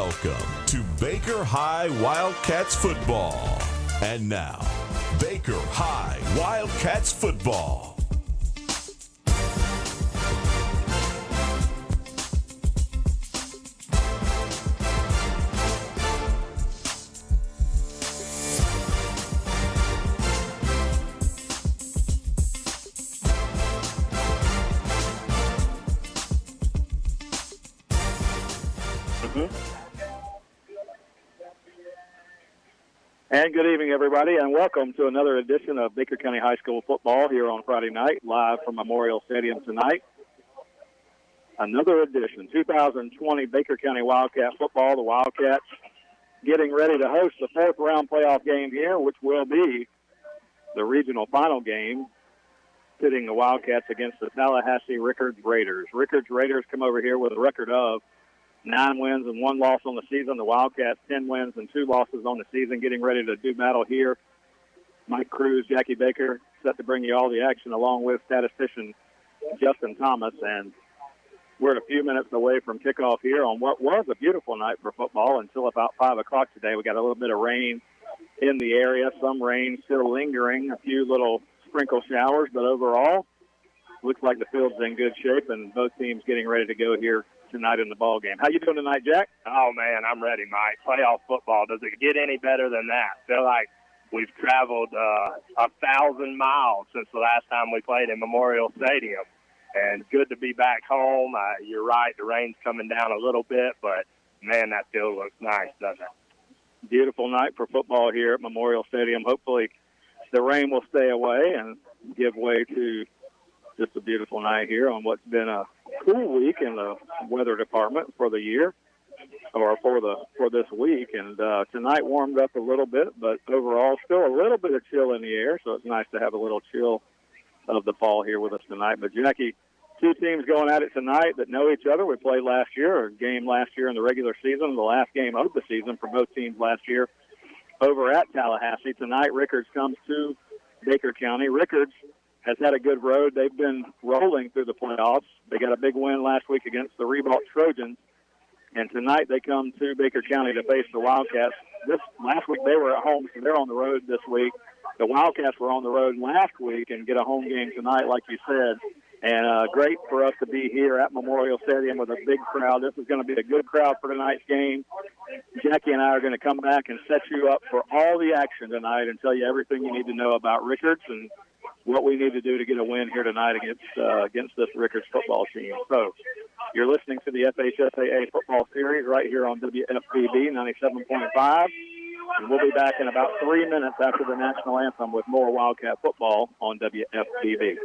Welcome to Baker High Wildcats football. And now, Baker High Wildcats football. And good evening, everybody, and welcome to another edition of Baker County High School football here on Friday night, live from Memorial Stadium tonight. Another edition, 2020 Baker County Wildcat football. The Wildcats getting ready to host the fourth-round playoff game here, which will be the regional final game, pitting the Wildcats against the Tallahassee Rickards Raiders. Rickards Raiders come over here with a record of 9 wins and 1 loss on the season. The Wildcats, 10 wins and 2 losses on the season, getting ready to do battle here. Mike Cruz, Jackie Baker, set to bring you all the action along with statistician Justin Thomas. And we're a few minutes away from kickoff here on what was a beautiful night for football until about 5 o'clock today. We got a little bit of rain in the area, some rain still lingering, a few little sprinkle showers, but overall, looks like the field's in good shape and both teams getting ready to go here tonight in the ball game. How you doing tonight, Jack? Oh man, I'm ready, Mike. Playoff football. Does it get any better than that? Feel like we've traveled 1,000 miles since the last time we played in Memorial Stadium, and good to be back home. You're right, the rain's coming down a little bit, but man, that field looks nice, doesn't it? Beautiful night for football here at Memorial Stadium. Hopefully, the rain will stay away and give way to just a beautiful night here on what's been a cool week in the weather department for the year, or for this week. And tonight warmed up a little bit, but overall still a little bit of chill in the air, so it's nice to have a little chill of the fall here with us tonight. But Jackie, 2 teams going at it tonight that know each other. We played last year, a game last year in the regular season, the last game of the season for both teams last year over at Tallahassee. Tonight, Rickards comes to Baker County. Rickards has had a good road. They've been rolling through the playoffs. They got a big win last week against the Ribault Trojans, and tonight they come to Baker County to face the Wildcats. Last week they were at home, so they're on the road this week. The Wildcats were on the road last week and get a home game tonight, like you said. And great for us to be here at Memorial Stadium with a big crowd. This is going to be a good crowd for tonight's game. Jackie and I are going to come back and set you up for all the action tonight and tell you everything you need to know about Rickards and what we need to do to get a win here tonight against this Rickards football team. So you're listening to the FHSAA football series right here on WFBB 97.5. And we'll be back in about 3 minutes after the national anthem with more Wildcat football on WFBB.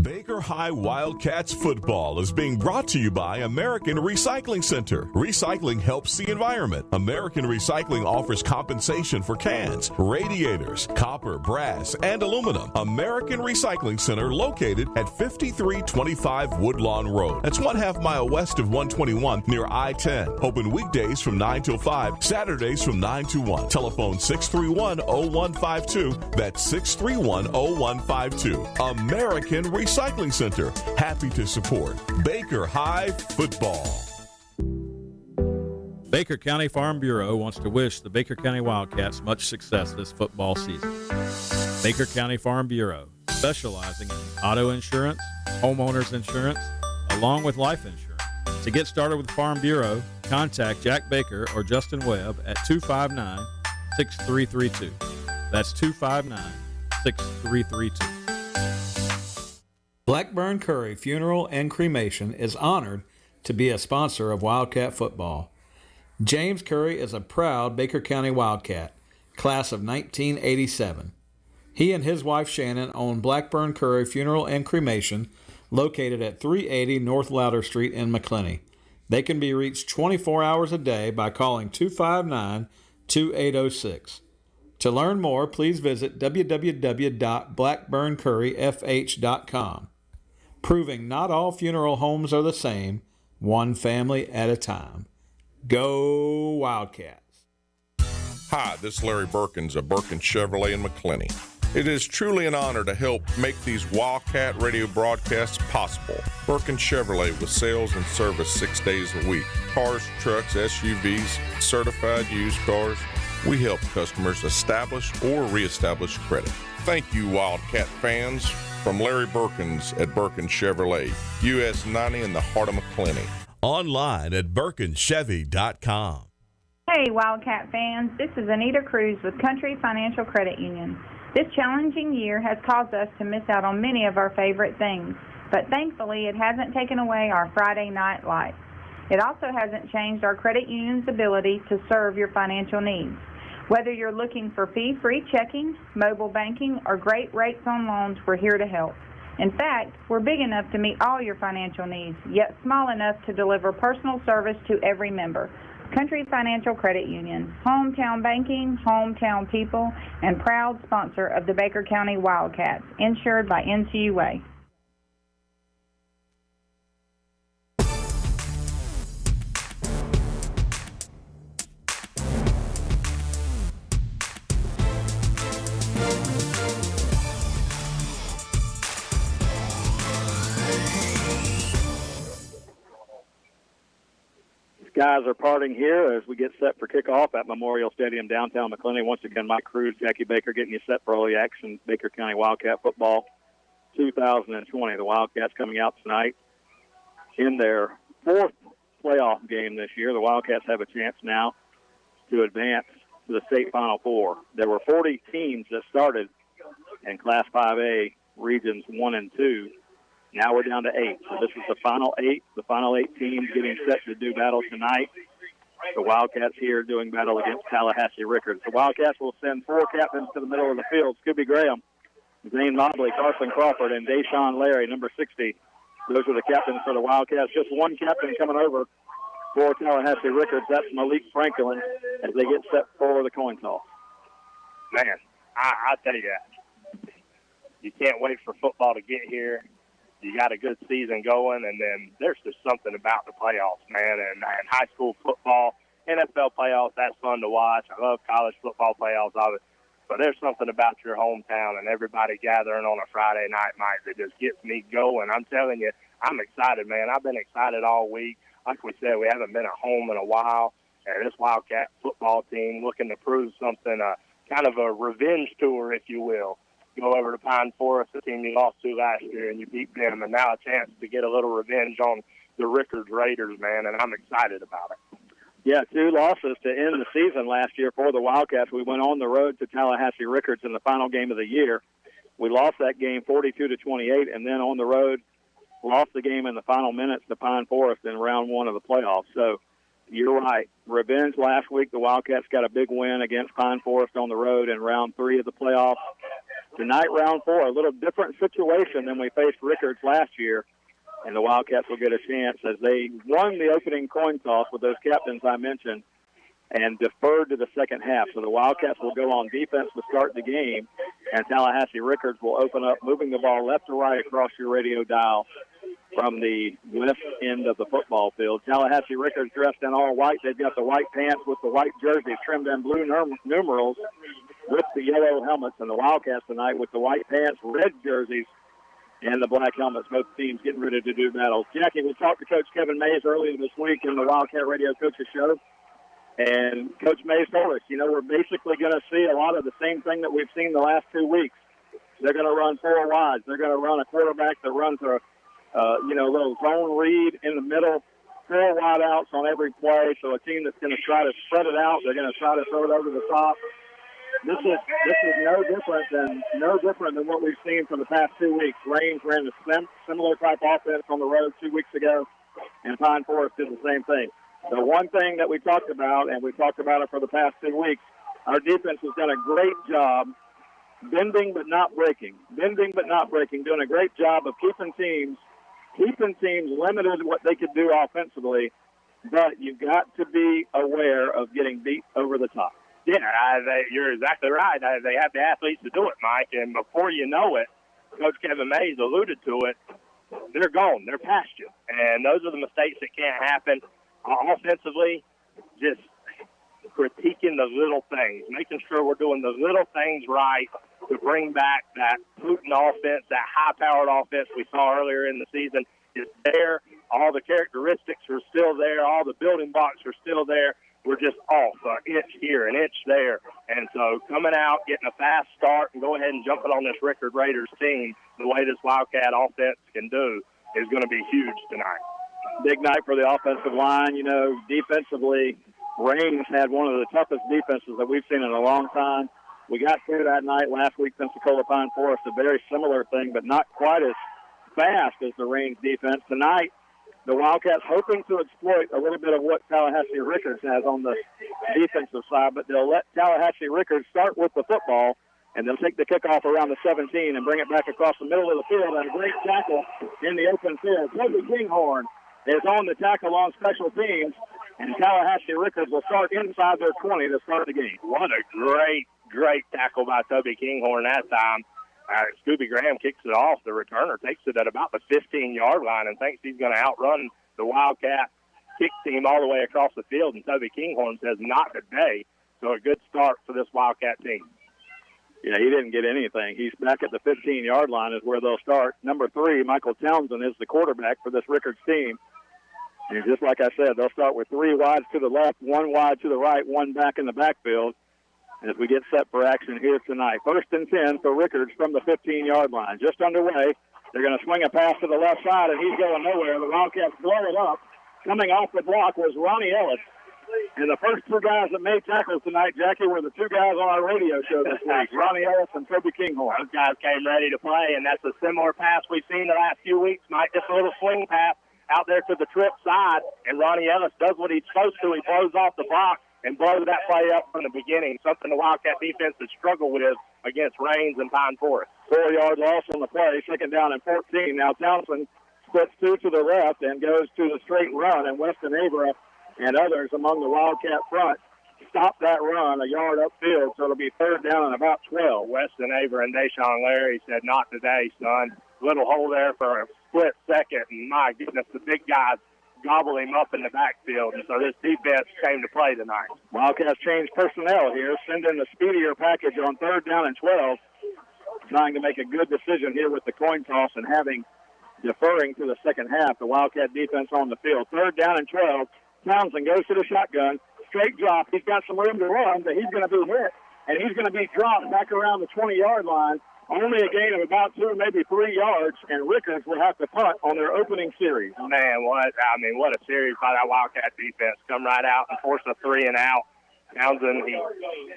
Baker High Wildcats football is being brought to you by American Recycling Center. Recycling helps the environment. American Recycling offers compensation for cans, radiators, copper, brass, and aluminum. American Recycling Center located at 5325 Woodlawn Road. That's 1/2 mile west of 121 near I-10. Open weekdays from 9 till 5, Saturdays from 9 to 1. Telephone 631-0152. That's 631-0152. American Recycling Center. Happy to support Baker High football. Baker County Farm Bureau wants to wish the Baker County Wildcats much success this football season. Baker County Farm Bureau, specializing in auto insurance, homeowners insurance, along with life insurance. To get started with Farm Bureau, contact Jack Baker or Justin Webb at 259-6332. That's 259-6332. Blackburn Curry Funeral and Cremation is honored to be a sponsor of Wildcat football. James Curry is a proud Baker County Wildcat, class of 1987. He and his wife Shannon own Blackburn Curry Funeral and Cremation, located at 380 North Louder Street in McClenny. They can be reached 24 hours a day by calling 259-2806. To learn more, please visit www.blackburncurryfh.com. Proving not all funeral homes are the same, one family at a time. Go Wildcats. Hi, this is Larry Birkins of Birkins Chevrolet in McClenny. It is truly an honor to help make these Wildcat radio broadcasts possible. Birkin Chevrolet with sales and service 6 days a week. Cars, trucks, SUVs, certified used cars. We help customers establish or reestablish credit. Thank you, Wildcat fans. From Larry Birkins at Birkin Chevrolet, US 90 in the heart of McClenny. Online at BirkinChevy.com. Hey, Wildcat fans. This is Anita Cruz with Country Financial Credit Union. This challenging year has caused us to miss out on many of our favorite things, but thankfully it hasn't taken away our Friday night lights. It also hasn't changed our credit union's ability to serve your financial needs. Whether you're looking for fee-free checking, mobile banking, or great rates on loans, we're here to help. In fact, we're big enough to meet all your financial needs, yet small enough to deliver personal service to every member. Country Financial Credit Union, hometown banking, hometown people, and proud sponsor of the Baker County Wildcats, insured by NCUA. Skies are parting here as we get set for kickoff at Memorial Stadium, downtown McClenny. Once again, Mike Cruz, Jackie Baker getting you set for early action. Baker County Wildcat football 2020. The Wildcats coming out tonight in their fourth playoff game this year. The Wildcats have a chance now to advance to the state Final Four. There were 40 teams that started in Class 5A, Regions 1 and 2. Now we're down to 8. So this is the final 8. The final 8 teams getting set to do battle tonight. The Wildcats here doing battle against Tallahassee Rickards. The Wildcats will send 4 captains to the middle of the field. Scooby Graham, Zane Mobley, Carson Crawford, and Deshaun Larry, number 60. Those are the captains for the Wildcats. Just one captain coming over for Tallahassee Rickards. That's Malik Franklin as they get set for the coin toss. Man, I tell you, you can't wait for football to get here. You got a good season going, and then there's just something about the playoffs, man. And high school football, NFL playoffs, that's fun to watch. I love college football playoffs, but there's something about your hometown and everybody gathering on a Friday night, Mike, that just gets me going. I'm telling you, I'm excited, man. I've been excited all week. Like we said, we haven't been at home in a while, and this Wildcat football team looking to prove something, kind of a revenge tour, if you will. Go over to Pine Forest, the team you lost to last year, and you beat them, and now a chance to get a little revenge on the Rickards Raiders, man, and I'm excited about it. Yeah, 2 losses to end the season last year for the Wildcats. We went on the road to Tallahassee Rickards in the final game of the year. We lost that game 42-28, and then on the road lost the game in the final minutes to Pine Forest in round 1 of the playoffs. So you're right. Revenge last week. The Wildcats got a big win against Pine Forest on the road in round 3 of the playoffs. Tonight, round 4, a little different situation than we faced Rickards last year, and the Wildcats will get a chance as they won the opening coin toss with those captains I mentioned and deferred to the second half. So the Wildcats will go on defense to start the game, and Tallahassee Rickards will open up, moving the ball left to right across your radio dial from the left end of the football field. Tallahassee Rickards dressed in all white. They've got the white pants with the white jerseys trimmed in blue numerals with the yellow helmets, and the Wildcats tonight with the white pants, red jerseys, and the black helmets. Both teams getting ready to do battle. Jackie, we talked to Coach Kevin Mays earlier this week in the Wildcat Radio Coaches Show, and Coach Mays told us, we're basically going to see a lot of the same thing that we've seen the last 2 weeks. They're going to run 4 wides. They're going to run a quarterback that runs a little zone read in the middle, 4 wide outs on every play. So a team that's going to try to spread it out, they're going to try to throw it over the top. This is no different than what we've seen for the past 2 weeks. Raines ran a similar type offense on the road 2 weeks ago, and Pine Forest did the same thing. The one thing that we talked about, and we talked about it for the past 2 weeks, our defense has done a great job bending but not breaking, doing a great job of keeping teams limited what they could do offensively, but you've got to be aware of getting beat over the top. Yeah, you're exactly right. They have the athletes to do it, Mike, and before you know it, Coach Kevin Mays alluded to it, they're gone. They're past you. And those are the mistakes that can't happen. Offensively, just critiquing the little things, making sure we're doing the little things right to bring back that potent offense, that high-powered offense we saw earlier in the season is there. All the characteristics are still there. All the building blocks are still there. We're just off an inch here, an inch there. And so coming out, getting a fast start, and go ahead and jumping on this Rickards Raiders team the way this Wildcat offense can do is going to be huge tonight. Big night for the offensive line. You know, defensively, Raines had one of the toughest defenses that we've seen in a long time. We got through that night last week, Pensacola Pine Forest, a very similar thing, but not quite as fast as the Raines defense. Tonight, the Wildcats hoping to exploit a little bit of what Tallahassee Rickards has on the defensive side, but they'll let Tallahassee Rickards start with the football, and they'll take the kickoff around the 17 and bring it back across the middle of the field, and a great tackle in the open field. Toby Kinghorn is on the tackle on special teams, and Tallahassee Rickards will start inside their 20 to start the game. What a great tackle by Toby Kinghorn that time. Scooby Graham kicks it off. The returner takes it at about the 15-yard line and thinks he's going to outrun the Wildcat kick team all the way across the field, and Toby Kinghorn says, not today. So a good start for this Wildcat team. Yeah, he didn't get anything. He's back at the 15-yard line is where they'll start. Number 3, Michael Townsend, is the quarterback for this Rickards team. And just like I said, they'll start with 3 wides to the left, 1 wide to the right, 1 back in the backfield as we get set for action here tonight. 1st and 10 for Rickards from the 15-yard line. Just underway. They're going to swing a pass to the left side, and he's going nowhere. The Wildcats blow it up. Coming off the block was Ronnie Ellis. And the first 2 guys that made tackles tonight, Jackie, were the 2 guys on our radio show this week, Ronnie Ellis and Toby Kinghorn. Those guys came ready to play, and that's a similar pass we've seen the last few weeks, Mike. Just a little swing pass out there to the trip side, and Ronnie Ellis does what he's supposed to. He blows off the block and blows that play up from the beginning, something the Wildcat defense has struggled with against Raines and Pine Forest. 4-yard loss on the play, 2nd down and 14. Now Townsend splits 2 to the left and goes to the straight run, and Weston Avera and others among the Wildcat front stop that run a yard upfield, so it'll be 3rd down and about 12. Weston Avera and Deshaun Larry said, not today, son. Little hole there for a split second, and my goodness, the big guys gobble him up in the backfield, and so this defense came to play tonight. Wildcats change personnel here, send in the speedier package on 3rd down and 12, trying to make a good decision here with the coin toss and deferring to the second half, the Wildcat defense on the field. 3rd down and 12, Townsend goes to the shotgun, straight drop. He's got some room to run, but he's going to be hit, and he's going to be dropped back around the 20-yard line. Only a gain of about 2, maybe 3 yards, and Rickards will have to punt on their opening series. Man, what a series by that Wildcat defense. Come right out and force a 3 and out. Townsend, he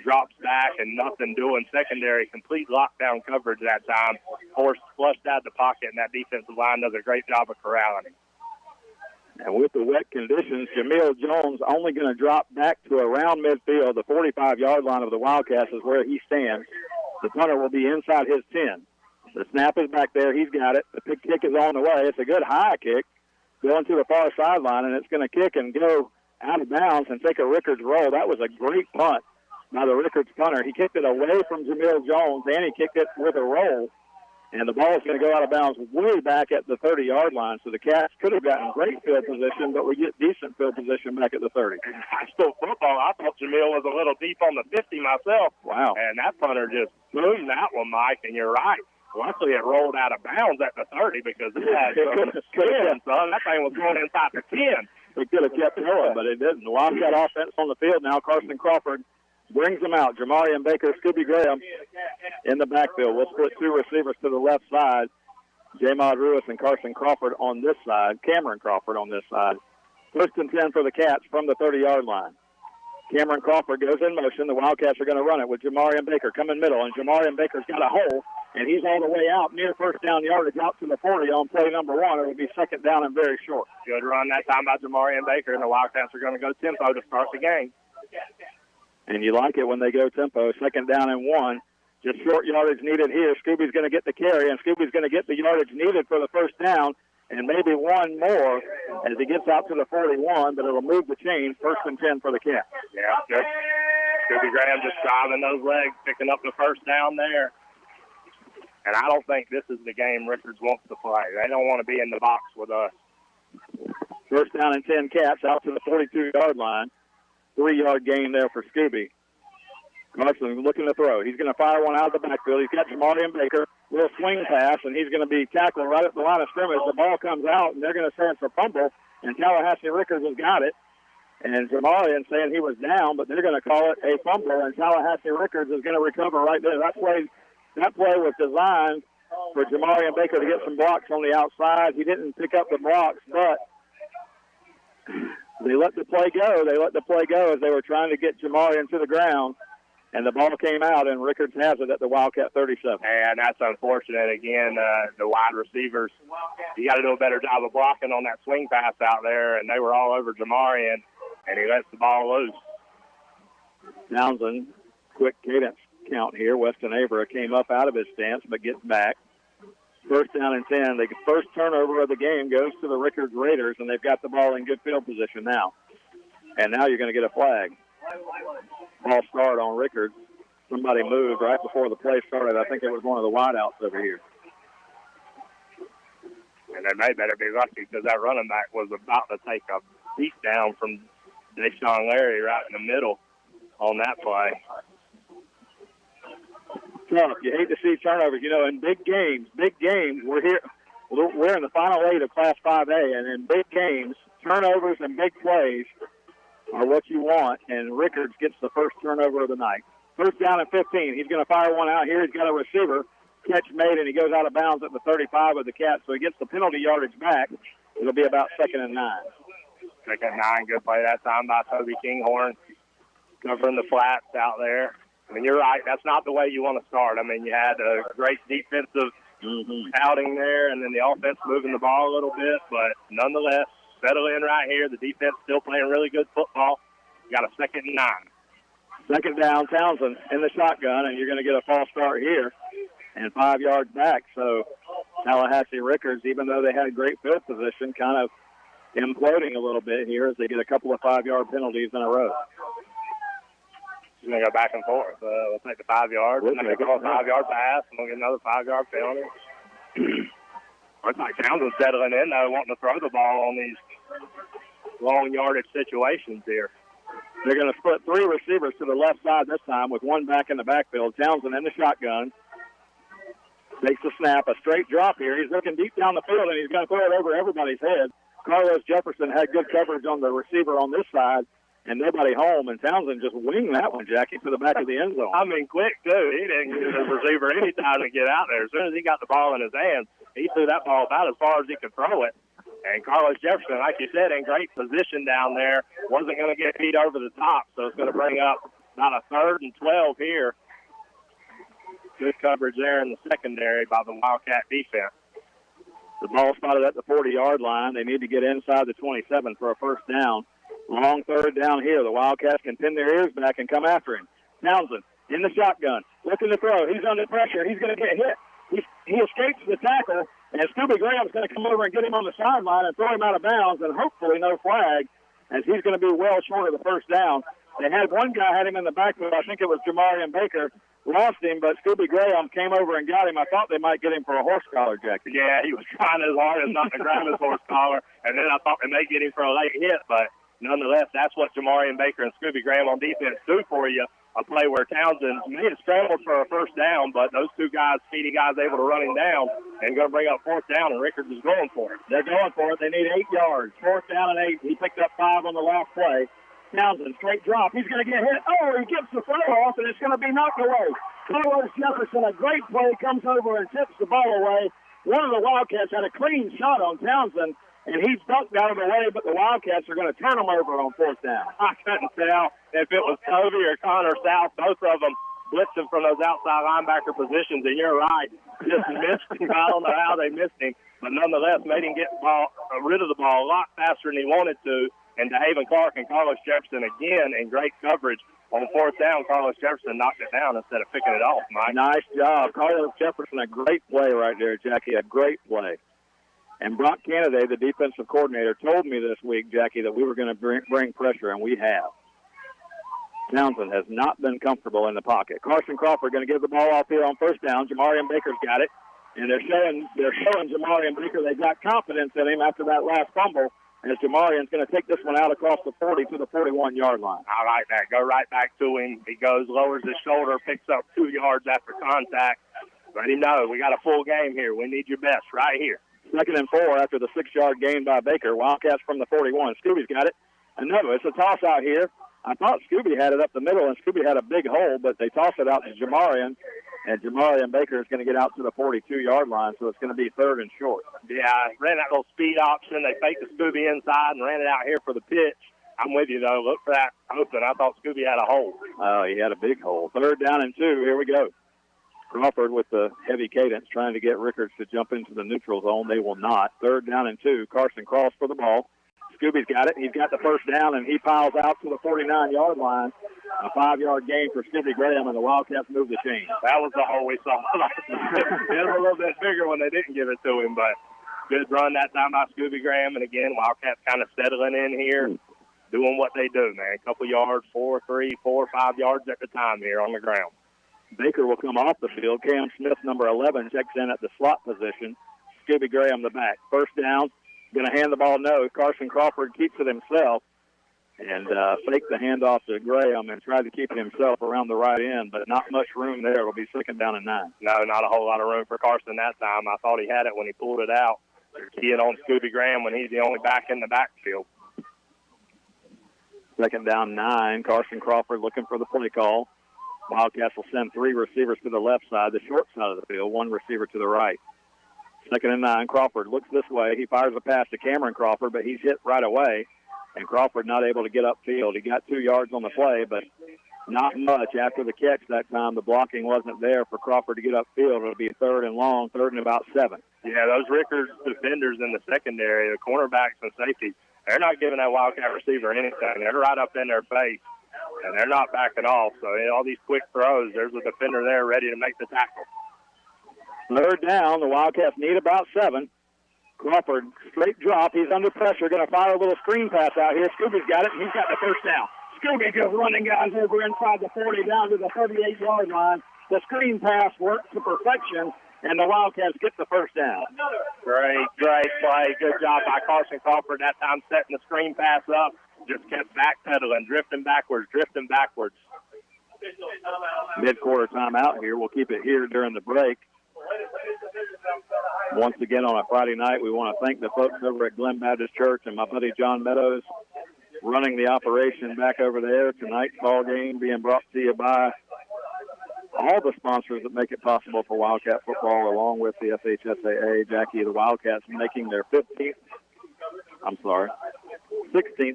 drops back and nothing doing. Secondary, complete lockdown coverage that time. Flushed out the pocket, and that defensive line does a great job of corralling him. And with the wet conditions, Jameel Jones only going to drop back to around midfield. The 45-yard line of the Wildcats is where he stands. The punter will be inside his 10. The snap is back there. He's got it. The kick is on the way. It's a good high kick going to the far sideline, and it's going to kick and go out of bounds and take a Rickards roll. That was a great punt by the Rickards punter. He kicked it away from Jameel Jones, and he kicked it with a roll. And the ball is going to go out of bounds way back at the 30-yard line. So the Cats could have gotten great field position, but we get decent field position back at the 30. High school football, I thought Jameel was a little deep on the 50 myself. Wow. And that punter just boomed that one, Mike, and you're right. Luckily, it rolled out of bounds at the 30 because it had some spin, son. That thing was going inside the 10. It could have kept going, but it didn't. The Wildcat offense on the field now. Carson Crawford brings them out. Jamarian Baker, Scooby Graham in the backfield. We'll split 2 receivers to the left side. J-Mod Ruiz and Carson Crawford on this side. Cameron Crawford on this side. 1st and 10 for the Cats from the 30-yard line. Cameron Crawford goes in motion. The Wildcats are going to run it with Jamarian Baker coming middle, and Jamarian Baker's got a hole, and he's all the way out near 1st down yardage out to the 40 on play number 1. It will be 2nd down and very short. Good run that time by Jamarian Baker, and the Wildcats are going to go tempo to start the game. And you like it when they go tempo. 2nd down and 1. Just short yardage needed here. Scooby's going to get the carry, and Scooby's going to get the yardage needed for the 1st down, and maybe one more as he gets out to the 41, but it'll move the chains. 1st and 10 for the Cats. Yeah, good. Scooby Graham just driving those legs, picking up the 1st down there. And I don't think this is the game Rickards wants to play. They don't want to be in the box with us. 1st down and 10 Cats out to the 42-yard line. 3-yard gain there for Scooby. Carson looking to throw. He's going to fire one out of the backfield. He's got Jamarian Baker, little swing pass, and he's going to be tackled right at the line of scrimmage. The ball comes out, and they're going to say it's a fumble, and Tallahassee Rickards has got it. And Jamarian saying he was down, but they're going to call it a fumble, and Tallahassee Rickards is going to recover right there. That play was designed for Jamarian Baker to get some blocks on the outside. He didn't pick up the blocks, but they let the play go. They let the play go as they were trying to get Jamarian to the ground. And the ball came out, and Rickards has it at the Wildcat 37. And that's unfortunate. Again, the wide receivers, you got to do a better job of blocking on that swing pass out there, and they were all over Jamarian, and he lets the ball loose. Townsend, quick cadence count here. Weston Avera came up out of his stance, but gets back. First down and 10. The first turnover of the game goes to the Rickards Raiders, and they've got the ball in good field position now. And now you're going to get a flag. Ball start on Rickards. Somebody moved right before the play started. I think it was one of the wideouts over here. And they may better be lucky because that running back was about to take a beat down from Deshaun Larry right in the middle on that play. Tough. You hate to see turnovers. You know, in big games, we're here. We're in the final 8 of Class 5A, and in big games, turnovers and big plays are what you want, and Rickards gets the first turnover of the night. First down and 15. He's going to fire one out here. He's got a receiver. Catch made, and he goes out of bounds at the 35 of the Cats, so he gets the penalty yardage back. It'll be about 2nd and 9. 2nd and 9. Good play that time by Toby Kinghorn, covering the flats out there. I mean, you're right. That's not the way you want to start. I mean, you had a great defensive outing there, and then the offense moving the ball a little bit, but nonetheless, settle in right here. The defense still playing really good football. You got a 2nd and 9. 2nd down, Townsend in the shotgun, and you're going to get a false start here and 5 yards back. So Tallahassee Rickards, even though they had great field position, kind of imploding a little bit here as they get a couple of 5-yard penalties in a row. She's going to go back and forth. We'll take the 5 yards, and then go a 5-yard pass, and we'll get another 5-yard penalty. Looks like Townsend's settling in, though, wanting to throw the ball on these long yardage situations here. They're going to split 3 receivers to the left side this time with one back in the backfield. Townsend in the shotgun. Takes the snap, a straight drop here. He's looking deep down the field, and he's going to throw it over everybody's head. Carlos Jefferson had good coverage on the receiver on this side, and nobody home, and Townsend just winged that one, Jackie, to the back of the end zone. I mean, quick, too. He didn't give the receiver any time to get out there. As soon as he got the ball in his hands, he threw that ball about as far as he could throw it. And Carlos Jefferson, like you said, in great position down there, wasn't going to get beat over the top, so it's going to bring up about a 3rd and 12 here. Good coverage there in the secondary by the Wildcat defense. The ball spotted at the 40-yard line. They need to get inside the 27 for a first down. Long 3rd down here. The Wildcats can pin their ears back and come after him. Townsend in the shotgun, looking to throw. He's under pressure. He's going to get hit. He escapes the tackle, and Scooby Graham's going to come over and get him on the sideline and throw him out of bounds, and hopefully no flag, as he's going to be well short of the first down. They had one guy had him in the backfield. I think it was Jamarian Baker. Lost him, but Scooby Graham came over and got him. I thought they might get him for a horse collar, Jackie. Yeah, he was trying as hard as not to grab his horse collar, and then I thought they may get him for a late hit, but nonetheless, that's what Jamarian Baker and Scooby Graham on defense do for you. A play where Townsend may have scrambled for a first down, but those two guys, speedy guys, able to run him down and going to bring up 4th down, and Rickards is going for it. They're going for it. They need 8 yards. 4th down and 8. He picked up 5 on the last play. Townsend, straight drop. He's going to get hit. Oh, he gets the throw off, and it's going to be knocked away. Carlos Jefferson, a great play, comes over and tips the ball away. One of the Wildcats had a clean shot on Townsend, and he's ducked out of the way, but the Wildcats are going to turn him over on 4th down. I couldn't tell if it was Toby or Connor South. Both of them blitzing from those outside linebacker positions, and you're right. Just missed him. I don't know how they missed him, but nonetheless made him get rid of the ball a lot faster than he wanted to. And DeHaven Clark and Carlos Jefferson again in great coverage. On 4th down, Carlos Jefferson knocked it down instead of picking it off, Mike. Nice job. Carlos Jefferson, a great play right there, Jackie, a great play. And Brock Kennedy, the defensive coordinator, told me this week, Jackie, that we were going to bring pressure, and we have. Townsend has not been comfortable in the pocket. Carson Crawford going to give the ball off here on 1st down. Jamarian Baker's got it. And they're showing Jamarian Baker they got confidence in him after that last fumble. as Jamarian's going to take this one out across the 40 to the 41-yard line. I like that. Go right back to him. He goes, lowers his shoulder, picks up 2 yards after contact. Let him know we got a full game here. We need your best right here. 2nd and 4 after the 6-yard gain by Baker. Wildcats from the 41. Scooby's got it. And no, it's a toss out here. I thought Scooby had it up the middle, and Scooby had a big hole, but they toss it out to Jamarian, and Jamarian Baker is going to get out to the 42-yard line, so it's going to be 3rd and short. Yeah, ran that little speed option. They faked the Scooby inside and ran it out here for the pitch. I'm with you, though. Look for that open. I thought Scooby had a hole. Oh, he had a big hole. 3rd down and 2. Here we go. Crawford with the heavy cadence trying to get Rickards to jump into the neutral zone. They will not. 3rd down and 2. Carson Cross for the ball. Scooby's got it. He's got the 1st down, and he piles out to the 49-yard line. A 5-yard gain for Scooby Graham, and the Wildcats move the chain. That was the hole we saw. It was a little bit bigger when they didn't give it to him, but good run that time by Scooby Graham. And, again, Wildcats kind of settling in here, doing what they do, man. A couple yards, 4, 3, 4, 5 yards at the time here on the ground. Baker will come off the field. Cam Smith, number 11, checks in at the slot position. Scooby Graham, the back. 1st down. Going to hand the ball, no. Carson Crawford keeps it himself and faked the handoff to Graham and tried to keep it himself around the right end, but not much room there. It'll be 2nd down and 9. No, not a whole lot of room for Carson that time. I thought he had it when he pulled it out. Keying on Scooby Graham when he's the only back in the backfield. 2nd down, 9. Carson Crawford looking for the play call. Wildcats will send 3 receivers to the left side, the short side of the field, 1 receiver to the right. 2nd and 9, Crawford looks this way. He fires a pass to Cameron Crawford, but he's hit right away, and Crawford not able to get upfield. He got 2 yards on the play, but not much after the catch that time. The blocking wasn't there for Crawford to get upfield. It'll be 3rd and long, 3rd and about 7. Yeah, those Rickards defenders in the secondary, the cornerbacks and safeties, they're not giving that Wildcat receiver anything. They're right up in their face, and they're not backing off. So all these quick throws, there's a defender there ready to make the tackle. 3rd down. The Wildcats need about 7. Crawford, straight drop. He's under pressure. Going to fire a little screen pass out here. Scooby's got it, and he's got the 1st down. Scooby just running guys over inside the 40 down to the 38-yard line. The screen pass works to perfection, and the Wildcats get the 1st down. Great play. Good job by Carson Crawford that time setting the screen pass up. Just kept backpedaling, drifting backwards. Mid-quarter timeout here. We'll keep it here during the break. Once again on a Friday night, we want to thank the folks over at Glen Baptist Church and my buddy John Meadows running the operation back over there. Tonight's ball game being brought to you by all the sponsors that make it possible for Wildcat football, along with the FHSAA. Jackie, the Wildcats making their 16th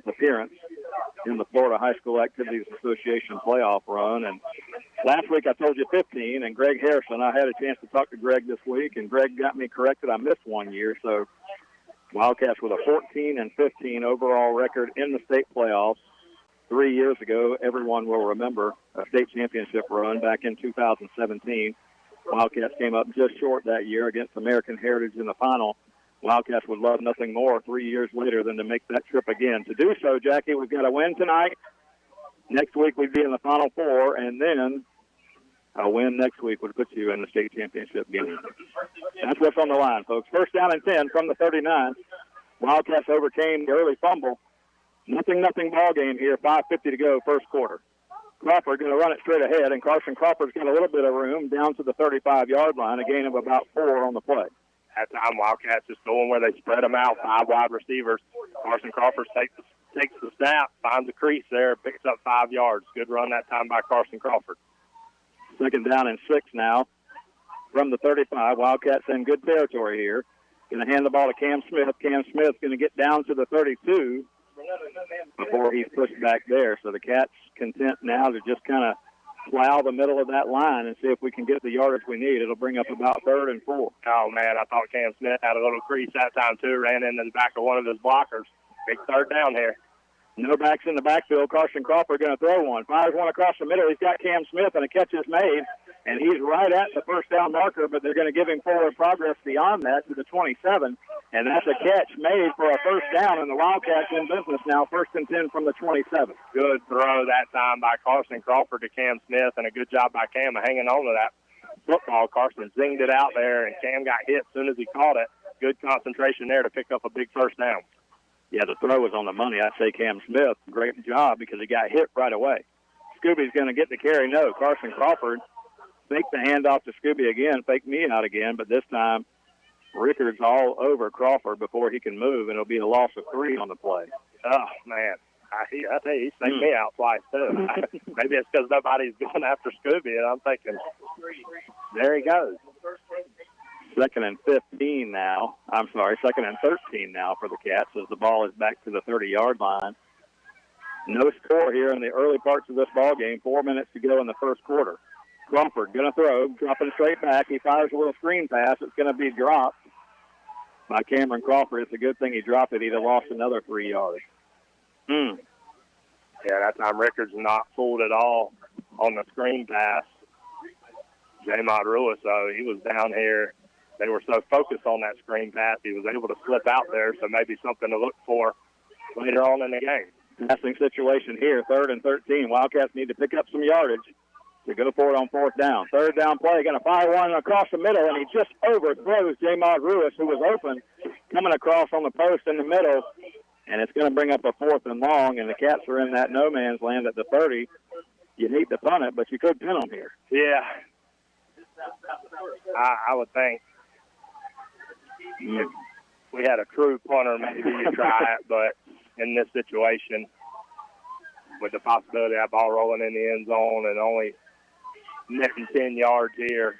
appearance in the Florida High School Activities Association playoff run. And last week I told you 15, and Greg Harrison, I had a chance to talk to Greg this week, and Greg got me corrected. I missed 1 year, so Wildcats with a 14-15 overall record in the state playoffs. 3 years ago, everyone will remember a state championship run back in 2017. Wildcats came up just short that year against American Heritage in the final. Wildcats would love nothing more 3 years later than to make that trip again. To do so, Jackie, we've got to win tonight. Next week we'd be in the Final Four, and then a win next week would put you in the state championship game. That's what's on the line, folks. 1st down and 10 from the 39. Wildcats overcame the early fumble. Nothing ball game here. 5:50 to go, 1st quarter. Crawford going to run it straight ahead, and Carson Crawford's got a little bit of room down to the 35-yard line, a gain of about 4 on the play. That time, Wildcats just going where they spread them out, 5 wide receivers. Carson Crawford takes the snap, finds a crease there, picks up 5 yards. Good run that time by Carson Crawford. 2nd down and 6 now from the 35. Wildcats in good territory here. Going to hand the ball to Cam Smith. Cam Smith's going to get down to the 32 before he's pushed back there. So the Cats content now to just kind of plow the middle of that line and see if we can get the yardage we need. It'll bring up about 3rd and 4. Oh, man, I thought Cam Smith had a little crease that time, too. Ran into the back of one of his blockers. Big 3rd down here. No backs in the backfield. Carson Crawford going to throw one. Fires one across the middle. He's got Cam Smith, and a catch is made. And he's right at the 1st down marker, but they're going to give him forward progress beyond that to the 27. And that's a catch made for a 1st down, and the Wildcats in business now, 1st and 10 from the 27. Good throw that time by Carson Crawford to Cam Smith, and a good job by Cam of hanging on to that football. Carson zinged it out there, and Cam got hit as soon as he caught it. Good concentration there to pick up a big 1st down. Yeah, the throw was on the money. I'd say Cam Smith, great job because he got hit right away. Scooby's going to get the carry. No, Carson Crawford faked the handoff to Scooby again, faked me out again, but this time Rickards all over Crawford before he can move, and it'll be a loss of 3 on the play. Oh, man. I tell you, he faked me out twice, too. Maybe it's because nobody's going after Scooby, and I'm thinking, there he goes. Second and 15 now. I'm sorry, second and 13 now for the Cats as the ball is back to the 30-yard line. No score here in the early parts of this ball game. 4 minutes to go in the first quarter. Crawford going to throw, dropping straight back. He fires a little screen pass. It's going to be dropped by Cameron Crawford. It's a good thing he dropped it. He'd have lost another 3 yards. Yeah, that time Rickards not fooled at all on the screen pass. J-Mod Ruiz, though, he was down here. They were so focused on that screen pass, he was able to slip out there, so maybe something to look for later on in the game. Passing situation here, 3rd and 13. Wildcats need to pick up some yardage to go for it on 4th down. 3rd down play, going to fire one across the middle, and he just overthrows J-Mod Ruiz, who was open, coming across on the post in the middle, and it's going to bring up a 4th and long, and the Cats are in that no-man's land at the 30. You hate to punt it, but you could pin them here. Yeah. I would think if we had a true punter, maybe you try it, but in this situation, with the possibility of that ball rolling in the end zone and only netting 10 yards here.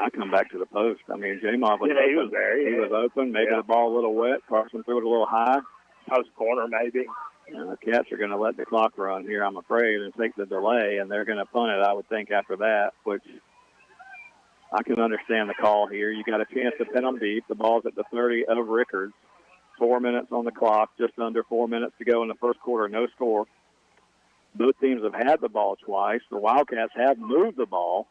I come back to the post. I mean, J-Mob was he was there. He was open. Maybe the ball a little wet. Carson threw it a little high. Post corner, maybe. And the Cats are going to let the clock run here, I'm afraid, and take the delay, and they're going to punt it, I would think, after that, which I can understand the call here. You got a chance to pin them deep. The ball's at the 30 of Rickards. 4 minutes on the clock, just under 4 minutes to go in the first quarter, no score. Both teams have had the ball twice. The Wildcats have moved the ball.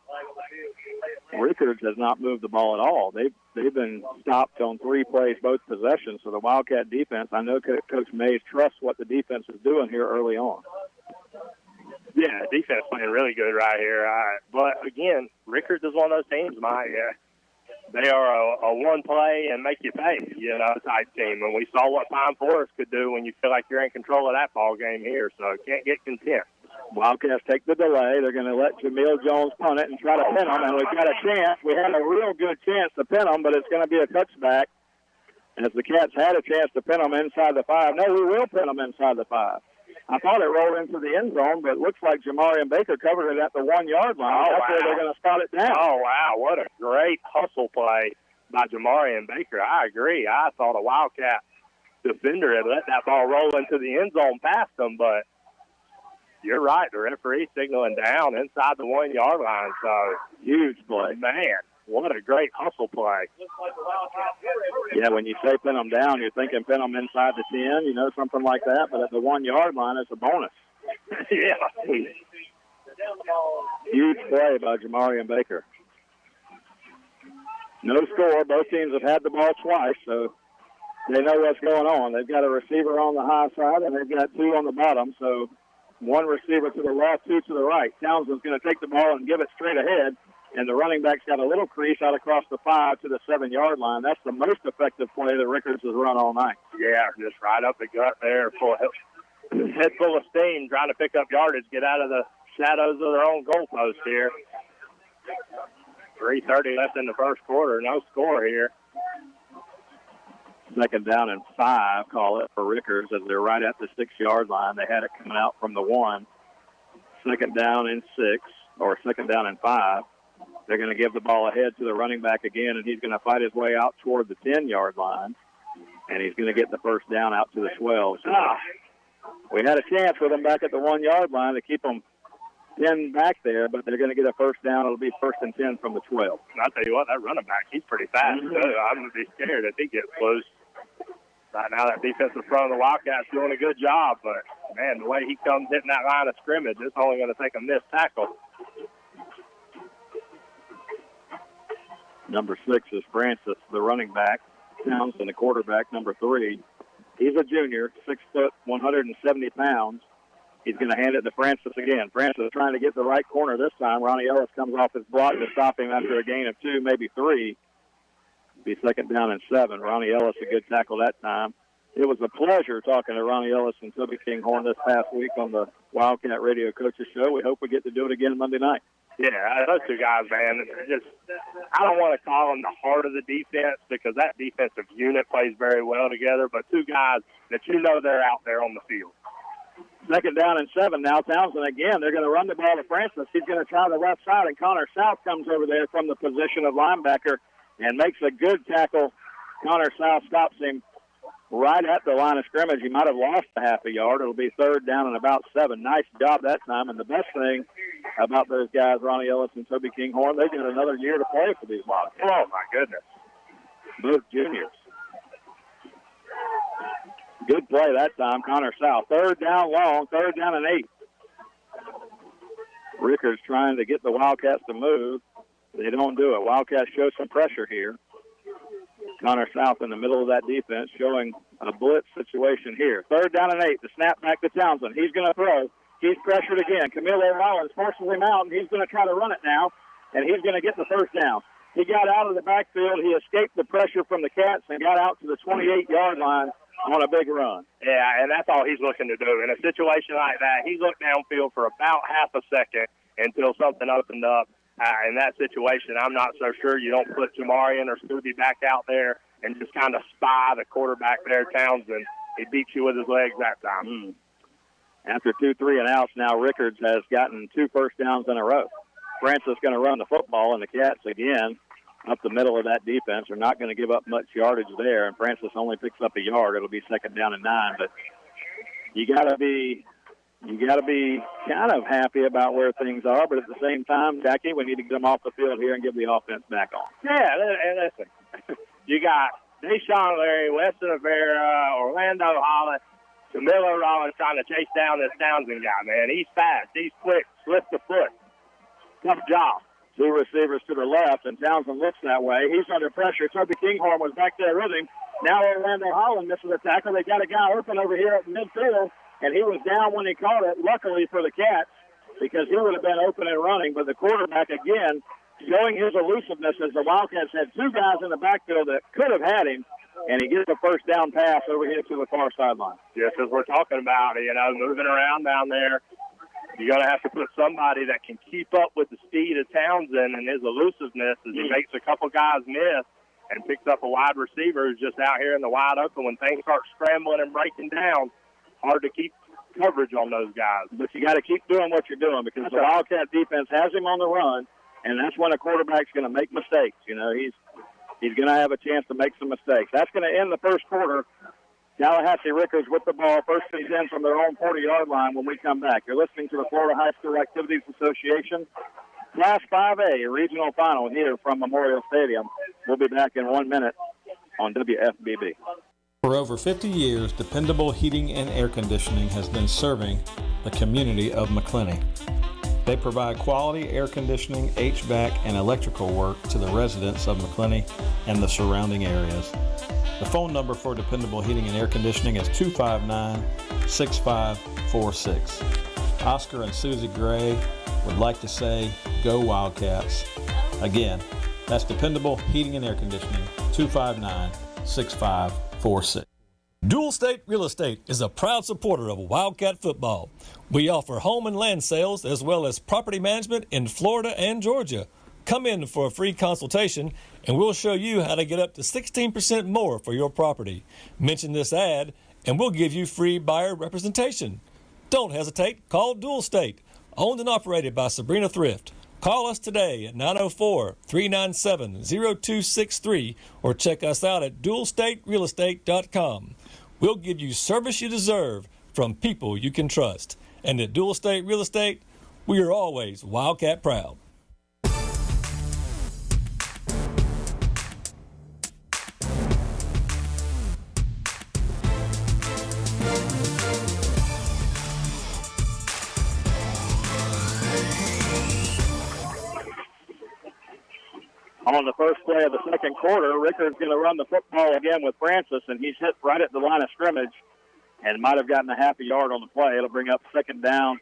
Rickards has not moved the ball at all. They've been stopped on 3 plays, both possessions. So the Wildcat defense, I know Coach Mays trusts what the defense is doing here early on. Yeah, defense playing really good right here. But, again, Rickards is one of those teams, Mike. They are a one-play and make-you-pay, type team. And we saw what Pine Forest could do when you feel like you're in control of that ball game here. So can't get content. Wildcats take the delay. They're going to let Jameel Jones punt it and try to pin them. And we've got a chance. We had a real good chance to pin them, but it's going to be a touchback. As the Cats had a chance to pin them inside the 5. No, we will pin them inside the 5. I thought it rolled into the end zone, but it looks like Jamarian Baker covered it at the 1 yard line. That's where they're going to spot it down. Oh, wow. What a great hustle play by Jamarian Baker. I agree. I thought a Wildcat defender had let that ball roll into the end zone past them, but you're right. The referee signaling down inside the 1 yard line. So huge play. Man, what a great hustle play. Yeah, when you say pin them down, you're thinking pin them inside the 10, something like that. But at the 1 yard line, it's a bonus. Yeah. Huge play by Jamarian Baker. No score. Both teams have had the ball twice, so they know what's going on. They've got a receiver on the high side, and they've got 2 on the bottom. So 1 receiver to the left, 2 to the right. Townsend's going to take the ball and give it straight ahead. And the running back's got a little crease out across the 5 to the 7 yard line. That's the most effective play that Rickards has run all night. Yeah, just right up the gut there. Head full of steam, trying to pick up yardage, get out of the shadows of their own goalpost here. 3:30 left in the first quarter. No score here. 2nd down and 5, call it, for Rickards as they're right at the 6 yard line. They had it coming out from the 1. 2nd down and 6, or 2nd down and 5. They're going to give the ball ahead to the running back again, and he's going to fight his way out toward the 10 yard line. And he's going to get the first down out to the 12. So we had a chance with them back at the 1 yard line to keep them 10 back there, but they're going to get a first down. It'll be 1st and 10 from the 12. And I'll tell you what, that running back, he's pretty fast, too. I'm going to be scared if he gets loose. Right now, that defensive front of the Wildcats doing a good job, but, man, the way he comes hitting that line of scrimmage, it's only going to take a missed tackle. Number 6 is Francis, the running back. Townsend, the quarterback, number 3. He's a junior, 6 foot, 170 pounds. He's going to hand it to Francis again. Francis trying to get the right corner this time. Ronnie Ellis comes off his block to stop him after a gain of 2, maybe 3. Be 2nd down and 7. Ronnie Ellis, a good tackle that time. It was a pleasure talking to Ronnie Ellis and Toby Kinghorn this past week on the Wildcat Radio Coaches Show. We hope we get to do it again Monday night. Yeah, those two guys, man, I don't want to call them the heart of the defense because that defensive unit plays very well together, but two guys that they're out there on the field. Second down and 7 now. Townsend again. They're going to run the ball to Francis. He's going to try the left side, and Connor South comes over there from the position of linebacker and makes a good tackle. Connor South stops him right at the line of scrimmage. He might have lost a half a yard. It'll be third down and about 7. Nice job that time. And the best thing about those guys, Ronnie Ellis and Toby Kinghorn, they got another year to play for these Wildcats. Oh, my goodness. Both juniors. Good play that time, Connor South. Third down long, third down and 8. Rickards trying to get the Wildcats to move. They don't do it. Wildcats show some pressure here. Connor South in the middle of that defense showing a blitz situation here. Third down and 8. The snap back to Townsend. He's going to throw. He's pressured again. Camilo Rollins forces him out, and he's going to try to run it now, and he's going to get the first down. He got out of the backfield. He escaped the pressure from the Cats and got out to the 28-yard line on a big run. Yeah, and that's all he's looking to do. In a situation like that, he looked downfield for about half a second until something opened up. In that situation, I'm not so sure you don't put Jamarian or Scooby back out there and just kind of spy the quarterback there, Townsend. He beats you with his legs that time. After 2 3-and-outs, now Rickards has gotten 2 first downs in a row. Francis going to run the football, and the Cats, again, up the middle of that defense, are not going to give up much yardage there, and Francis only picks up a yard. It'll be second down and 9, but you got to be kind of happy about where things are, but at the same time, Jackie, we need to get them off the field here and give the offense back on. Yeah, and listen, you got Deshaun Leary, Weston Rivera, Orlando Holland, Camilo Rollins trying to chase down this Townsend guy, man. He's fast. He's quick, swift of foot. Tough job. 2 receivers to the left, and Townsend looks that way. He's under pressure. Toby Kinghorn was back there with him. Now Orlando Holland misses a tackle. They got a guy open over here at midfield, and he was down when he caught it, luckily for the Cats, because he would have been open and running. But the quarterback, again, showing his elusiveness as the Wildcats had 2 guys in the backfield that could have had him, and he gets a first down pass over here to the far sideline. Just as we're talking about, moving around down there, you're going to have to put somebody that can keep up with the speed of Townsend and his elusiveness as he makes a couple guys miss and picks up a wide receiver who's just out here in the wide open. When things start scrambling and breaking down, hard to keep coverage on those guys. But you got to keep doing what you're doing because the Wildcat defense has him on the run, and that's when a quarterback's going to make mistakes. He's going to have a chance to make some mistakes. That's going to end the first quarter. Tallahassee Rickards with the ball. First and 10 from their own 40-yard line when we come back. You're listening to the Florida High School Activities Association Class 5A regional final here from Memorial Stadium. We'll be back in 1 minute on WFBB. For over 50 years, Dependable Heating and Air Conditioning has been serving the community of McClenny. They provide quality air conditioning, HVAC, and electrical work to the residents of McClenny and the surrounding areas. The phone number for Dependable Heating and Air Conditioning is 259-6546. Oscar and Susie Gray would like to say, go Wildcats. Again, that's Dependable Heating and Air Conditioning, 259-6546. Dual State Real Estate is a proud supporter of Wildcat football. We offer home and land sales as well as property management in Florida and Georgia. Come in for a free consultation and we'll show you how to get up to 16% more for your property. Mention this ad and we'll give you free buyer representation. Don't hesitate. Call Dual State, owned and operated by Sabrina Thrift. Call us today at 904-397-0263 or check us out at dualstaterealestate.com. We'll give you service you deserve from people you can trust. And at Dual State Real Estate, we are always Wildcat proud. On the first play of the second quarter, Rickards going to run the football again with Francis, and he's hit right at the line of scrimmage and might have gotten a half a yard on the play. It'll bring up second down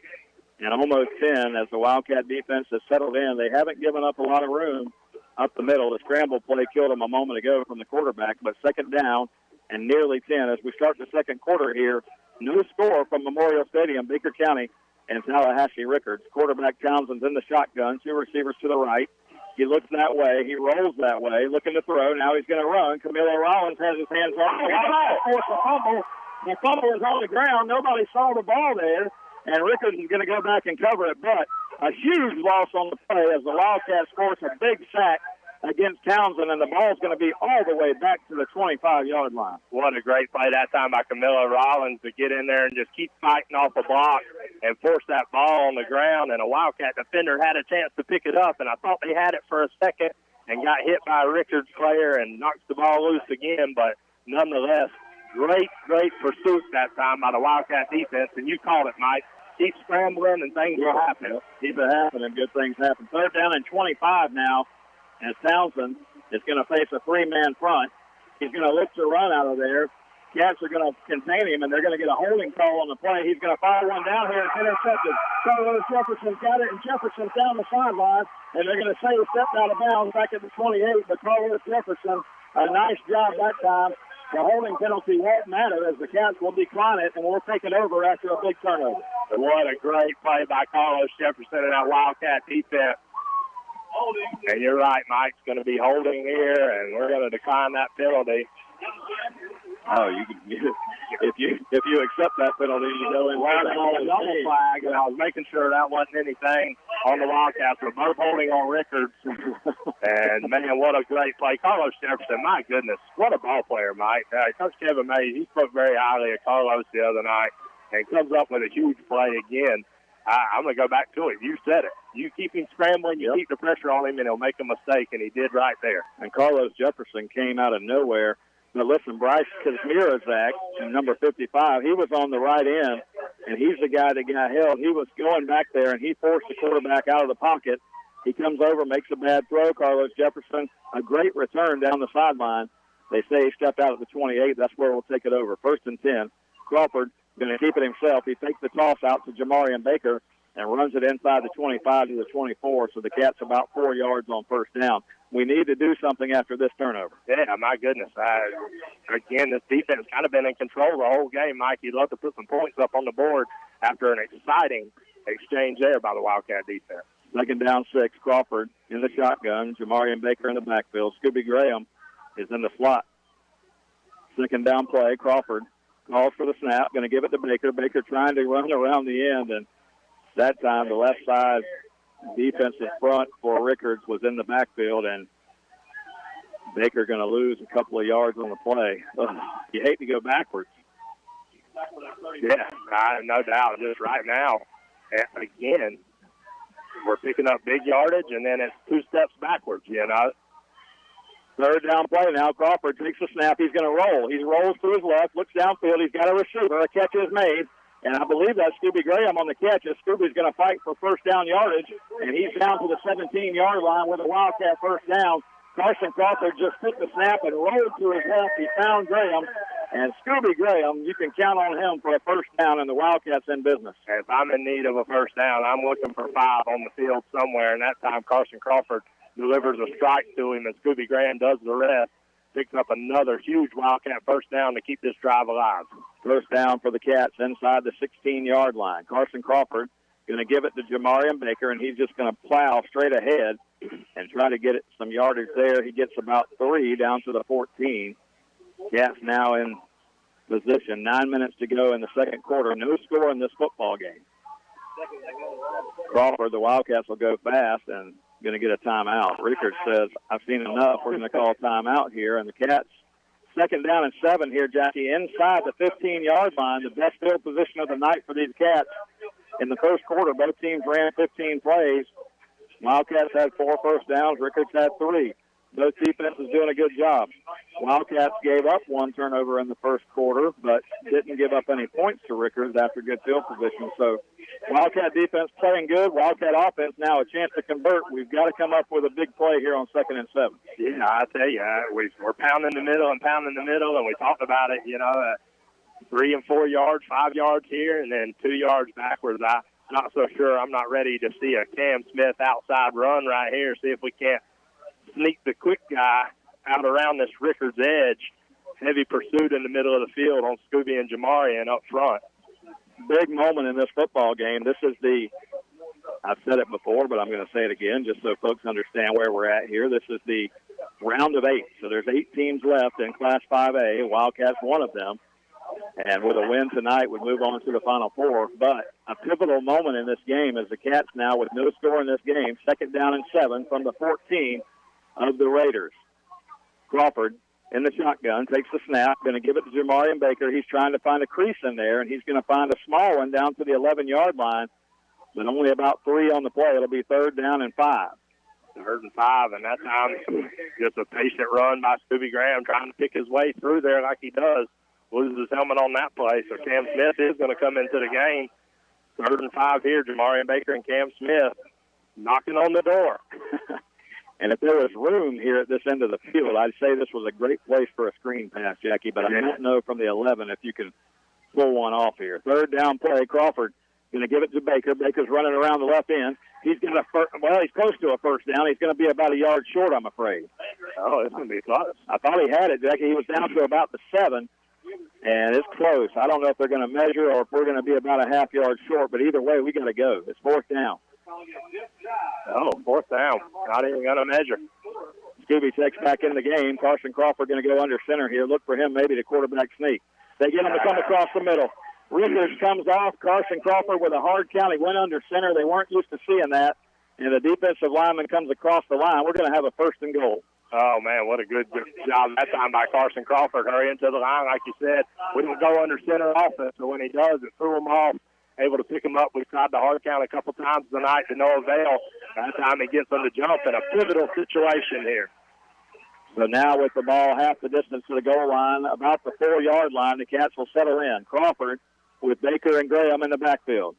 and almost 10 as the Wildcat defense has settled in. They haven't given up a lot of room up the middle. The scramble play killed them a moment ago from the quarterback, but second down and nearly 10 as we start the second quarter here. No score from Memorial Stadium, Baker County and Tallahassee Rickards. Quarterback Townsend's in the shotgun, 2 receivers to the right. He looks that way. He rolls that way, looking to throw. Now he's going to run. Camilo Rollins has his hands on the ball. Force a fumble. The fumble is on the ground. Nobody saw the ball there, and Rickards is going to go back and cover it. But a huge loss on the play as the Wildcats force a big sack against Townsend, and the ball's going to be all the way back to the 25-yard line. What a great play that time by Camilo Rollins to get in there and just keep fighting off the block and force that ball on the ground, and a Wildcat defender had a chance to pick it up, and I thought they had it for a second and got hit by a Rickards player and knocked the ball loose again, but nonetheless, great pursuit that time by the Wildcat defense, and you called it, Mike. Keep scrambling and things will happen. Keep it happening, good things happen. 3rd down and 25 now. As Townsend is going to face a 3-man front. He's going to look to run out of there. Cats are going to contain him, and they're going to get a holding call on the play. He's going to fire one down here. It's intercepted. Carlos Jefferson got it, and Jefferson's down the sideline, and they're going to say he stepped out of bounds back at the 28, but Carlos Jefferson, a nice job that time. The holding penalty won't matter as the Cats will decline it, and we'll take it over after a big turnover. What a great play by Carlos Jefferson and that Wildcat defense. And you're right, Mike's going to be holding here, and we're going to decline that penalty. Oh, if you accept that penalty, you go in. Double flag, and I was making sure that wasn't anything on the Wildcats. We're both holding on Rickards. And, man, what a great play. Carlos Jefferson, my goodness, what a ball player, Mike. Coach Kevin Mays, he spoke very highly of Carlos the other night and comes up with a huge play again. I'm going to go back to it. You said it. You keep him scrambling, you keep the pressure on him, and he'll make a mistake, and he did right there. And Carlos Jefferson came out of nowhere. But listen, Bryce Kazmierazak, number 55, he was on the right end, and he's the guy that got held. He was going back there, and he forced the quarterback out of the pocket. He comes over, makes a bad throw. Carlos Jefferson, a great return down the sideline. They say he stepped out at the 28. That's where we'll take it over. 1st and 10. Crawford going to keep it himself. He takes the toss out to Jamarian Baker and runs it inside the 25 to the 24, so the Cats about 4 yards on 1st down. We need to do something after this turnover. Yeah, my goodness. Again, this defense kind of been in control the whole game, Mike. You'd love to put some points up on the board after an exciting exchange there by the Wildcat defense. 2nd down 6, Crawford in the shotgun, Jamarian Baker in the backfield. Scooby Graham is in the slot. 2nd down play, Crawford calls for the snap, going to give it to Baker. Baker trying to run around the end, and that time the left side defensive front for Rickards was in the backfield, and Baker going to lose a couple of yards on the play. You hate to go backwards. Yeah, no doubt. Just right now, again, we're picking up big yardage, and then it's 2 steps backwards, you know. 3rd down play now. Crawford takes the snap. He's going to roll. He rolls to his left, looks downfield. He's got a receiver. A catch is made. And I believe that's Scooby Graham on the catch. As Scooby's going to fight for 1st down yardage, and he's down to the 17-yard line with a Wildcat 1st down. Carson Crawford just took the snap and rolled to his left. He found Graham. And Scooby Graham, you can count on him for a 1st down, and the Wildcats in business. If I'm in need of a 1st down, I'm looking for 5 on the field somewhere. And that time Carson Crawford delivers a strike to him, and Scooby Graham does the rest. Picks up another huge Wildcat 1st down to keep this drive alive. 1st down for the Cats inside the 16-yard line. Carson Crawford going to give it to Jamarian Baker, and he's just going to plow straight ahead and try to get it some yardage there. He gets about 3 down to the 14. Cats now in position. 9 minutes to go in the second quarter. No score in this football game. Crawford, the Wildcats will go fast and going to get a timeout. Rickards says, I've seen enough. We're going to call a timeout here. And the Cats, 2nd down and 7 here, Jackie, inside the 15-yard line, the best field position of the night for these Cats. In the first quarter, both teams ran 15 plays. Wildcats had 4 first downs. Rickards had 3. Both defenses doing a good job. Wildcats gave up 1 turnover in the first quarter, but didn't give up any points to Rickards after good field position. So Wildcat defense playing good. Wildcat offense now a chance to convert. We've got to come up with a big play here on 2nd and 7. Yeah, I tell you, we're pounding the middle, and we talked about it, 3 and 4 yards, 5 yards here, and then 2 yards backwards. I'm not so sure. I'm not ready to see a Cam Smith outside run right here, see if we can't sneak the quick guy out around this Rickards edge heavy pursuit in the middle of the field on Scooby and Jamarian up front. Big moment in this football game. This is I've said it before, but I'm going to say it again just so folks understand where we're at here. This is the round of 8. So there's 8 teams left in Class 5A. Wildcats one of them. And with a win tonight, would move on to the Final Four. But a pivotal moment in this game is the Cats now with no score in this game, 2nd down and 7 from the 14 of the Raiders. Crawford in the shotgun, takes the snap, going to give it to Jamarian Baker. He's trying to find a crease in there, and he's going to find a small one down to the 11-yard line, but only about 3 on the play. It'll be 3rd down and 5. 3rd and 5, and that time just a patient run by Scooby Graham trying to pick his way through there like he does. Loses his helmet on that play, so Cam Smith is going to come into the game. 3rd and 5 here, Jamarian Baker and Cam Smith knocking on the door. And if there was room here at this end of the field, I'd say this was a great place for a screen pass, Jackie, but I don't know from the 11 if you can pull one off here. 3rd down play, Crawford going to give it to Baker. Baker's running around the left end. He's got he's close to a 1st down. He's going to be about a yard short, I'm afraid. Oh, it's going to be close. I thought he had it, Jackie. He was down to about the 7, and it's close. I don't know if they're going to measure or if we're going to be about a half yard short, but either way, we got to go. It's 4th down. Oh, 4th down. Not even going to measure. Scooby checks back in the game. Carson Crawford going to go under center here. Look for him maybe to quarterback sneak. They get him to come across the middle. Rickards comes off. Carson Crawford with a hard count. He went under center. They weren't used to seeing that. And the defensive lineman comes across the line. We're going to have a 1st and goal. Oh, man, what a good job that time by Carson Crawford. Hurrying to the line, like you said. We don't go under center offense, so when he does, it threw him off. Able to pick him up. We've tried the hard count a couple times tonight to no avail. That time he gets on the jump in a pivotal situation here. So now with the ball half the distance to the goal line, about the 4-yard line, the Cats will settle in. Crawford with Baker and Graham in the backfield.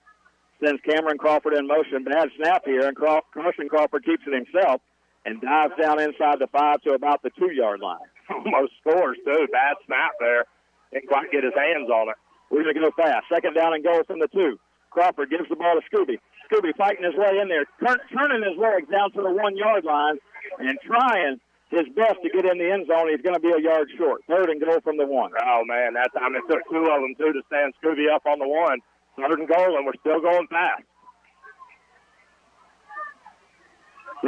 Sends Cameron Crawford in motion. Bad snap here, and Carson Crawford keeps it himself and dives down inside the 5 to about the 2-yard line. Almost scores, too. Bad snap there. Didn't quite get his hands on it. We're going to go fast. 2nd down and goal from the 2. Crawford gives the ball to Scooby. Scooby fighting his way in there, turning his legs down to the 1-yard line and trying his best to get in the end zone. He's going to be a yard short. 3rd and goal from the 1. Oh, man, that time it took 2 of them, too, to stand Scooby up on the 1. 3rd and goal, and we're still going fast.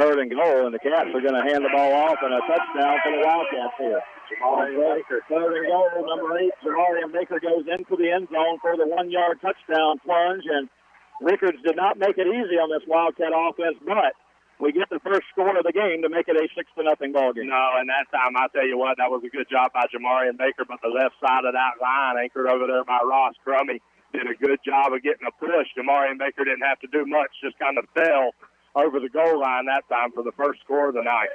3rd and goal, and the Cats are going to hand the ball off, and a touchdown for the Wildcats here. Jamarian Baker, 3rd and goal, number 8. Jamarian Baker goes into the end zone for the 1-yard touchdown plunge, and Rickards did not make it easy on this Wildcat offense, but we get the first score of the game to make it a 6-0 ball game. No, and that time, I tell you what, that was a good job by Jamarian Baker, but the left side of that line, anchored over there by Ross Crummy, did a good job of getting a push. Jamarian Baker didn't have to do much, just kind of fell over the goal line that time for the first score of the night.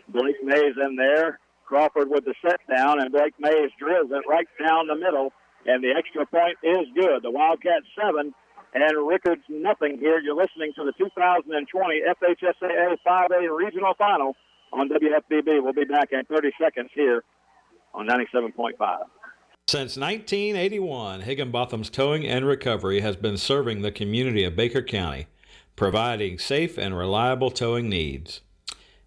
Blake Mays in there. Crawford with the set down, and Blake Mays drills it right down the middle, and the extra point is good. The Wildcats 7 and Rickards nothing here. You're listening to the 2020 FHSAA 5A Regional Final on WFBB. We'll be back in 30 seconds here on 97.5. Since 1981, Higginbotham's Towing and Recovery has been serving the community of Baker County, providing safe and reliable towing needs.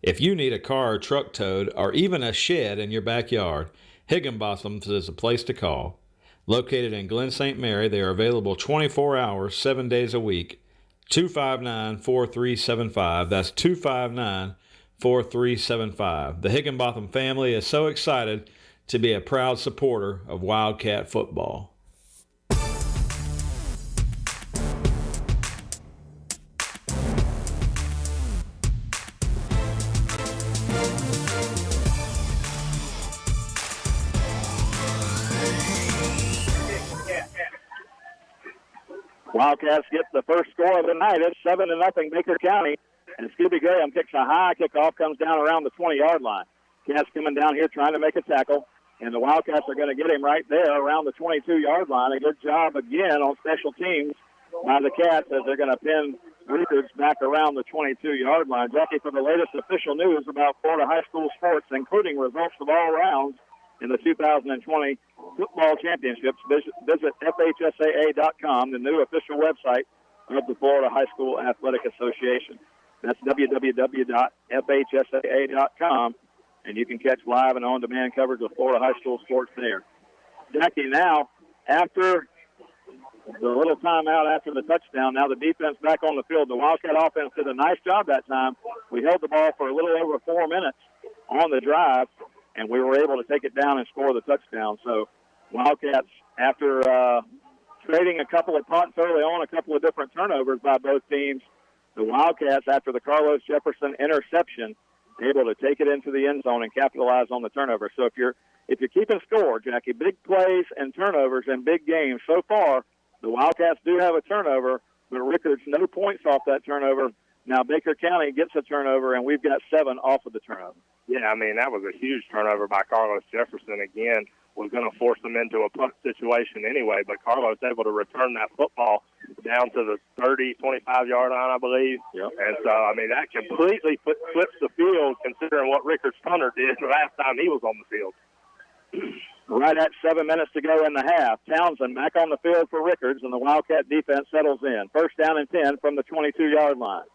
If you need a car or truck towed, or even a shed in your backyard, Higginbotham's is a place to call. Located in Glen St. Mary, they are available 24 hours, 7 days a week. 259-4375. That's 259-4375. The Higginbotham family is so excited to be a proud supporter of Wildcat football. Wildcats get the first score of the night. It's 7-0 Baker County. And Scooby Graham kicks a high kickoff, comes down around the 20-yard line. Cats coming down here trying to make a tackle. And the Wildcats are going to get him right there around the 22-yard line. A good job again on special teams by the Cats as they're going to pin Rickards back around the 22-yard line. Jackie, for the latest official news about Florida high school sports, including results of all rounds in the 2020 football championships, visit FHSAA.com, the new official website of the Florida High School Athletic Association. That's www.FHSAA.com. and you can catch live and on-demand coverage of Florida high school sports there. Jackie, now, after the little timeout after the touchdown, now the defense back on the field. The Wildcat offense did a nice job that time. We held the ball for a little over 4 minutes on the drive, and we were able to take it down and score the touchdown. So Wildcats, after trading a couple of punts early on, a couple of different turnovers by both teams, the Wildcats, after the Carlos Jefferson interception, able to take it into the end zone and capitalize on the turnover. So if you're keeping score, Jackie, big plays and turnovers in big games so far, the Wildcats do have a turnover, but Rickards no points off that turnover. Now Baker County gets a turnover, and we've got 7 off of the turnover. Yeah, I mean, that was a huge turnover by Carlos Jefferson. Again, was going to force them into a punt situation anyway, but Carlos able to return that football down to the 30, 25-yard line, I believe. Yep. And so, I mean, that completely flips the field considering what Rickards punter did the last time he was on the field. Right at 7 minutes to go in the half. Townsend back on the field for Rickards, and the Wildcat defense settles in. First down and 10 from the 22-yard line.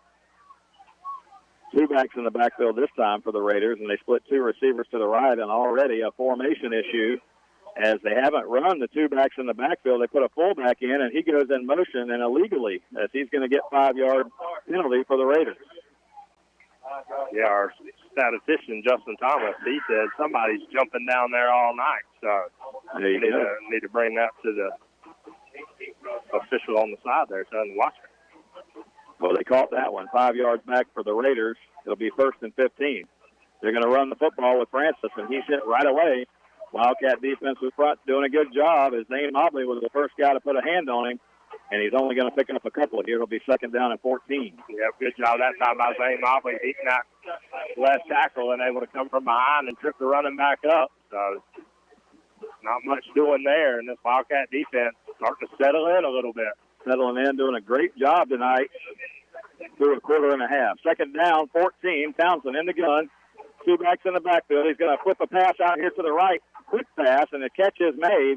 2 backs in the backfield this time for the Raiders, and they split 2 receivers to the right, and already a formation issue as they haven't run the 2 backs in the backfield. They put a fullback in, and he goes in motion and illegally as he's going to get 5-yard penalty for the Raiders. Yeah, our statistician, Justin Thomas, he said somebody's jumping down there all night. So we need to bring that to the official on the side there so I can watch it. Well, they caught that one. 5 yards back for the Raiders. It'll be 1st and 15. They're going to run the football with Francis, and he's hit right away. Wildcat defense was front doing a good job as Zane Mobley was the first guy to put a hand on him, and he's only going to pick up a couple here. It'll be 2nd down and 14. Yeah, good job that time by Zane Mobley, beating that left tackle and able to come from behind and trip the running back up. So not much doing there, and this Wildcat defense starting to settle in a little bit. Settling in, doing a great job tonight through a quarter and a half. 2nd down, 14. Townsend in the gun. 2 backs in the backfield. He's going to flip a pass out here to the right. Quick pass, and the catch is made.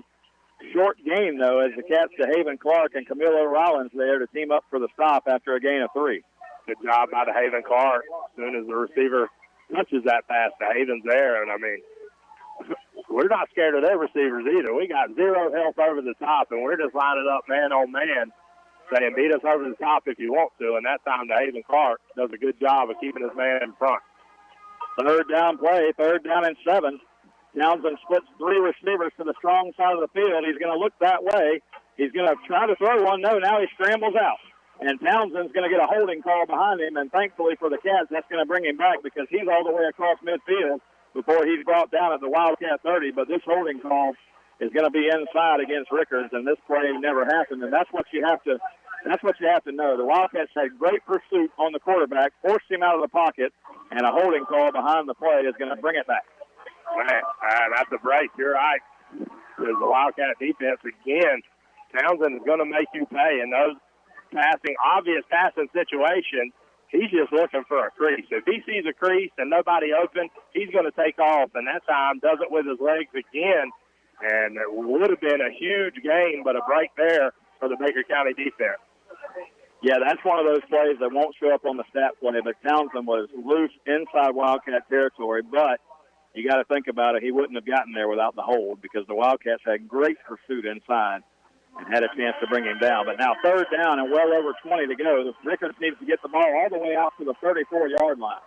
Short gain, though, as the catch to Haven Clark and Camilo Rollins there to team up for the stop after a gain of 3. Good job by the Haven Clark. As soon as the receiver touches that pass, the Haven's there. And, I mean, we're not scared of their receivers either. We got 0 help over the top, and we're just lining up man on man, saying beat us over the top if you want to. And that time, the Haven Clark does a good job of keeping his man in front. 3rd down play, 3rd down and 7. Townsend splits 3 receivers to the strong side of the field. He's going to look that way. He's going to try to throw one. No, now he scrambles out. And Townsend's going to get a holding call behind him, and thankfully for the Cats, that's going to bring him back because he's all the way across midfield before he's brought down at the Wildcat 30. But this holding call is going to be inside against Rickards, and this play never happened. And that's what you have to know. The Wildcats had great pursuit on the quarterback, forced him out of the pocket, and a holding call behind the play is going to bring it back. Man, that's a break. You're right. There's the Wildcat defense again. Townsend is going to make you pay in those obvious passing situations. He's just looking for a crease. If he sees a crease and nobody open, he's going to take off, and that time does it with his legs again. And it would have been a huge gain, but a break there for the Baker County defense. Yeah, that's one of those plays that won't show up on the stat play, but Townsend was loose inside Wildcat territory, but you got to think about it. He wouldn't have gotten there without the hold because the Wildcats had great pursuit inside and had a chance to bring him down. But now 3rd down and well over 20 to go. The Rickards needs to get the ball all the way out to the 34-yard line.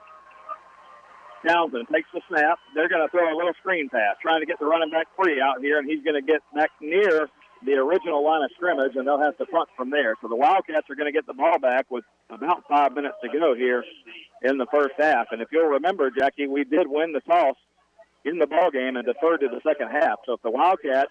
Townsend takes the snap. They're going to throw a little screen pass, trying to get the running back free out here, and he's going to get back near the original line of scrimmage, and they'll have to punt from there. So the Wildcats are going to get the ball back with about 5 minutes to go here in the first half. And if you'll remember, Jackie, we did win the toss in the ball game and deferred to the second half. So if the Wildcats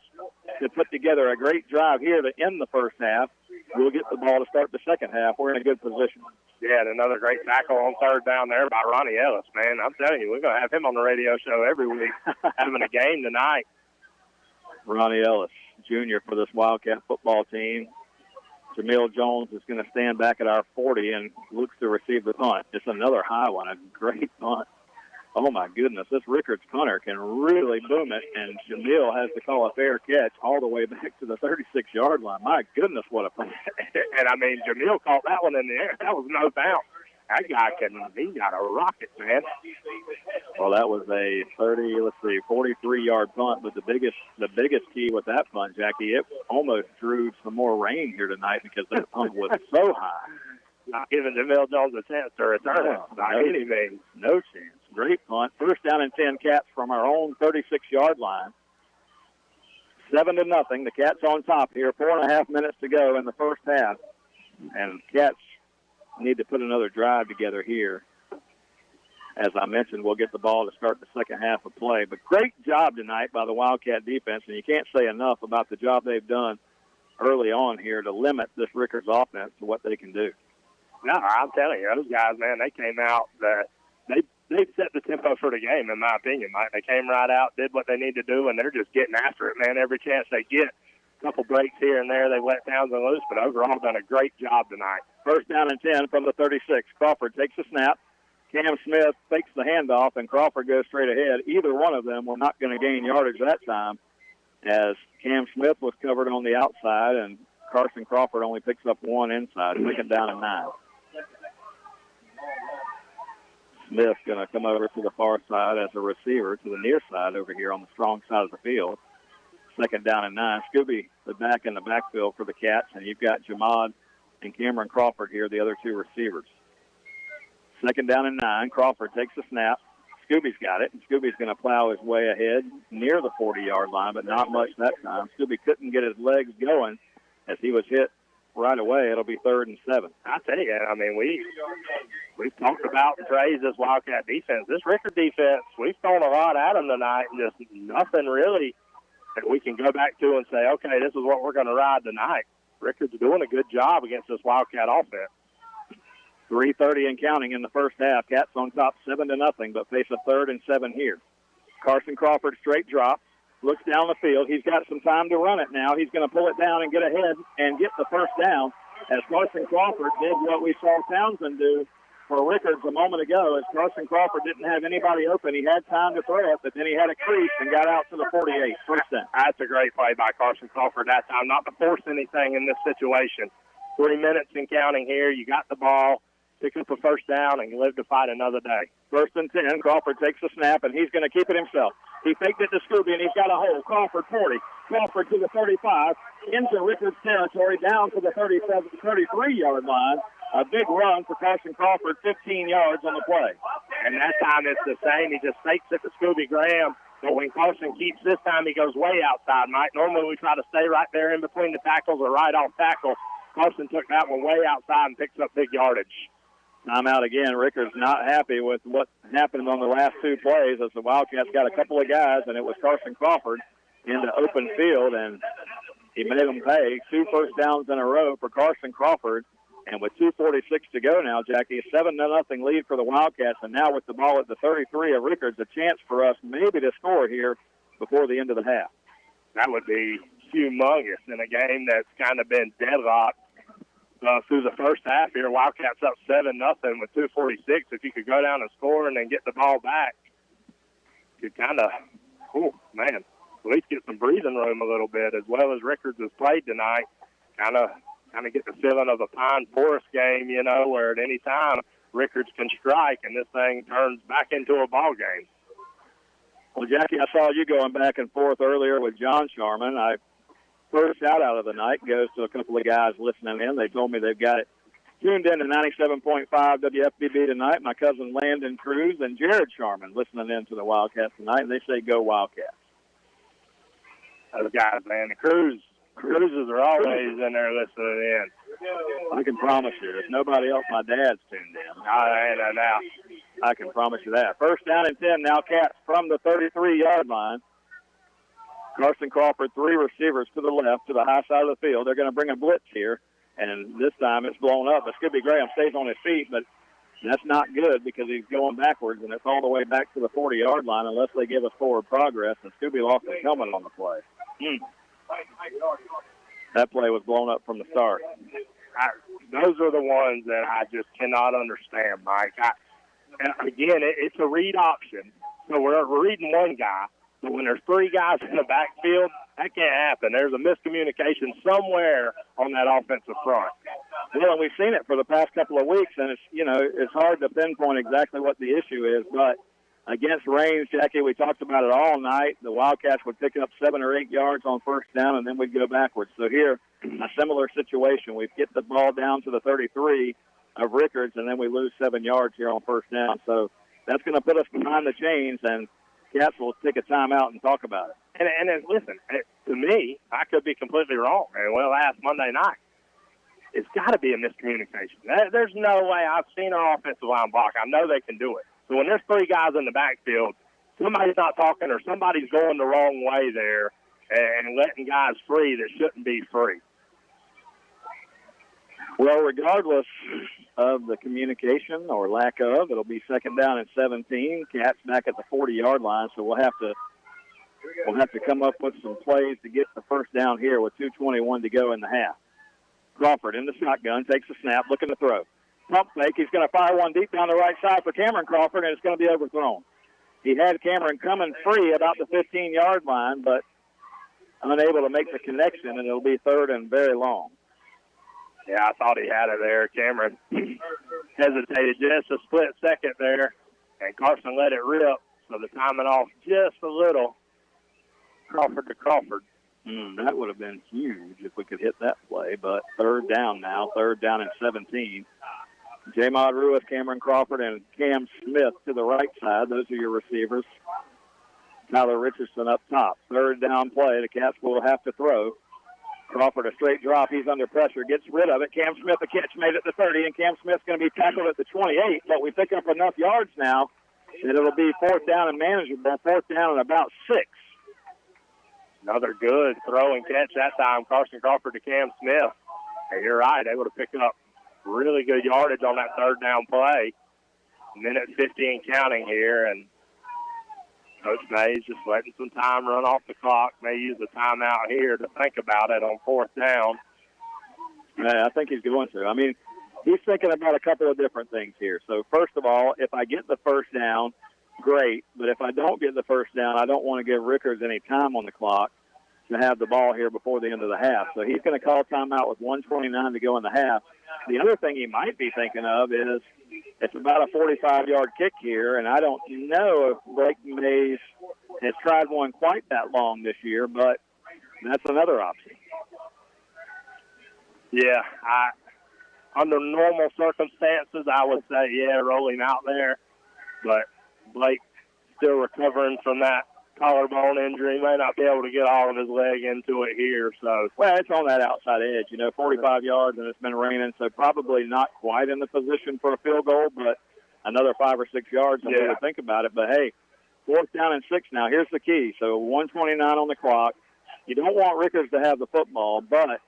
could put together a great drive here to end the first half, we'll get the ball to start the second half. We're in a good position. Yeah, and another great tackle on 3rd down there by Ronnie Ellis, man. I'm telling you, we're going to have him on the radio show every week having a game tonight. Ronnie Ellis, junior for this Wildcat football team. Jamil Jones is going to stand back at our 40 and looks to receive the punt. It's another high one, a great punt. Oh, my goodness, this Rickards punter can really boom it, and Jamil has to call a fair catch all the way back to the 36-yard line. My goodness, what a punt. And, I mean, Jamil caught that one in the air. That was no bounce. That guy he's got a rocket, man. Well, that was a 43-yard punt, but the biggest key with that punt, Jackie, it almost drew some more rain here tonight because that punt was so high. Not giving Jamil Jones a chance to return it by any means. No chance. Great punt. First down and 10, Cats from our own 36-yard line. 7-0. The Cats on top here. 4.5 minutes to go in the first half. And Cats need to put another drive together here. As I mentioned, we'll get the ball to start the second half of play. But great job tonight by the Wildcat defense, and you can't say enough about the job they've done early on here to limit this Rickards offense to what they can do. No, I'm telling you, those guys, man, they came out. They set the tempo for the game, in my opinion, Mike. They came right out, did what they need to do, and they're just getting after it, man, every chance they get. A couple breaks here and there, they let Townsend loose, but overall done a great job tonight. First down and 10 from the 36. Crawford takes a snap. Cam Smith fakes the handoff, and Crawford goes straight ahead. Either one of them were not going to gain yardage that time, as Cam Smith was covered on the outside, and Carson Crawford only picks up one inside. Second down and 9. Smith going to come over to the far side as a receiver to the near side over here on the strong side of the field. Second down and 9. Scooby, the back in the backfield for the Cats, and you've got Jamad and Cameron Crawford here, the other two receivers. Second down and 9. Crawford takes the snap. Scooby's got it, and Scooby's going to plow his way ahead near the 40-yard line, but not much that time. Scooby couldn't get his legs going as he was hit right away. It'll be 3rd and 7. I tell you, I mean, we've talked about and praised this Wildcat defense. This Rickards defense, we've thrown a lot at them tonight, and just nothing really that we can go back to and say, okay, this is what we're going to ride tonight. Rickards doing a good job against this Wildcat offense. 3:30 and counting in the first half. Cats on top 7-0, but face a 3rd and 7 here. Carson Crawford straight drop, looks down the field. He's got some time to run it now. He's going to pull it down and get ahead and get the first down, as Carson Crawford did what we saw Townsend do for Rickards a moment ago, as Carson Crawford didn't have anybody open. He had time to throw it, but then he had a crease and got out to the 48. First down. That's a great play by Carson Crawford that time, not to force anything in this situation. 3 minutes and counting here. You got the ball. Pick up a first down and live to fight another day. First and 10. Crawford takes the snap, and he's going to keep it himself. He faked it to Scooby, and he's got a hole. Crawford 40. Crawford to the 35. Into Rickards territory, down to the 33-yard line. A big run for Carson Crawford, 15 yards on the play. And that time it's the same. He just fakes it to Scooby Graham. But when Carson keeps this time, he goes way outside, Mike. Normally we try to stay right there in between the tackles or right off tackle. Carson took that one way outside and picks up big yardage. Timeout again. Rickards not happy with what happened on the last two plays, as the Wildcats got a couple of guys, and it was Carson Crawford into open field, and he made them pay. 2 first downs in a row for Carson Crawford. And with 2:46 to go now, Jackie, a 7-0 lead for the Wildcats, and now with the ball at the 33 of Rickards, a chance for us maybe to score here before the end of the half. That would be humongous in a game that's kind of been deadlocked through the first half here. Wildcats up 7-0 with 2:46. If you could go down and score and then get the ball back, you kind of, at least get some breathing room a little bit, as well as Rickards has played tonight. Kind of get the feeling of a Pine Forest game, where at any time Rickards can strike and this thing turns back into a ball game. Well, Jackie, I saw you going back and forth earlier with John Sharman. First shout-out of the night goes to a couple of guys listening in. They told me they've got it tuned in to 97.5 WFBB tonight. My cousin Landon Cruz and Jared Sharman listening in to the Wildcats tonight, and they say go Wildcats. Those guys, man. The Cruises are always in there listening in. I can promise you, if nobody else, my dad's tuned in. I can promise you that. First down and 10 now, Cats from the 33-yard line. Carson Crawford, 3 receivers to the left, to the high side of the field. They're going to bring a blitz here, and this time it's blown up. But Scooby Graham stays on his feet, but that's not good because he's going backwards, and it's all the way back to the 40-yard line unless they give us forward progress, and Scooby lost his helmet on the play. That play was blown up from the start. Those are the ones that I just cannot understand, Mike. It's a read option. So we're reading one guy, but when there's 3 guys in the backfield, that can't happen. There's a miscommunication somewhere on that offensive front. Well, and we've seen it for the past couple of weeks, and it's hard to pinpoint exactly what the issue is. But against Rains, Jackie, we talked about it all night. The Wildcats would pick up 7 or 8 yards on first down, and then we'd go backwards. So here, a similar situation. We get the ball down to the 33 of Rickards, and then we lose 7 yards here on first down. So that's going to put us behind the chains, and Cats will take a timeout and talk about it. And listen, to me, I could be completely wrong. Last Monday night, it's got to be a miscommunication. There's no way. I've seen our offensive line block. I know they can do it. So when there's 3 guys in the backfield, somebody's not talking or somebody's going the wrong way there and letting guys free that shouldn't be free. Well, regardless of the communication or lack of, it'll be second down and 17. Cats back at the 40-yard line, so we'll have to come up with some plays to get the first down here with 2:21 to go in the half. Crawford in the shotgun, takes a snap, looking to throw. Pump fake, he's going to fire one deep down the right side for Cameron Crawford, and it's going to be overthrown. He had Cameron coming free about the 15-yard line, but unable to make the connection, and it'll be third and very long. Yeah, I thought he had it there. Cameron hesitated just a split second there, and Carson let it rip, so the timing off just a little. Crawford to Crawford. That would have been huge if we could hit that play, but third down now, third down and 17. J-Mod Ruiz, Cameron Crawford, and Cam Smith to the right side. Those are your receivers. Tyler Richardson up top. Third down play. The Cats will have to throw. Crawford, a straight drop. He's under pressure. Gets rid of it. Cam Smith, a catch made at the 30, and Cam Smith's going to be tackled at the 28. But we pick up enough yards now that it'll be fourth down and manageable. Fourth down and about 6. Another good throw and catch that time. Carson Crawford to Cam Smith. Hey, you're right. Able to pick up really good yardage on that third down play. Minute 15 counting here, and Coach Mays just letting some time run off the clock. May use the timeout here to think about it on fourth down. Yeah, I think he's going to. I mean, he's thinking about a couple of different things here. So, first of all, if I get the first down, great. But if I don't get the first down, I don't want to give Rickards any time on the clock to have the ball here before the end of the half. So he's going to call timeout with 1:29 to go in the half. The other thing he might be thinking of is it's about a 45-yard kick here, and I don't know if Blake Mays has tried one quite that long this year, but that's another option. Yeah, under normal circumstances, I would say, roll him out there. But Blake still recovering from that collarbone injury. May not be able to get all of his leg into it here. So, well, it's on that outside edge, 45 yards, and it's been raining, so probably not quite in the position for a field goal, but another 5 or 6 yards, and we would think about it. But, hey, fourth down and 6 now. Here's the key. So 1:29 on the clock. You don't want Rickards to have the football, but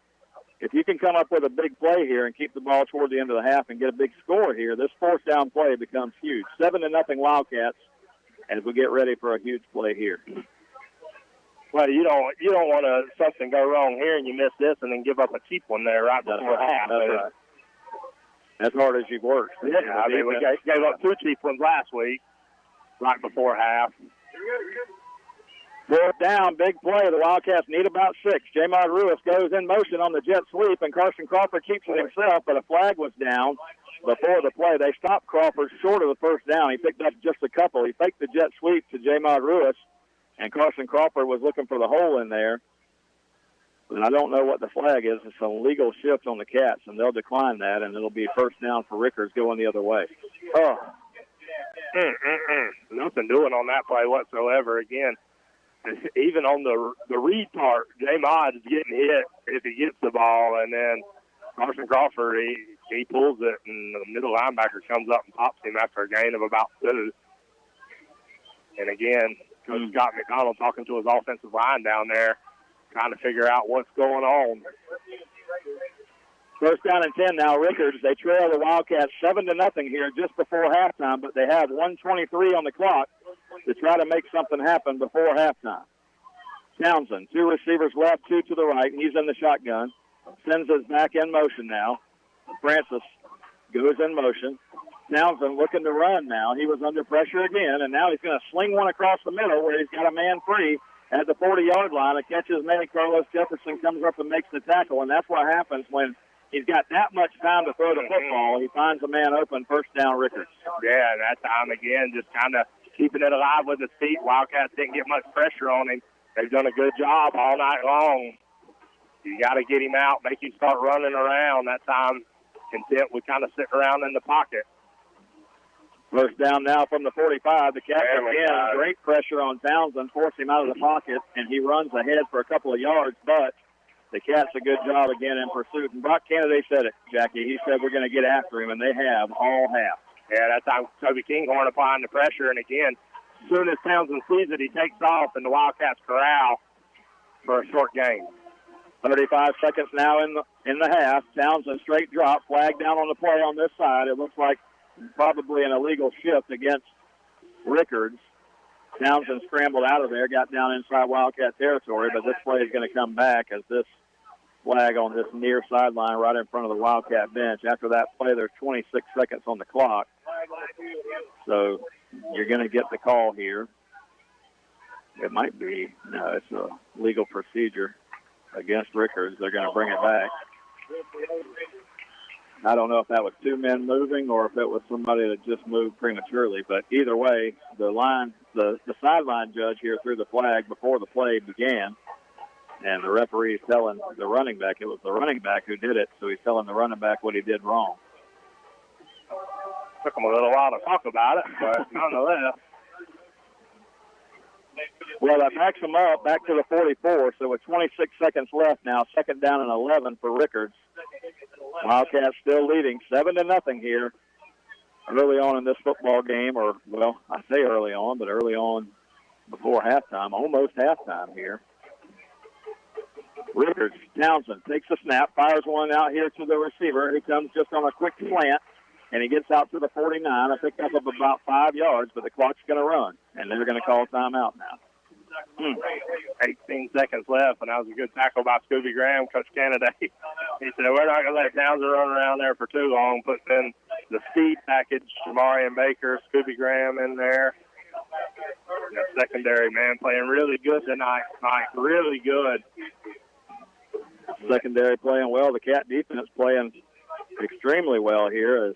if you can come up with a big play here and keep the ball toward the end of the half and get a big score here, this fourth down play becomes huge. 7-0 Wildcats as we get ready for a huge play here. Well, you don't want to something go wrong here and you miss this and then give up a cheap one there right before half. That's right. As hard as you've worked. Yeah, I mean, we gave up 2 cheap ones last week right before half. Fourth down, big play. The Wildcats need about 6. J-Mod Ruiz goes in motion on the jet sweep, and Carson Crawford keeps it himself, but a flag was down before the play. They stopped Crawford short of the first down. He picked up just a couple. He faked the jet sweep to J-Mod Ruiz, and Carson Crawford was looking for the hole in there. And I don't know what the flag is. It's a legal shift on the Cats, and they'll decline that, and it'll be first down for Rickards going the other way. Nothing doing on that play whatsoever. Again, even on the read part, J-Mod is getting hit if he gets the ball, and then Carson Crawford, he pulls it, and the middle linebacker comes up and pops him after a gain of about 2. And again, Coach Scott McDonald talking to his offensive line down there, trying to figure out what's going on. First down and 10 now, Rickards. They trail the Wildcats 7-0 here just before halftime, but they have 1:23 on the clock to try to make something happen before halftime. Townsend, 2 receivers left, 2 to the right, and he's in the shotgun. Sends us back in motion now. Francis goes in motion. Townsend looking to run now. He was under pressure again, and now he's going to sling one across the middle where he's got a man free at the 40-yard line. A catch is made. Carlos Jefferson comes up and makes the tackle, and that's what happens when he's got that much time to throw the football. He finds a man open, first down, Rickards. Yeah, and that time again, just kind of keeping it alive with his feet. Wildcats didn't get much pressure on him. They've done a good job all night long. You got to get him out, make him start running around. That time, Content would kind of sit around in the pocket. First down now from the 45. The Cats again, great pressure on Townsend, force him out of the pocket, and he runs ahead for a couple of yards, but the Cats a good job again in pursuit. And Brock Kennedy said it, Jackie. He said we're going to get after him, and they have all half. Yeah, that time Toby Kinghorn applying the pressure, and again, as soon as Townsend sees it, he takes off, and the Wildcats corral for a short gain. 35 seconds now in the half. Townsend straight drop, flag down on the play on this side. It looks like probably an illegal shift against Rickards. Townsend scrambled out of there, got down inside Wildcat territory, but this play is going to come back as this flag on this near sideline right in front of the Wildcat bench. After that play, there's 26 seconds on the clock. So you're going to get the call here. It might be, no, it's a legal procedure against Rickards. They're going to bring it back. I don't know if that was two men moving or if it was somebody that just moved prematurely, but either way, the sideline judge here threw the flag before the play began, and the referee is telling the running back, it was the running back who did it, so he's telling the running back what he did wrong. Took him a little while to talk about it, but nonetheless. Well, that backs them up back to the 44, so with 26 seconds left now, second down and 11 for Rickards. Wildcats still leading 7-0 here early on in this football game, or, well, I say early on, but early on before halftime, almost halftime here. Rickards, Townsend takes a snap, fires one out here to the receiver who comes just on a quick slant, and he gets out to the 49, a pickup of about 5 yards, but the clock's going to run, and they're going to call timeout now. 18 seconds left, and that was a good tackle by Scooby Graham, Coach Kennedy. He said, we're not going to let Townsend run around there for too long, putting in the speed package, Marion Baker, Scooby Graham in there. The secondary, man, playing really good tonight, Mike, really good. Secondary playing well. The Cat defense playing extremely well here as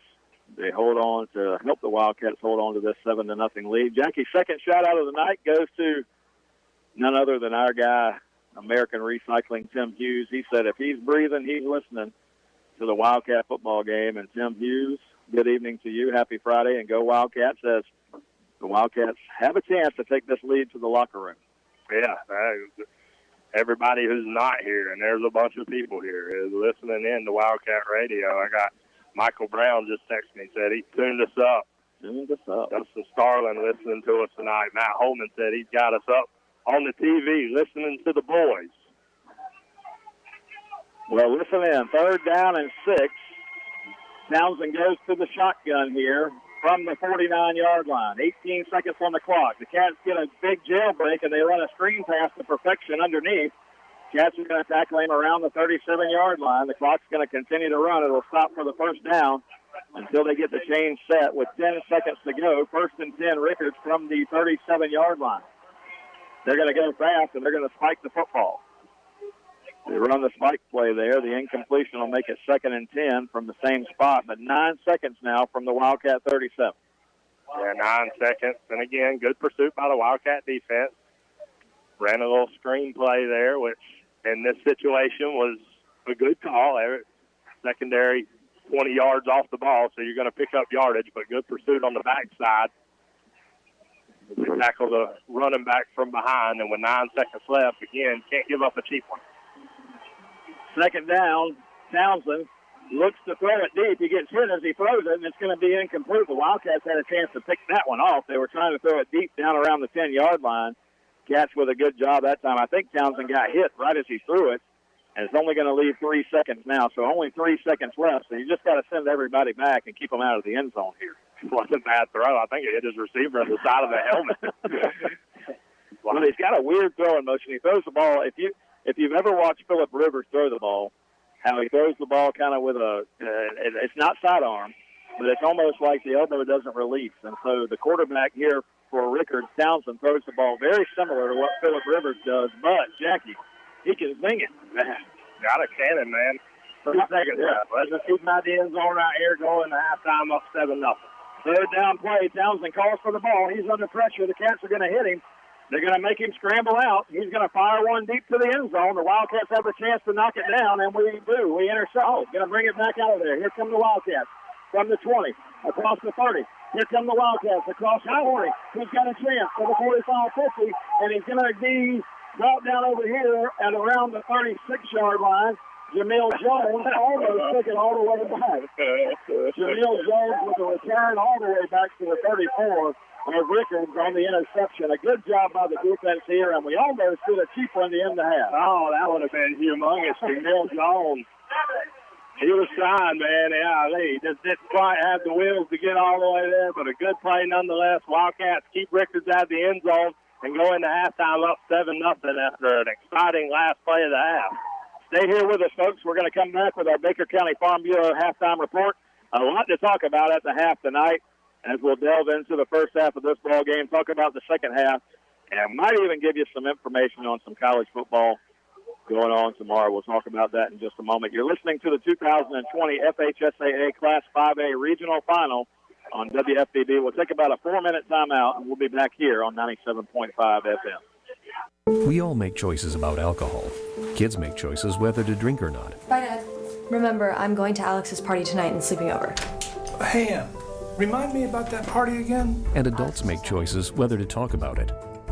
they hold on to help the Wildcats hold on to this 7-0 lead. Jackie's second shot out of the night goes to none other than our guy, American Recycling, Tim Hughes. He said if he's breathing, he's listening to the Wildcat football game. And Tim Hughes, good evening to you. Happy Friday, and go Wildcats, as the Wildcats have a chance to take this lead to the locker room. Yeah, everybody who's not here, and there's a bunch of people here, is listening in to Wildcat Radio. I got Michael Brown just texted me, said he tuned us up. Dustin Starlin listening to us tonight. Matt Holman said he's got us up on the TV, listening to the boys. Well, listen in. Third down and 6. Townsend goes to the shotgun here from the 49-yard line. 18 seconds on the clock. The Cats get a big jailbreak, and they run a screen pass to perfection underneath. Cats are going to tackle him around the 37-yard line. The clock's going to continue to run. It'll stop for the first down until they get the change set with 10 seconds to go. First and 10, Rickards from the 37-yard line. They're going to go fast, and they're going to spike the football. They run the spike play there. The incompletion will make it 2nd and 10 from the same spot, but 9 seconds now from the Wildcat 37. Yeah, 9 seconds. And again, good pursuit by the Wildcat defense. Ran a little screen play there, which in this situation was a good call. Secondary 20 yards off the ball, so you're going to pick up yardage, but good pursuit on the backside. They tackle the running back from behind, and with 9 seconds left, again, can't give up a cheap one. Second down, Townsend looks to throw it deep. He gets hit as he throws it, and it's going to be incomplete. The Wildcats had a chance to pick that one off. They were trying to throw it deep down around the 10-yard line. Cats with a good job that time. I think Townsend got hit right as he threw it, and it's only going to leave 3 seconds now, so only 3 seconds left. So you just got to send everybody back and keep them out of the end zone here. It wasn't a bad throw. I think it hit his receiver on the side of the helmet. Well, he's got a weird throwing motion. He throws the ball. If you've ever watched Phillip Rivers throw the ball, how he throws the ball kind of with it's not sidearm, but it's almost like the elbow doesn't release. And so the quarterback here for Rickards, Townsend, throws the ball very similar to what Phillip Rivers does. But, Jackie, he can zing it. Got a cannon, man. 3 seconds left. Let's just keep my end zone right here going to halftime up 7-0. Third down play. Townsend calls for the ball. He's under pressure. The Cats are going to hit him. They're going to make him scramble out. He's going to fire one deep to the end zone. The Wildcats have a chance to knock it down, and we do. We intercept. Oh, going to bring it back out of there. Here come the Wildcats from the 20, across the 30. Here come the Wildcats across Howard. He's got a chance for the 45-50, and he's going to be brought down over here at around the 36-yard line. Jamil Jones almost took it all the way back. Jamil Jones with a return all the way back to the 34 of Rickards on the interception. A good job by the defense here, and we almost did a cheap one to end the half. Oh, that would have been humongous. Jamil Jones. He was trying, man. Yeah, he just didn't quite have the wheels to get all the way there, but a good play nonetheless. Wildcats keep Rickards out of the end zone and go into halftime up 7-0 after an exciting last play of the half. Stay here with us, folks. We're going to come back with our Baker County Farm Bureau halftime report. A lot to talk about at the half tonight as we'll delve into the first half of this ball game, talk about the second half, and might even give you some information on some college football going on tomorrow. We'll talk about that in just a moment. You're listening to the 2020 FHSAA Class 5A Regional Final on WFBB. We'll take about a 4-minute timeout, and we'll be back here on 97.5 FM. We all make choices about alcohol. Kids make choices whether to drink or not. Bye, Dad. Remember, I'm going to Alex's party tonight and sleeping over. Hey, remind me about that party again? And adults make choices whether to talk about it.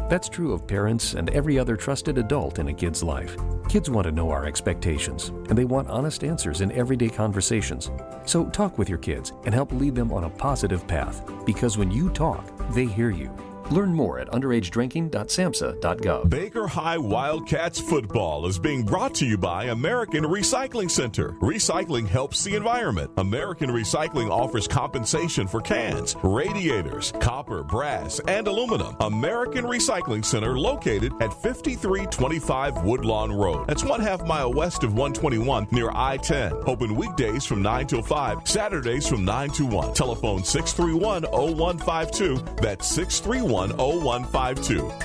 That's true of parents and every other trusted adult in a kid's life. Kids want to know our expectations, and they want honest answers in everyday conversations. So talk with your kids and help lead them on a positive path, because when you talk, they hear you. Learn more at underagedrinking.samhsa.gov. Baker High Wildcats football is being brought to you by American Recycling Center. Recycling helps the environment. American Recycling offers compensation for cans, radiators, copper, brass, and aluminum. American Recycling Center located at 5325 Woodlawn Road. That's 1/2 mile west of 121 near I-10. Open weekdays from 9 till 5, Saturdays from 9 to 1. Telephone 631-0152. That's 631-0152.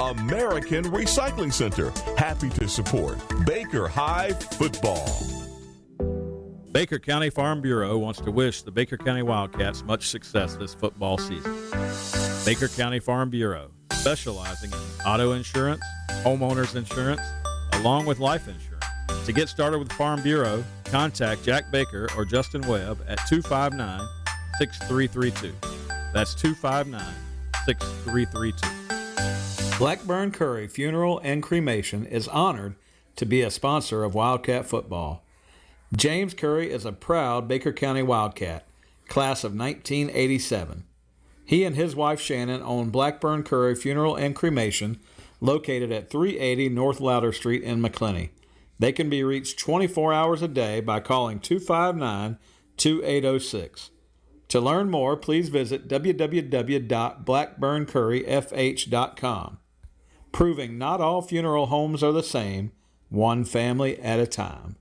American Recycling Center. Happy to support Baker High football. Baker County Farm Bureau wants to wish the Baker County Wildcats much success this football season. Baker County Farm Bureau, specializing in auto insurance, homeowners insurance, along with life insurance. To get started with Farm Bureau, contact Jack Baker or Justin Webb at 259-6332. That's 259-6332. Blackburn Curry Funeral and Cremation is honored to be a sponsor of Wildcat football. James Curry is a proud Baker County Wildcat, class of 1987. He and his wife Shannon own Blackburn Curry Funeral and Cremation, located at 380 North Louder Street in McClenny. They can be reached 24 hours a day by calling 259-2806. To learn more, please visit www.blackburncurryfh.com. Proving not all funeral homes are the same, one family at a time.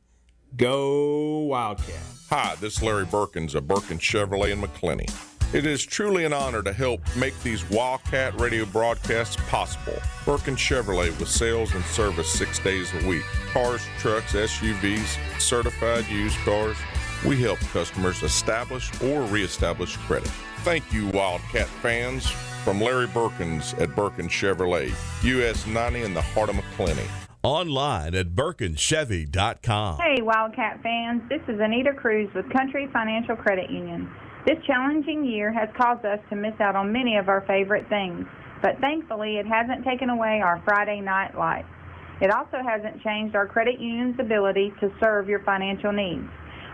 Go Wildcat. Hi, this is Larry Birkins of Birkin Chevrolet in McClenny. It is truly an honor to help make these Wildcat radio broadcasts possible. Birkin Chevrolet with sales and service 6 days a week. Cars, trucks, SUVs, certified used cars. We help customers establish or reestablish credit. Thank you, Wildcat fans. From Larry Birkins at Birkin Chevrolet, US 90 in the heart of McClenny. Online at BirkinChevy.com. Hey, Wildcat fans. This is Anita Cruz with Country Financial Credit Union. This challenging year has caused us to miss out on many of our favorite things, but thankfully it hasn't taken away our Friday night lights. It also hasn't changed our credit union's ability to serve your financial needs.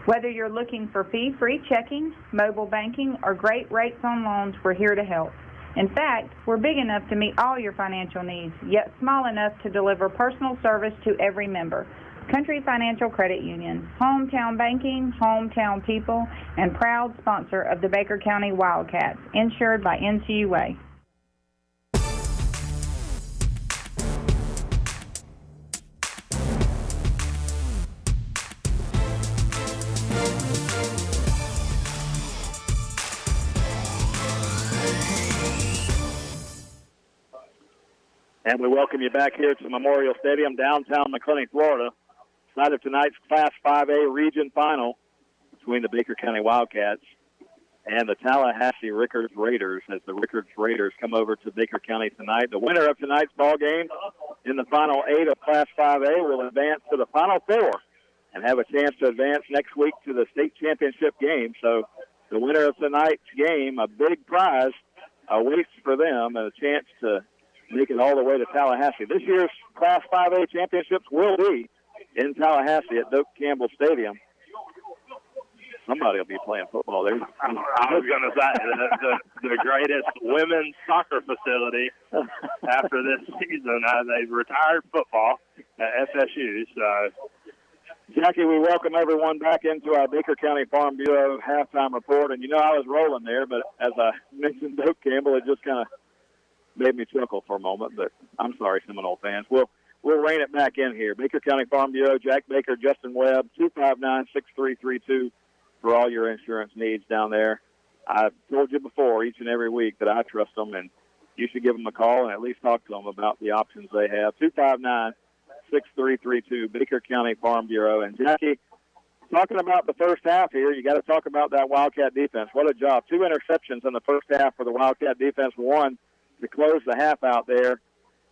Whether you're looking for fee-free checking, mobile banking, or great rates on loans, we're here to help. In fact, we're big enough to meet all your financial needs, yet small enough to deliver personal service to every member. Country Financial Credit Union, hometown banking, hometown people, and proud sponsor of the Baker County Wildcats, insured by NCUA. And we welcome you back here to Memorial Stadium, downtown McClenny, Florida, side of tonight's Class 5A region final between the Baker County Wildcats and the Tallahassee Rickards Raiders, as the Rickards Raiders come over to Baker County tonight. The winner of tonight's ball game in the Final 8 of Class 5A will advance to the Final 4 and have a chance to advance next week to the state championship game. So the winner of tonight's game, a big prize, awaits for them and a chance to make it all the way to Tallahassee. This year's Class 5A championships will be in Tallahassee at Doak Campbell Stadium. Somebody will be playing football there. I was going to say the greatest women's soccer facility after this season. They've retired football at FSU. So, Jackie, we welcome everyone back into our Baker County Farm Bureau halftime report. And, I was rolling there, but as I mentioned Doak Campbell, it just kind of made me chuckle for a moment. But I'm sorry, Seminole fans. We'll rein it back in here. Baker County Farm Bureau, Jack Baker, Justin Webb, 259-6332. For all your insurance needs down there. I've told you before each and every week that I trust them, and you should give them a call and at least talk to them about the options they have. 259-6332, Baker County Farm Bureau. And, Jackie, talking about the first half here, you got to talk about that Wildcat defense. What a job. 2 interceptions in the first half for the Wildcat defense, 1 to close the half out there.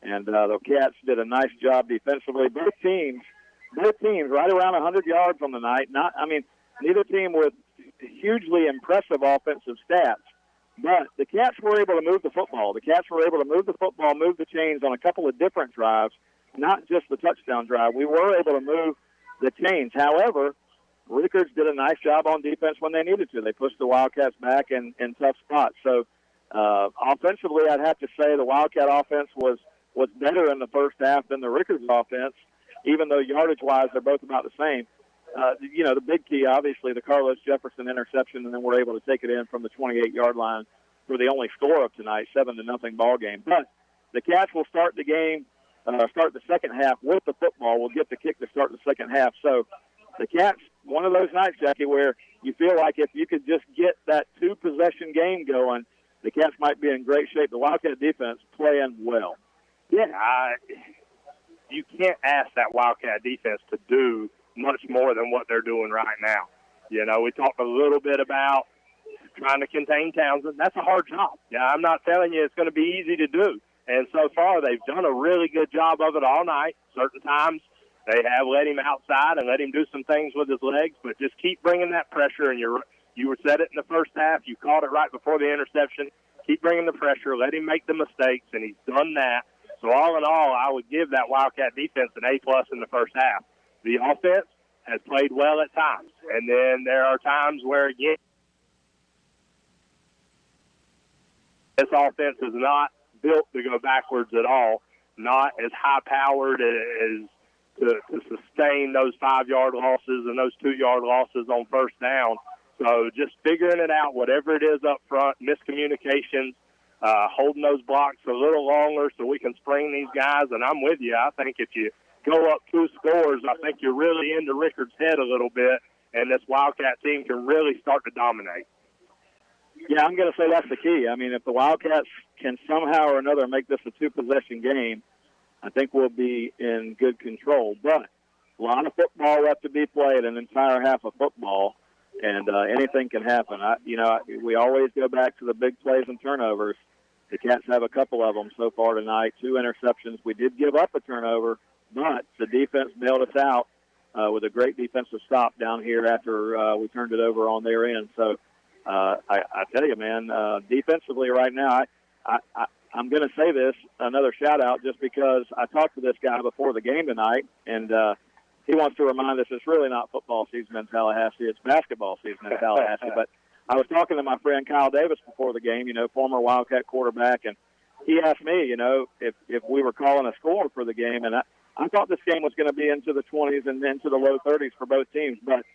And the Cats did a nice job defensively. Both teams right around 100 yards on the night. Neither team with hugely impressive offensive stats, but the Cats were able to move the football. The Cats were able to move the football, move the chains on a couple of different drives, not just the touchdown drive. We were able to move the chains. However, Rickards did a nice job on defense when they needed to. They pushed the Wildcats back in tough spots. So offensively, I'd have to say the Wildcat offense was better in the first half than the Rickards offense, even though yardage-wise they're both about the same. The big key, obviously, the Carlos Jefferson interception, and then we're able to take it in from the 28-yard line for the only score of tonight, 7-0 ball game. But the Cats will start the game, start the second half with the football. We'll get the kick to start the second half. So the Cats, one of those nights, Jackie, where you feel like if you could just get that 2-possession game going, the Cats might be in great shape. The Wildcat defense playing well. Yeah, you can't ask that Wildcat defense to do much more than what they're doing right now. We talked a little bit about trying to contain Townsend. That's a hard job. Yeah, I'm not telling you it's going to be easy to do. And so far, they've done a really good job of it all night. Certain times, they have let him outside and let him do some things with his legs, but just keep bringing that pressure. And you said it in the first half. You caught it right before the interception. Keep bringing the pressure. Let him make the mistakes, and he's done that. So all in all, I would give that Wildcat defense an A+ in the first half. The offense has played well at times, and then there are times where, again, this offense is not built to go backwards at all, not as high-powered as to sustain those 5-yard losses and those 2-yard losses on first down. So just figuring it out, whatever it is up front, miscommunications, holding those blocks a little longer so we can spring these guys. And I'm with you. I think if you go up 2 scores, I think you're really into Rickards' head a little bit, and this Wildcat team can really start to dominate. Yeah, I'm going to say that's the key. If the Wildcats can somehow or another make this a 2-possession game, I think we'll be in good control. But a lot of football left to be played, an entire half of football, and anything can happen. We always go back to the big plays and turnovers. The Cats have a couple of them so far tonight, 2 interceptions. We did give up a turnover, but the defense bailed us out with a great defensive stop down here after we turned it over on their end. So I tell you, man, defensively right now, I'm going to say this, another shout-out, just because I talked to this guy before the game tonight, and he wants to remind us it's really not football season in Tallahassee. It's basketball season in Tallahassee. But I was talking to my friend Kyle Davis before the game, former Wildcat quarterback, and he asked me, if we were calling a score for the game, and I thought this game was going to be into the 20s and into the low 30s for both teams. But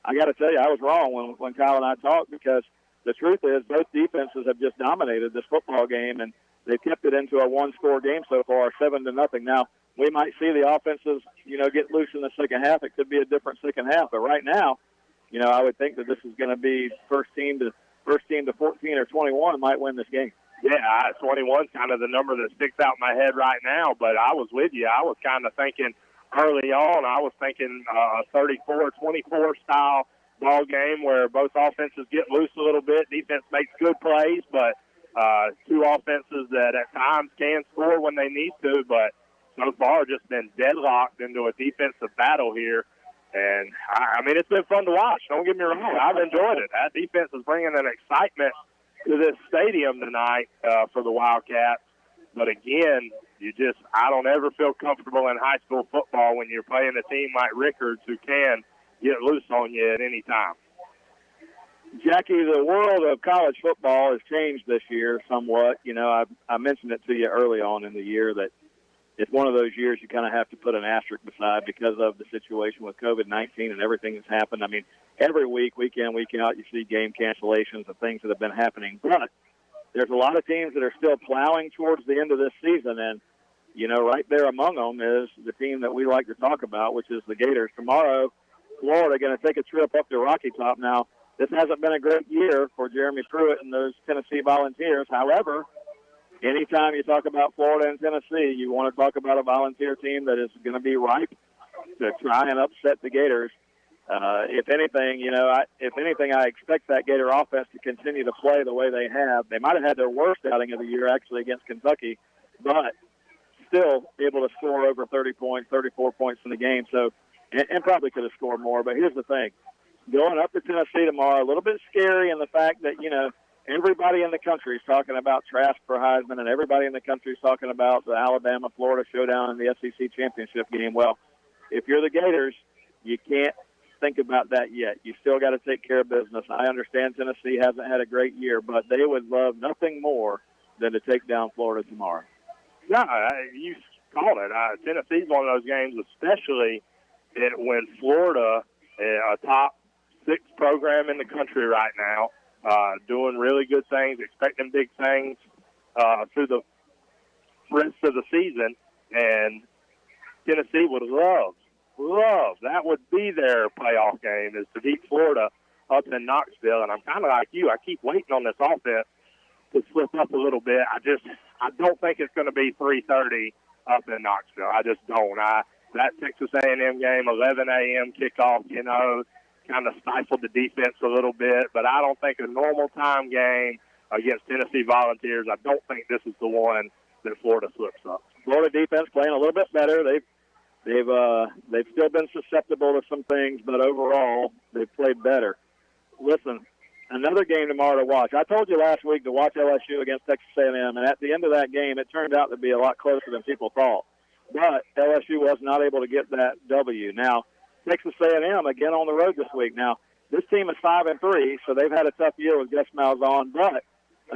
I got to tell you, I was wrong when Kyle and I talked, because the truth is both defenses have just dominated this football game, and they've kept it into a 1-score game so far, 7-0. Now, we might see the offenses, get loose in the second half. It could be a different second half. But right now, I would think that this is going to be first team to 14 or 21 might win this game. Yeah, 21 is kind of the number that sticks out in my head right now. But I was with you. I was kind of thinking early on, I was thinking a 34-24 style ball game where both offenses get loose a little bit. Defense makes good plays, but two offenses that at times can score when they need to, but so far just been deadlocked into a defensive battle here. And, I mean, it's been fun to watch. Don't get me wrong. I've enjoyed it. That defense is bringing an excitement to this stadium tonight for the Wildcats. But, again, I don't ever feel comfortable in high school football when you're playing a team like Rickards who can get loose on you at any time. Jackie, the world of college football has changed this year somewhat. You know, I mentioned it to you early on in the year that it's one of those years you kind of have to put an asterisk beside because of the situation with COVID-19 and everything that's happened. I mean, every week, week in, week out, you see game cancellations and things that have been happening. But there's a lot of teams that are still plowing towards the end of this season. And, you know, right there among them is the team that we like to talk about, which is the Gators. Tomorrow, Florida going to take a trip up to Rocky Top. Now, this hasn't been a great year for Jeremy Pruitt and those Tennessee Volunteers. However, anytime you talk about Florida and Tennessee, you want to talk about a Volunteer team that is going to be ripe to try and upset the Gators. If anything, I expect that Gator offense to continue to play the way they have. They might have had their worst outing of the year actually against Kentucky, but still able to score over 30 points, 34 points in the game. So, and probably could have scored more. But here's the thing. Going up to Tennessee tomorrow, a little bit scary in the fact that, you know, everybody in the country is talking about Trask for Heisman, and everybody in the country is talking about the Alabama-Florida showdown in the SEC championship game. Well, if you're the Gators, you can't think about that yet. You still got to take care of business. I understand Tennessee hasn't had a great year, but they would love nothing more than to take down Florida tomorrow. No, you called it. Tennessee's one of those games, especially when Florida, a top 6 program in the country right now, doing really good things, expecting big things through the rest of the season. And Tennessee would love, that would be their playoff game, is to beat Florida up in Knoxville. And I'm kind of like you. I keep waiting on this offense to slip up a little bit. I don't think it's going to be 3:30 up in Knoxville. I just don't. That Texas A&M game, 11 a.m. kickoff, you know, kind of stifled the defense a little bit. But I don't think a normal time game against Tennessee Volunteers, I don't think this is the one that Florida slips up. Florida defense playing a little bit better. They've still been susceptible to some things, but overall they've played better. Listen, another game tomorrow to watch. I told you last week to watch LSU against Texas A&M, and at the end of that game, it turned out to be a lot closer than people thought. But LSU was not able to get that W. Now, Texas A&M again on the road this week. Now, this team is 5-3, so they've had a tough year with Gus Malzahn. But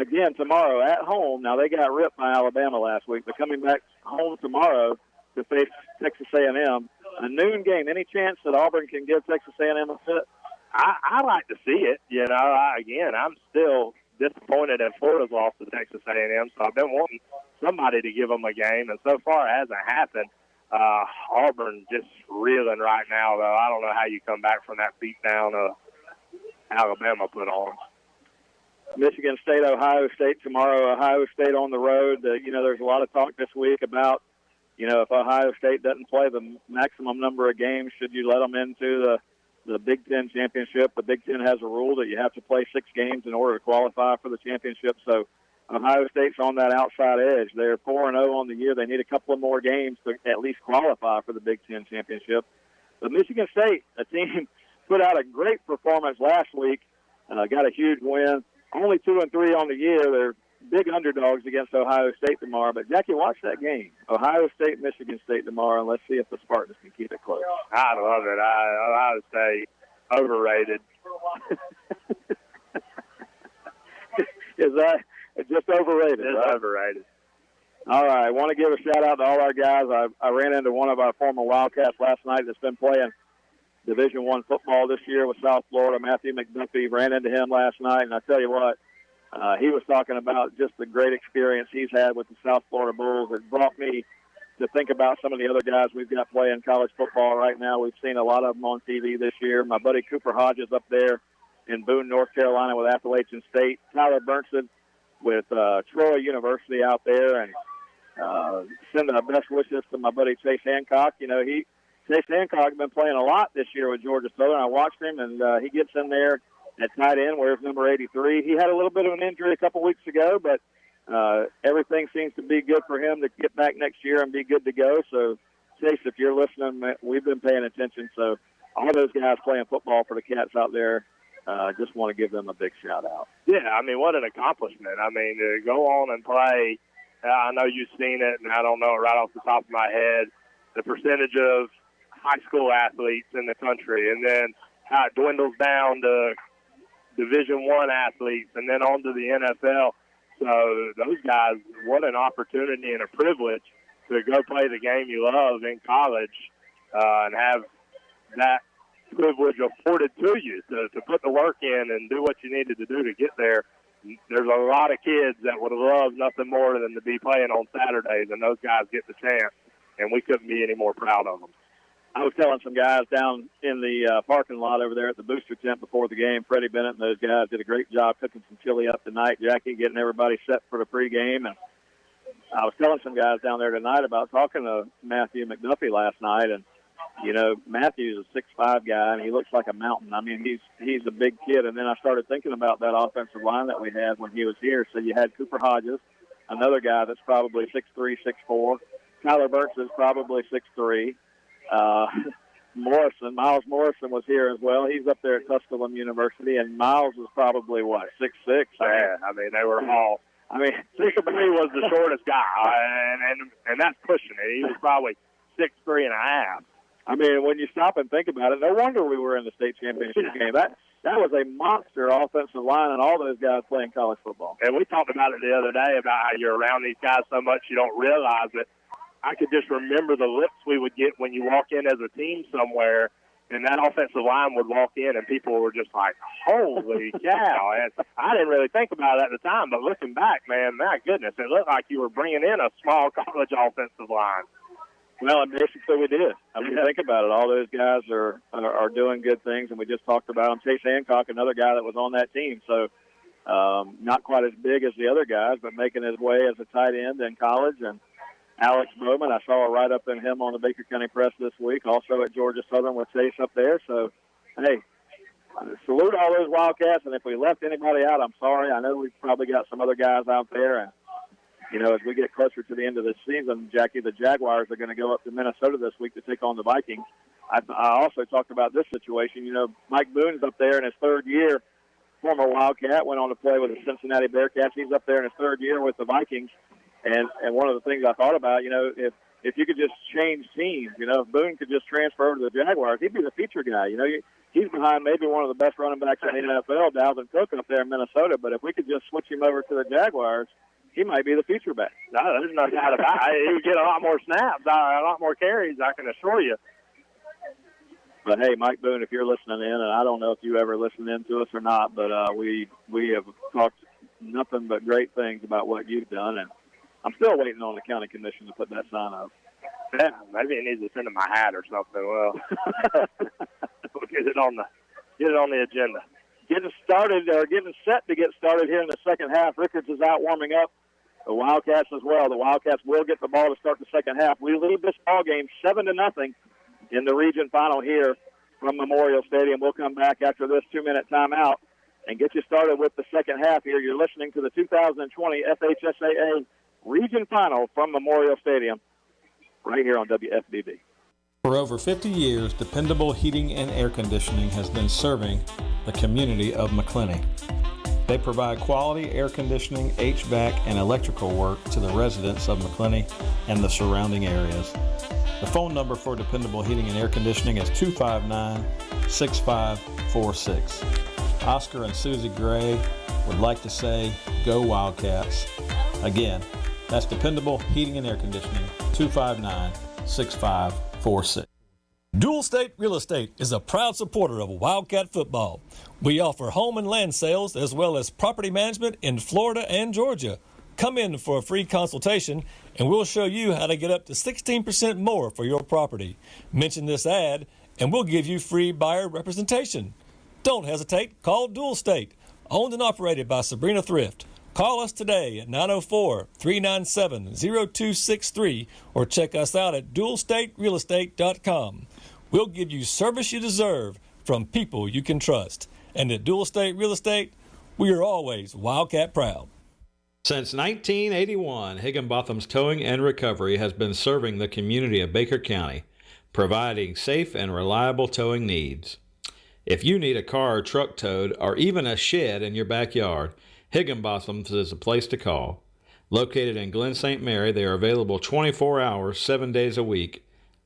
again, tomorrow at home. Now they got ripped by Alabama last week. They're coming back home tomorrow to face Texas A&M. A noon game. Any chance that Auburn can give Texas A&M a fit? I like to see it. You know, I'm still disappointed that Florida's lost to Texas A&M, so I've been wanting somebody to give them a game, and so far it hasn't happened. Auburn just reeling right now, though. I don't know how you come back from that beatdown Alabama put on. Michigan State, Ohio State tomorrow. Ohio State on the road. There's a lot of talk this week about, if Ohio State doesn't play the maximum number of games, should you let them into the Big Ten championship? The Big Ten has a rule that you have to play 6 games in order to qualify for the championship. So Ohio State's on that outside edge. They're 4-0 on the year. They need a couple of more games to at least qualify for the Big Ten championship. But Michigan State, a team, put out a great performance last week, got a huge win. Only 2-3 on the year. They're big underdogs against Ohio State tomorrow. But, Jackie, watch that game. Ohio State, Michigan State tomorrow, and let's see if the Spartans can keep it close. I love it. Ohio State, overrated. Is that just overrated? It's right? Overrated. All right. I want to give a shout-out to all our guys. I ran into one of our former Wildcats last night that's been playing Division I football this year with South Florida. Matthew McDuffie, ran into him last night, and I tell you what, he was talking about just the great experience he's had with the South Florida Bulls. It brought me to think about some of the other guys we've got playing college football right now. We've seen a lot of them on TV this year. My buddy Cooper Hodges up there in Boone, North Carolina with Appalachian State. Tyler Burnson with Troy University out there, and send our best wishes to my buddy Chase Hancock. Chase Hancock has been playing a lot this year with Georgia Southern. I watched him, and he gets in there at tight end, wears number 83. He had a little bit of an injury a couple weeks ago, but everything seems to be good for him to get back next year and be good to go. So, Chase, if you're listening, we've been paying attention. So all those guys playing football for the Cats out there, just want to give them a big shout-out. Yeah, I mean, what an accomplishment. I mean, to go on and play, I know you've seen it, and I don't know it right off the top of my head, the percentage of high school athletes in the country, and then how it dwindles down to Division I athletes and then on to the NFL. So those guys, what an opportunity and a privilege to go play the game you love in college and have that privilege afforded to you to put the work in and do what you needed to do to get there. There's a lot of kids that would love nothing more than to be playing on Saturdays, and those guys get the chance, and we couldn't be any more proud of them. I was telling some guys down in the parking lot over there at the booster tent before the game, Freddie Bennett and those guys did a great job cooking some chili up tonight. Jackie getting everybody set for the pregame. And I was telling some guys down there tonight about talking to Matthew McDuffie last night. And, you know, Matthew's a 6'5" guy, and he looks like a mountain. I mean, he's a big kid. And then I started thinking about that offensive line that we had when he was here. So you had Cooper Hodges, another guy that's probably 6'3", 6'4". Tyler Burks is probably 6'3". Miles Morrison was here as well. He's up there at Tusculum University, and Miles was probably, 6'6". Yeah, I mean, they were all. I mean, 6'3" was the shortest guy, and that's pushing it. He was probably 6'3.5". I mean, when you stop and think about it, no wonder we were in the state championship game. That was a monster offensive line, and all those guys playing college football. And we talked about it the other day about how you're around these guys so much you don't realize it. I could just remember the looks we would get when you walk in as a team somewhere, and that offensive line would walk in, and people were just like, holy cow. And I didn't really think about it at the time, but looking back, man, my goodness, it looked like you were bringing in a small college offensive line. Well, and basically we did. I mean, think about it. All those guys are doing good things, and we just talked about them. Chase Hancock, another guy that was on that team, so not quite as big as the other guys, but making his way as a tight end in college. And Alex Bowman, I saw a write-up in him on the Baker County Press this week, also at Georgia Southern with Chase up there. So, hey, salute all those Wildcats, and if we left anybody out, I'm sorry. I know we've probably got some other guys out there, and, you know, as we get closer to the end of this season, Jackie, the Jaguars are going to go up to Minnesota this week to take on the Vikings. I also talked about this situation. You know, Mike Boone's up there in his third year, former Wildcat, went on to play with the Cincinnati Bearcats. He's up there in his third year with the Vikings. And one of the things I thought about, you know, if you could just change teams, you know, if Boone could just transfer over to the Jaguars, he'd be the feature guy. You know, he's behind maybe one of the best running backs in the NFL, Dalvin Cook, up there in Minnesota. But if we could just switch him over to the Jaguars, he might be the feature back. No, there's no doubt about it. He would get a lot more snaps, a lot more carries, I can assure you. But, hey, Mike Boone, if you're listening in, and I don't know if you ever listen in to us or not, but we have talked nothing but great things about what you've done, and I'm still waiting on the county commission to put that sign up. Yeah, maybe it needs to send in my hat or something. Well, we'll get it on the agenda. Getting set to get started here in the second half. Rickards is out warming up. The Wildcats as well. The Wildcats will get the ball to start the second half. We lead this ball game 7-0 in the region final here from Memorial Stadium. We'll come back after this 2-minute timeout and get you started with the second half here. You're listening to the 2020 FHSAA Region Final from Memorial Stadium right here on WFBB. For over 50 years, Dependable Heating and Air Conditioning has been serving the community of McClenny. They provide quality air conditioning, HVAC, and electrical work to the residents of McClenny and the surrounding areas. The phone number for Dependable Heating and Air Conditioning is 259-6546. Oscar and Susie Gray would like to say, go Wildcats. Again, that's Dependable Heating and Air Conditioning, 259-6546. Dual State Real Estate is a proud supporter of Wildcat football. We offer home and land sales as well as property management in Florida and Georgia. Come in for a free consultation and we'll show you how to get up to 16% more for your property. Mention this ad and we'll give you free buyer representation. Don't hesitate, call Dual State, owned and operated by Sabrina Thrift. Call us today at 904-397-0263 or check us out at dualstaterealestate.com. We'll give you service you deserve from people you can trust. And at Dual State Real Estate, we are always Wildcat proud. Since 1981, Higginbotham's Towing and Recovery has been serving the community of Baker County, providing safe and reliable towing needs. If you need a car or truck towed, or even a shed in your backyard, Higginbotham's is a place to call. Located in Glen St. Mary, they are available 24 hours, 7 days a week.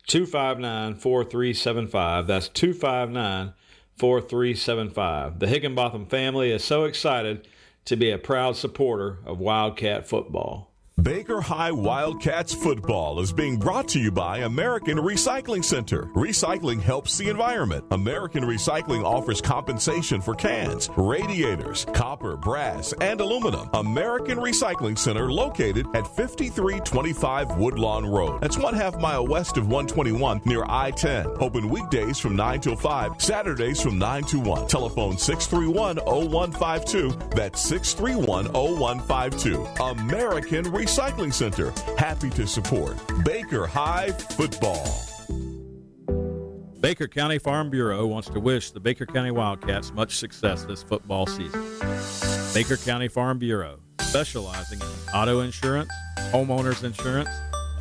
259-4375. That's 259-4375. The Higginbotham family is so excited to be a proud supporter of Wildcat football. Baker High Wildcats football is being brought to you by American Recycling Center. Recycling helps the environment. American Recycling offers compensation for cans, radiators, copper, brass, and aluminum. American Recycling Center located at 5325 Woodlawn Road. That's 1/2 mile west of 121 near I-10. Open weekdays from 9 till 5, Saturdays from 9 to 1. Telephone 631-0152. That's 631-0152. American Recycling Center. Happy to support Baker High football. Baker County Farm Bureau wants to wish the Baker County Wildcats much success this football season. Baker County Farm Bureau, specializing in auto insurance, homeowners insurance,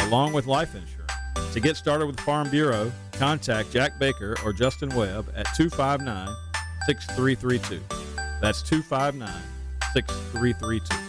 along with life insurance. To get started with Farm Bureau, contact Jack Baker or Justin Webb at 259-6332. That's 259-6332.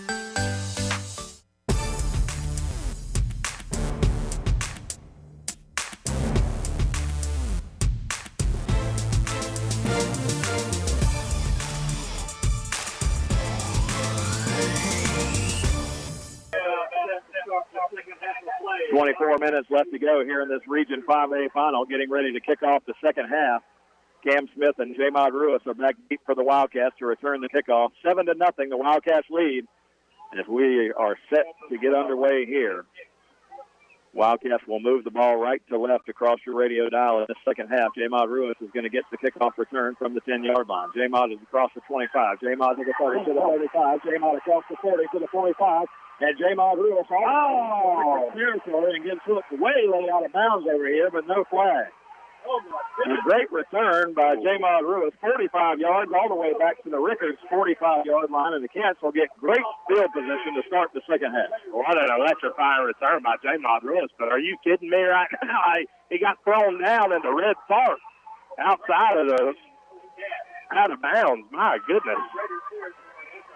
24 minutes left to go here in this Region 5A final, getting ready to kick off the second half. Cam Smith and Jamod Ruiz are back deep for the Wildcats to return the kickoff. 7-0, the Wildcats lead. As we are set to get underway here, Wildcats will move the ball right to left across your radio dial in the second half. Jamod Ruiz is going to get the kickoff return from the 10-yard line. Jamod is across the 25. Jamod to the 30 to the 35. Jamod across the 40 to the 45. And Jamod Ruiz territory and gets hooked way out of bounds over here, but no flag. A great return by Jamod Ruiz, 45 yards all the way back to the Rickards 45-yard line, and the Cats will get great field position to start the second half. What an electrifying return by Jamod Ruiz, but are you kidding me right now? He got thrown down in the red tarp outside of out of bounds. My goodness.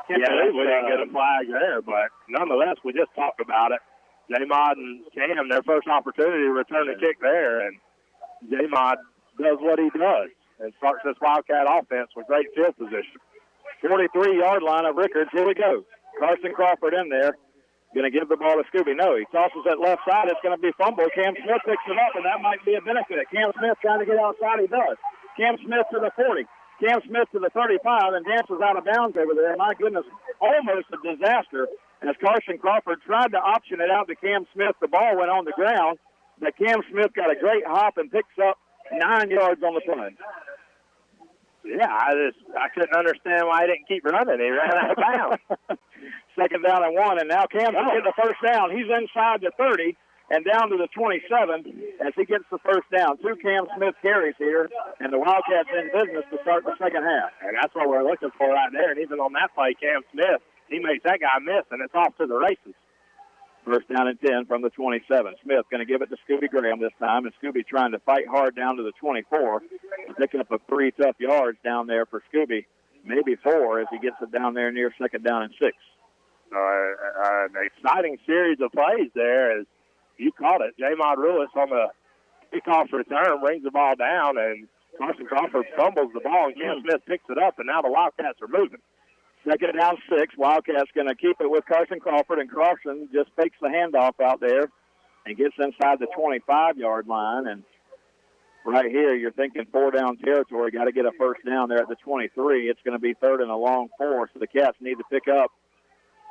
Can't believe we didn't get a flag there, but nonetheless, we just talked about it. Jamod and Cam, their first opportunity to return the kick there, and Jamod does what he does and starts this Wildcat offense with great field position. 43-yard line of Rickards. Here we go. Carson Crawford in there. Going to give the ball to Scooby. No, he tosses it left side. It's going to be fumble. Cam Smith picks it up, and that might be a benefit. Cam Smith trying to get outside. He does. Cam Smith to the 40. Cam Smith to the 35 and dances out of bounds over there. My goodness, almost a disaster as Carson Crawford tried to option it out to Cam Smith. The ball went on the ground, but Cam Smith got a great hop and picks up 9 yards on the play. Yeah, I couldn't understand why he didn't keep running. He ran out of bounds. Second down and 1, and now Cam's getting the first down. He's inside the 30 and down to the 27 as he gets the first down. 2 Cam Smith carries here, and the Wildcats in business to start the second half. And that's what we're looking for right there. And even on that play, Cam Smith, he makes that guy miss, and it's off to the races. First down and 10 from the 27. Smith going to give it to Scooby Graham this time, and Scooby trying to fight hard down to the 24. Picking up a 3 tough yards down there for Scooby, maybe 4 as he gets it down there near second down and 6. An exciting series of plays there as you caught it. Jamod Ruiz on the kickoff return brings the ball down, and Carson Crawford fumbles the ball, and Cam Smith picks it up, and now the Wildcats are moving. Second down 6. Wildcats going to keep it with Carson Crawford, and Carson just fakes the handoff out there and gets inside the 25-yard line. And right here, you're thinking 4-down territory. Got to get a first down there at the 23. It's going to be 3rd and a long 4, so the Cats need to pick up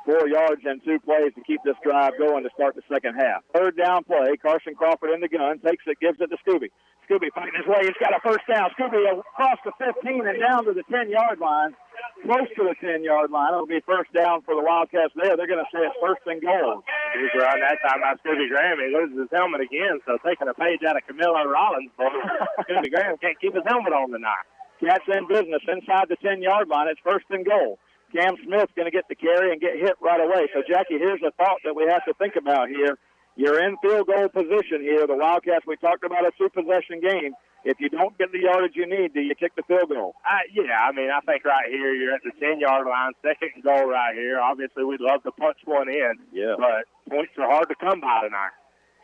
4 yards and 2 plays to keep this drive going to start the second half. Third down play. Carson Crawford in the gun. Takes it, gives it to Scooby. Scooby fighting his way. He's got a first down. Scooby across the 15 and down to the 10-yard line. close to the 10-yard line. It'll be first down for the Wildcats there. They're going to say it's first and goal. He's run that time by Scooby Graham. He loses his helmet again, so taking a page out of Camilo Rollins. Scooby Graham can't keep his helmet on tonight. Cats in business inside the 10-yard line. It's first and goal. Cam Smith's going to get the carry and get hit right away. So, Jackie, here's a thought that we have to think about here. You're in field goal position here. The Wildcats, we talked about a two-possession game. If you don't get the yardage you need, do you kick the field goal? Yeah, I mean, I think right here you're at the 10-yard line, second and goal right here. Obviously, we'd love to punch one in, but points are hard to come by tonight.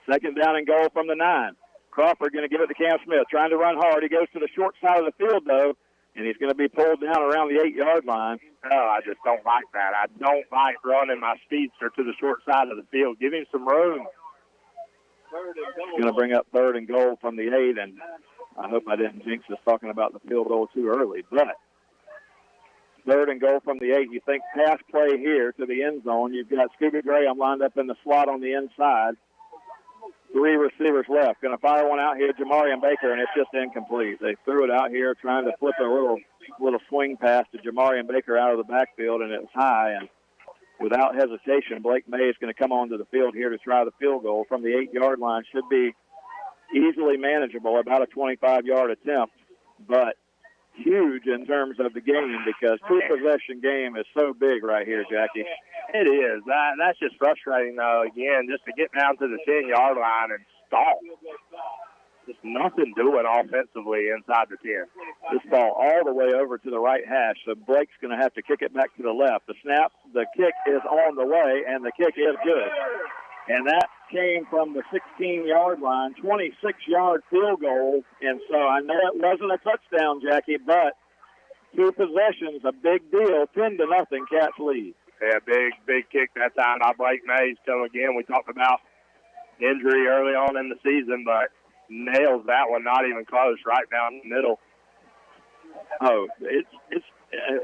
Second down and goal from the 9. Crawford going to give it to Cam Smith, trying to run hard. He goes to the short side of the field, though, and he's going to be pulled down around the 8-yard line. Oh, I just don't like that. I don't like running my speedster to the short side of the field. Give him some room. Going to bring up third and goal from the 8, and I hope I didn't jinx us talking about the field goal too early, but third and goal from the 8. You think pass play here to the end zone. You've got Scooby Graham lined up in the slot on the inside. 3 receivers left. Going to fire one out here, Jamarian Baker, and it's just incomplete. They threw it out here trying to flip a little swing pass to Jamarian Baker out of the backfield, and it was high. And without hesitation, Blake May is going to come onto the field here to try the field goal from the 8-yard line. Should be easily manageable, about a 25-yard attempt, but huge in terms of the game because two-possession game is so big right here, Jackie. It is. That's just frustrating, though, again, just to get down to the 10-yard line and stall. Just nothing doing offensively inside the 10. This ball all the way over to the right hash, so Blake's going to have to kick it back to the left. The snap, the kick is on the way, and the kick is good. And that came from the 16-yard line, 26-yard field goal. And so I know it wasn't a touchdown, Jackie, but two possessions, a big deal, 10-0, Cats lead. Yeah, big kick that time by Blake Mays. So, again, we talked about injury early on in the season, but nails that one, not even close, right down the middle. Oh, it's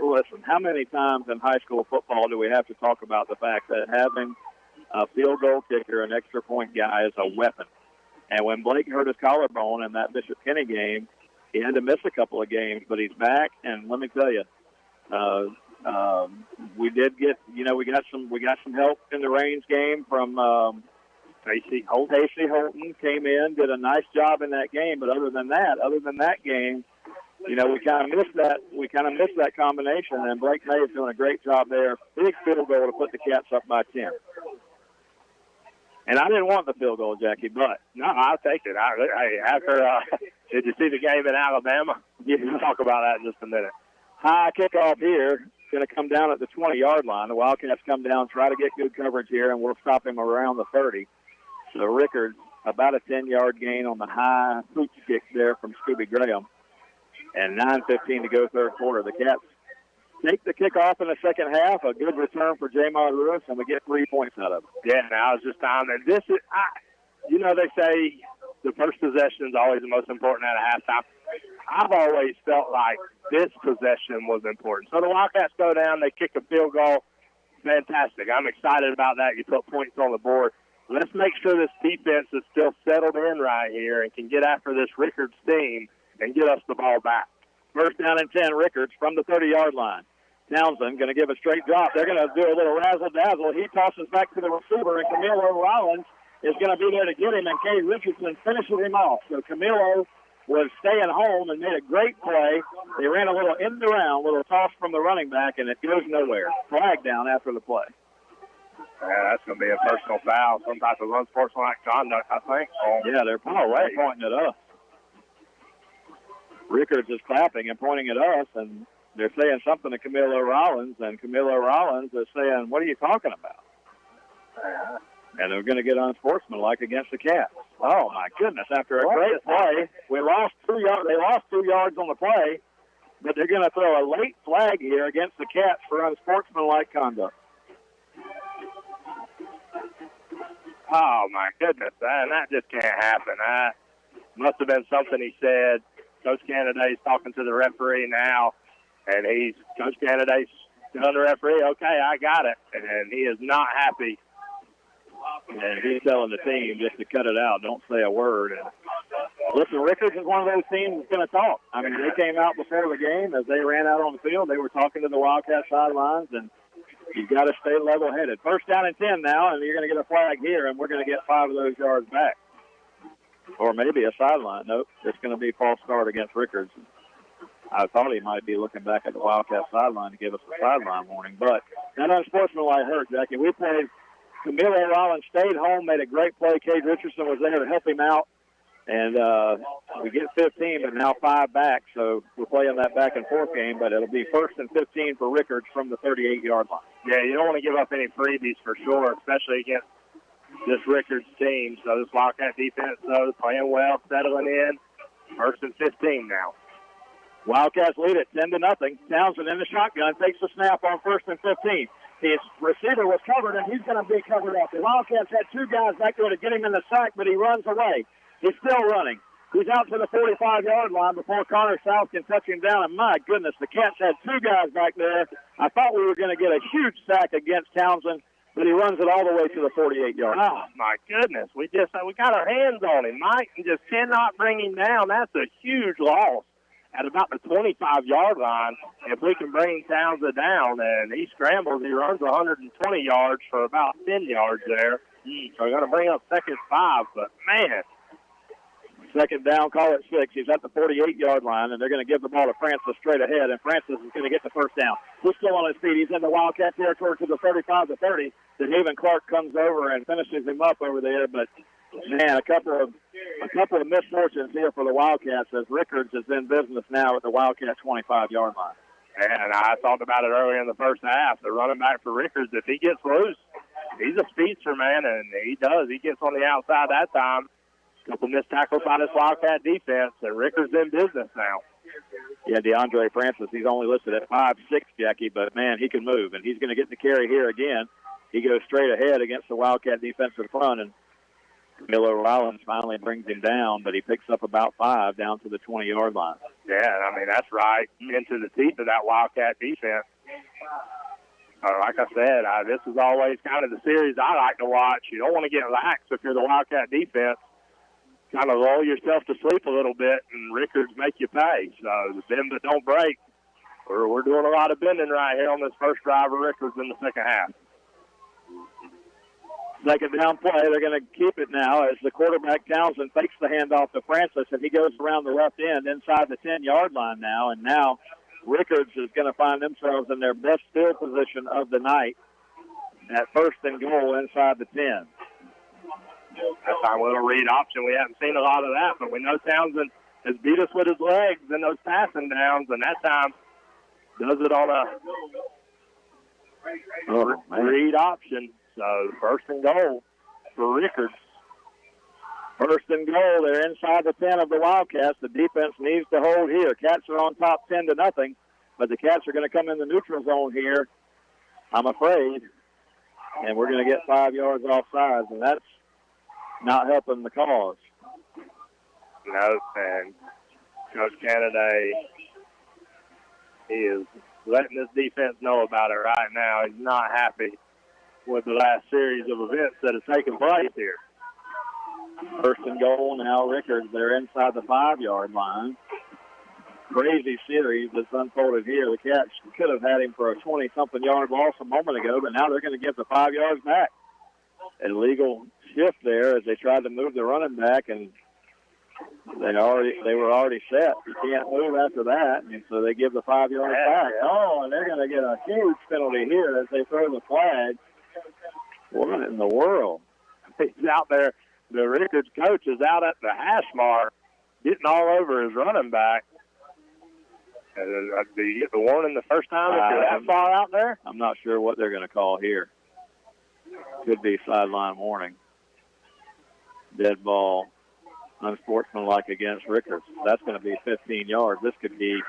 listen, how many times in high school football do we have to talk about the fact that having a field goal kicker, an extra point guy, is a weapon? And when Blake hurt his collarbone in that Bishop Kenny game, he had to miss a couple of games, but he's back. And let me tell you, we did get, we got some help in the Reigns game from Casey Holton came in, did a nice job in that game. But other than that game, we kind of missed that. We kind of missed that combination. And Blake May is doing a great job there. Big field goal to put the Cats up by 10. And I didn't want the field goal, Jackie, but no, I'll take it. Did you see the game in Alabama? Yeah, we'll talk about that in just a minute. High kickoff here. Going to come down at the 20-yard line. The Wildcats come down, try to get good coverage here, and we'll stop him around the 30. So Rickards, about a 10-yard gain on the high pooch kick there from Scooby Graham. And 9:15 to go third quarter. The Cats take the kickoff in the second half. A good return for Jamar Lewis, and we get 3 points out of it. Yeah, now it's just time. And this is, they say the first possession is always the most important at a halftime. I've always felt like this possession was important. So the Wildcats go down, they kick a field goal. Fantastic. I'm excited about that. You put points on the board. Let's make sure this defense is still settled in right here and can get after this Rickards team and get us the ball back. First down and 10, Rickards from the 30-yard line. Townsend going to give a straight drop. They're going to do a little razzle-dazzle. He tosses back to the receiver, and Camilo Rollins is going to be there to get him, and Kay Richardson finishes him off. So Camilo was staying home and made a great play. They ran a little end around, little toss from the running back, and it goes nowhere. Flag down after the play. Yeah, that's going to be a personal foul, some type of unsportsmanlike conduct, I think. Yeah, they're pointing at us. Rickards is clapping and pointing at us, and they're saying something to Camilo Rollins, and Camilo Rollins is saying, "What are you talking about?" And they're going to get unsportsmanlike against the Cats. Oh, my goodness. After a great play, we lost 2 yards. They lost 2 yards on the play, but they're going to throw a late flag here against the Cats for unsportsmanlike conduct. Oh, my goodness. That just can't happen. That must have been something he said. Coach Canada's talking to the referee now, and Coach Canada's telling the referee, "Okay, I got it." And he is not happy. And he's telling the team just to cut it out, don't say a word. And Listen, Rickards is one of those teams that's going to talk. I mean, they came out before the game. As they ran out on the field, they were talking to the Wildcat sidelines, and you've got to stay level-headed. First down and 10 now, and you're going to get a flag here, and we're going to get 5 of those yards back. Or maybe a sideline. Nope, it's going to be false start against Rickards. I thought he might be looking back at the Wildcat sideline to give us a sideline warning, but that unsportsmanlike hurt, Jackie. We played. Camilo Rollins stayed home, made a great play. Cade Richardson was there to help him out. And we get 15, but now 5 back, so we're playing that back and forth game, but it'll be 1st and 15 for Rickards from the 38-yard line. Yeah, you don't want to give up any freebies for sure, especially against this Rickards team. So this Wildcat defense, though, playing well, settling in. 1st and 15 now. Wildcats lead it 10-0. Townsend in the shotgun takes the snap on 1st and 15. His receiver was covered, and he's going to be covered up. The Wildcats had 2 guys back there to get him in the sack, but he runs away. He's still running. He's out to the 45-yard line before Connor South can touch him down. And, my goodness, the Cats had 2 guys back there. I thought we were going to get a huge sack against Townsend, but he runs it all the way to the 48-yard line. Oh, my goodness. We got our hands on him, Mike, and just cannot bring him down. That's a huge loss at about the 25-yard line. If we can bring Townsend down, and he scrambles, he runs 120 yards for about 10 yards there. So we're going to bring up 2nd and 5, but, man. 2nd down, call it 6. He's at the 48-yard line, and they're going to give the ball to Francis straight ahead, and Francis is going to get the 1st down. He's still on his feet. He's in the Wildcat territory to the 35-30. Then Haven Clark comes over and finishes him up over there, but, man, a couple of misfortunes here for the Wildcats as Rickards is in business now at the Wildcat 25-yard line. And I talked about it earlier in the first half. The running back for Rickards, if he gets loose, he's a speedster, man, and he does. He gets on the outside that time. Couple missed tackles by this Wildcat defense, and Rickards in business now. Yeah, DeAndre Francis, he's only listed at 5'6", Jackie, but, man, he can move, and he's going to get the carry here again. He goes straight ahead against the Wildcat defensive front, and Miller Rollins finally brings him down, but he picks up about 5 down to the 20-yard line. Yeah, I mean, that's right into the teeth of that Wildcat defense. Like I said, this is always kind of the series I like to watch. You don't want to get lax if you're the Wildcat defense. Kind of roll yourself to sleep a little bit, and Rickards make you pay. So bend but don't break. We're doing a lot of bending right here on this first drive of Rickards in the second half. 2nd down play. They're going to keep it now as the quarterback Townsend fakes the handoff to Francis, and he goes around the left end inside the 10-yard line now. And now Rickards is going to find themselves in their best field position of the night at 1st and goal inside the 10. That time, little read option. We haven't seen a lot of that, but we know Townsend has beat us with his legs in those passing downs, and that time does it on a read option. So 1st and goal for Rickards. 1st and goal. They're inside the 10 of the Wildcats. The defense needs to hold here. Cats are on top 10-0, but the Cats are going to come in the neutral zone here, I'm afraid, and we're going to get 5 yards offsides, and that's not helping the cause. No, and Coach Kennedy, he is letting this defense know about it right now. He's not happy with the last series of events that have taken place here. 1st and goal now, Rickards. They're inside the 5-yard line. Crazy series that's unfolded here. The Cats could have had him for a 20-something yard loss a moment ago, but now they're going to give the 5 yards back. Illegal shift there as they tried to move the running back, and they were already set. You can't move after that, and so they give the 5 yards back. Oh, and they're going to get a huge penalty here as they throw the flag. What in the world? He's out there. The Rickards coach is out at the hash mark, getting all over his running back. Do you get the warning the first time if you're that far out there? I'm not sure what they're going to call here. Could be sideline warning. Dead ball, unsportsmanlike against Rickards. That's going to be 15 yards. This could be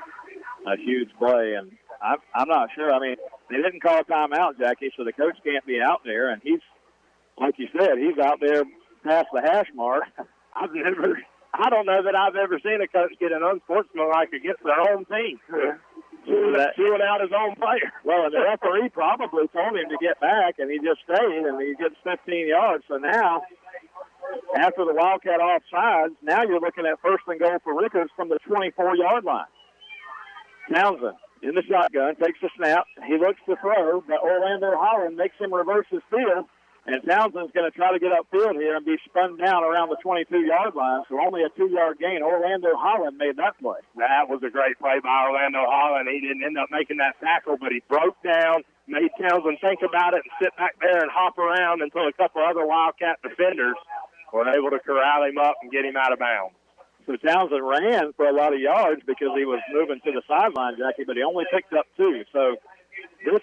a huge play, and I'm not sure. I mean, they didn't call a timeout, Jackie, so the coach can't be out there, and he's, like you said, he's out there past the hash mark. I don't know that I've ever seen a coach get an unsportsmanlike against their own team. Chewing out his own player. Well, and the referee probably told him to get back, and he just stayed, and he gets 15 yards. So now after the Wildcat offsides, now you're looking at first and goal for Rickards from the 24-yard line. Townsend in the shotgun, takes the snap. He looks to throw, but Orlando Holland makes him reverse his field, and Townsend's going to try to get upfield here and be spun down around the 22-yard line, so only a 2-yard gain. Orlando Holland made that play. That was a great play by Orlando Holland. He didn't end up making that tackle, but he broke down, made Townsend think about it and sit back there and hop around until a couple other Wildcat defenders were able to corral him up and get him out of bounds. So Townsend ran for a lot of yards because he was moving to the sideline, Jackie, but he only picked up 2. So this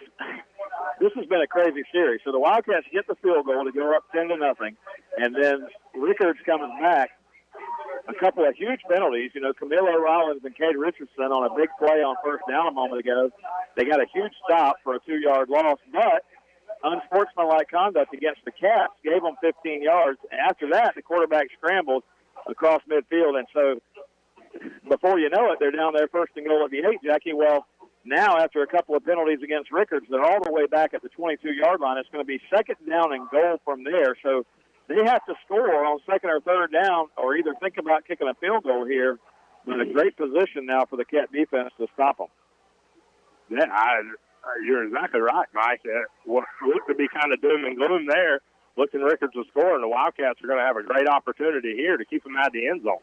has been a crazy series. So the Wildcats get the field goal to go up 10-0, and then Rickards comes back. A couple of huge penalties. You know, Camilo Rollins and Cade Richardson on a big play on first down a moment ago. They got a huge stop for a 2-yard loss, but unsportsmanlike conduct against the Cats gave them 15 yards. After that, the quarterback scrambled across midfield, and so before you know it, they're down there first and goal at the 8, Jackie. Well, now after a couple of penalties against Rickards, they're all the way back at the 22-yard line. It's going to be second down and goal from there, so they have to score on second or third down or either think about kicking a field goal here. But a great position now for the Cat defense to stop them. Yeah, you're exactly right, Mike. What looked to be kind of doom and gloom there, looking Rickards to score, and the Wildcats are going to have a great opportunity here to keep them out of the end zone.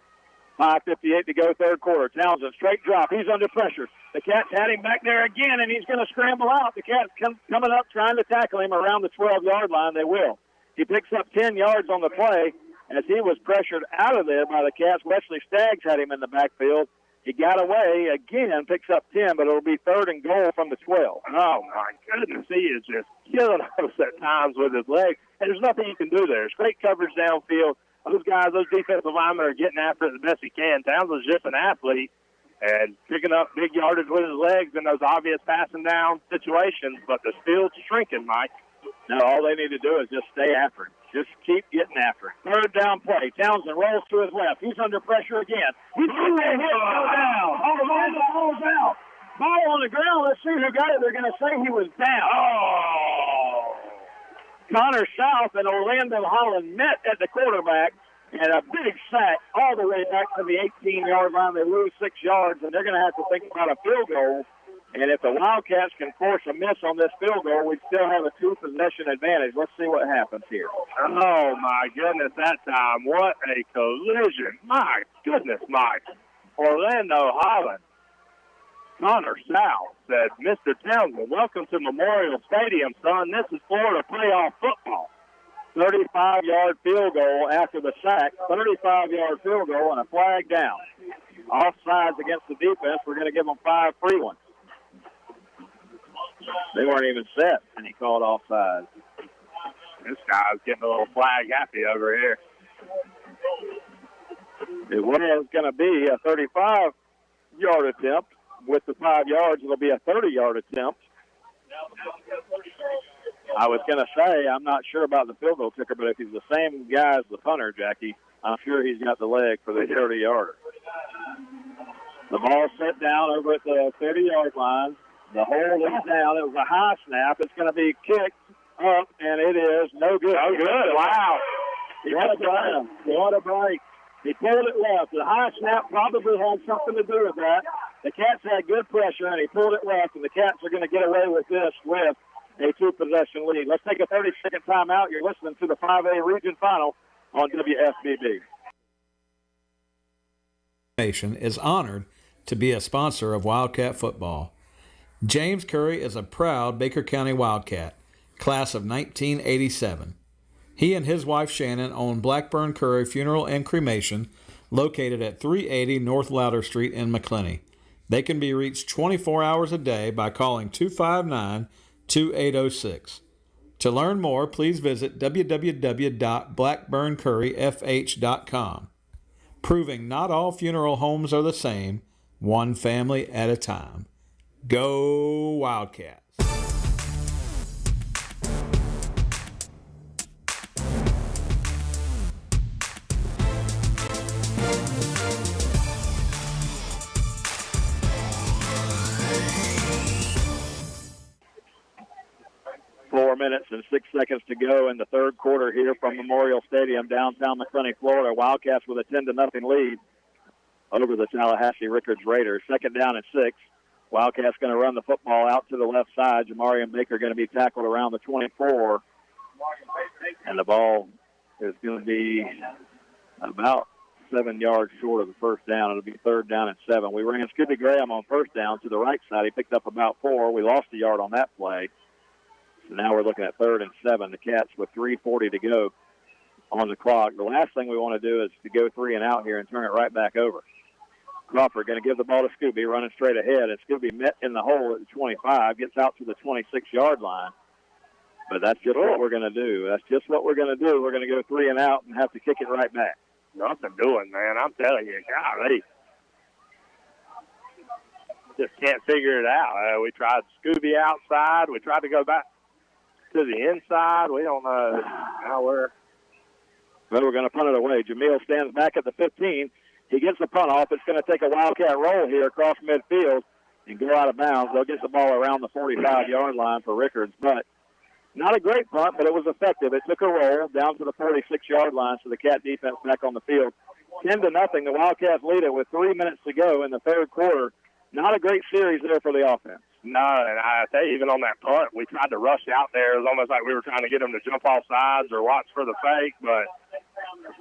5:58 to go, third quarter. Townsend, straight drop. He's under pressure. The Cats had him back there again, and he's going to scramble out. The Cats coming up trying to tackle him around the 12-yard line. They will. He picks up 10 yards on the play as he was pressured out of there by the Cats. Wesley Staggs had him in the backfield. He got away again, picks up 10, but it'll be third and goal from the 12. Oh, my goodness. He is just killing us at times with his legs, and there's nothing you can do there. It's great coverage downfield. Those guys, those defensive linemen are getting after it the best he can. Townsend's just an athlete and picking up big yardage with his legs in those obvious passing down situations, but the field's shrinking, Mike. No, all they need to do is just stay after it. Just keep getting after it. Third down play. Townsend rolls to his left. He's under pressure again. He's going to hit go down. Orlando falls out. Ball on the ground. Let's see who got it. They're going to say he was down. Oh! Connor South and Orlando Holland met at the quarterback, and a big sack all the way back to the 18-yard line. They lose 6 yards, and they're going to have to think about a field goal. And if the Wildcats can force a miss on this field goal, we still have a 2-possession advantage. Let's see what happens here. Oh, my goodness, that time. What a collision. My goodness, Mike. Orlando Holland. Connor South said, Mr. Townsend, welcome to Memorial Stadium, son. This is Florida playoff football. 35-yard field goal after the sack, 35-yard field goal, and a flag down. Offsides against the defense. We're going to give them 5 free ones. They weren't even set, and he called offsides. This guy's getting a little flag happy over here. It was going to be a 35-yard attempt. With the 5 yards, it'll be a 30-yard attempt. I was going to say, I'm not sure about the field goal kicker, but if he's the same guy as the punter, Jackie, I'm sure he's got the leg for the 30-yarder. The ball set down over at the 30-yard line. The hole is down. It was a high snap. It's going to be kicked up, and it is no good. No good. Wow. What a break. He pulled it left. The high snap probably had something to do with that. The Cats had good pressure, and he pulled it left, and the Cats are going to get away with this with a 2-possession lead. Let's take a 30-second timeout. You're listening to the 5A Region Final on WFBB. Nation is honored to be a sponsor of Wildcat football. James Curry is a proud Baker County Wildcat, class of 1987. He and his wife Shannon own Blackburn Curry Funeral and Cremation, located at 380 North Louder Street in McClenny. They can be reached 24 hours a day by calling 259-2806. To learn more, please visit www.blackburncurryfh.com. Proving not all funeral homes are the same, one family at a time. Go Wildcats! 4 minutes and 6 seconds to go in the third quarter here from Memorial Stadium, downtown McClenny, Florida. Wildcats with a 10-0 lead over the Tallahassee Rickards Raiders. Second down and 6. Wildcats going to run the football out to the left side. Jamarian Baker going to be tackled around the 24. And the ball is going to be about 7 yards short of the first down. It'll be third down and 7. We ran Scooby Graham on first down to the right side. He picked up about 4. We lost a yard on that play. So now we're looking at third and 7. The Cats with 3:40 to go on the clock. The last thing we want to do is to go 3 and out here and turn it right back over. Crawford going to give the ball to Scooby, running straight ahead, and Scooby met in the hole at the 25, gets out to the 26-yard line. But that's just what we're going to do. That's just what we're going to do. We're going to go 3 and out and have to kick it right back. Nothing doing, man. I'm telling you, golly. Just can't figure it out. We tried Scooby outside. We tried to go back to the inside. We don't know how we're going to punt it away. Jamil stands back at the 15. He gets the punt off. It's going to take a Wildcat roll here across midfield and go out of bounds. They'll get the ball around the 45-yard line for Rickards. But not a great punt, but it was effective. It took a roll down to the 46-yard line, so the Cat defense back on the field. 10-0. The Wildcats lead it with 3 minutes to go in the third quarter. Not a great series there for the offense. No, and I tell you, even on that punt, we tried to rush out there. It was almost like we were trying to get them to jump off sides or watch for the fake, but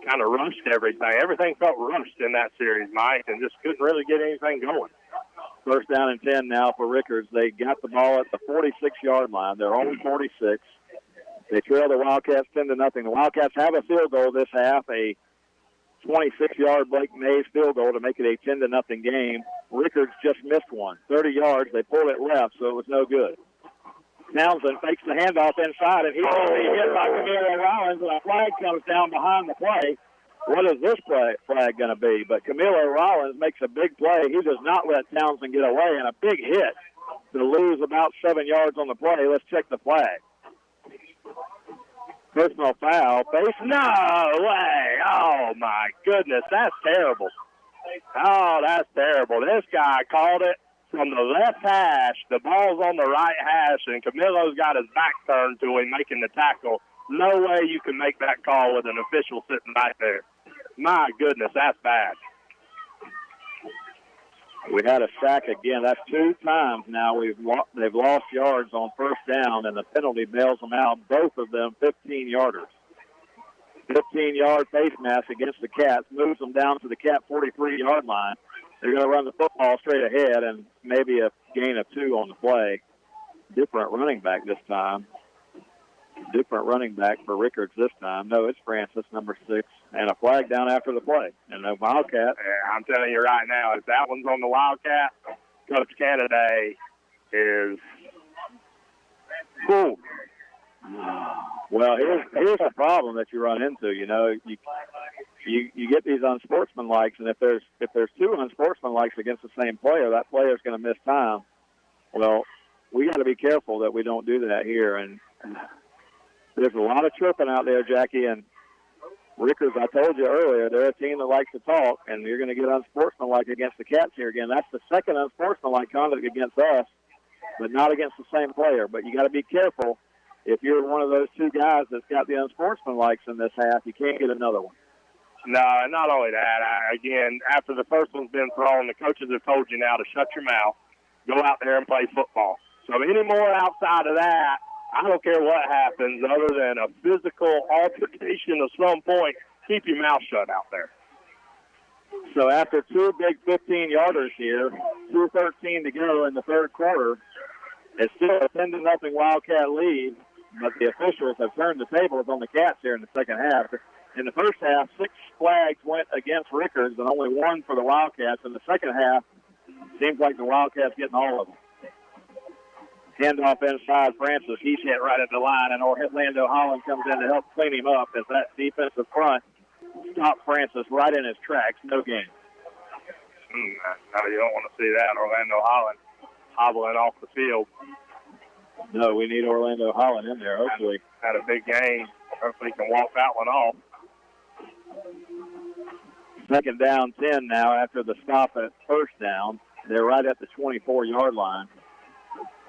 kind of rushed everything. Everything felt rushed in that series, Mike, and just couldn't really get anything going. First down and 10 now for Rickards. They got the ball at the 46-yard line. They're only 46. They trail the Wildcats 10-0. The Wildcats have a field goal this half, a 26-yard Blake Mays field goal to make it a 10-0 game. Rickards just missed one. 30 yards. They pulled it left, so it was no good. Townsend fakes the handoff inside, and he's going to be hit by Camilo Rollins, and a flag comes down behind the play. What is this flag going to be? But Camilo Rollins makes a big play. He does not let Townsend get away, and a big hit to lose about 7 yards on the play. Let's check the flag. Personal foul. Face. No way. Oh, my goodness. That's terrible. Oh, that's terrible. This guy called it from the left hash. The ball's on the right hash, and Camilo's got his back turned to him making the tackle. No way you can make that call with an official sitting right there. My goodness, that's bad. We had a sack again. That's 2 times now they've lost yards on first down, and the penalty bails them out, both of them 15-yarders. 15-yard face mask against the Cats, moves them down to the Cat 43-yard line. They're going to run the football straight ahead and maybe a gain of 2 on the play. Different running back this time. Different running back for Rickards this time. No, it's Francis, number 6, and a flag down after the play. And the Wildcat. I'm telling you right now, if that one's on the Wildcat, Coach Canada is cool. Well, here's the problem that you run into. You know, you get these unsportsmanlikes, and if there's 2 unsportsmanlikes against the same player, that player's going to miss time. Well, we got to be careful that we don't do that here. And there's a lot of chirping out there, Jackie, and Rickards, I told you earlier, they're a team that likes to talk, and you're going to get unsportsmanlike against the Cats here again. That's the second unsportsmanlike conduct against us, but not against the same player. But you got to be careful. If you're one of those 2 guys that's got the unsportsmanlikes in this half, you can't get another one. No, not only that, again, after the first one's been thrown, the coaches have told you now to shut your mouth, go out there and play football. So any more outside of that, I don't care what happens other than a physical altercation of some point, keep your mouth shut out there. So after 2 big 15-yarders here, 2:13 to go in the third quarter, it's still a 10-0 Wildcat lead, but the officials have turned the tables on the Cats here in the second half. In the first half, 6 flags went against Rickards and only 1 for the Wildcats. In the second half, seems like the Wildcats getting all of them. Handoff inside Francis. He's hit right at the line, and Orlando Holland comes in to help clean him up as that defensive front stopped Francis right in his tracks. No gain. No, you don't want to see that. Orlando Holland hobbling off the field. No, we need Orlando Holland in there, hopefully. Had a big game. Hopefully he can walk that one off. Second down 10 now after the stop at first down. They're right at the 24-yard line.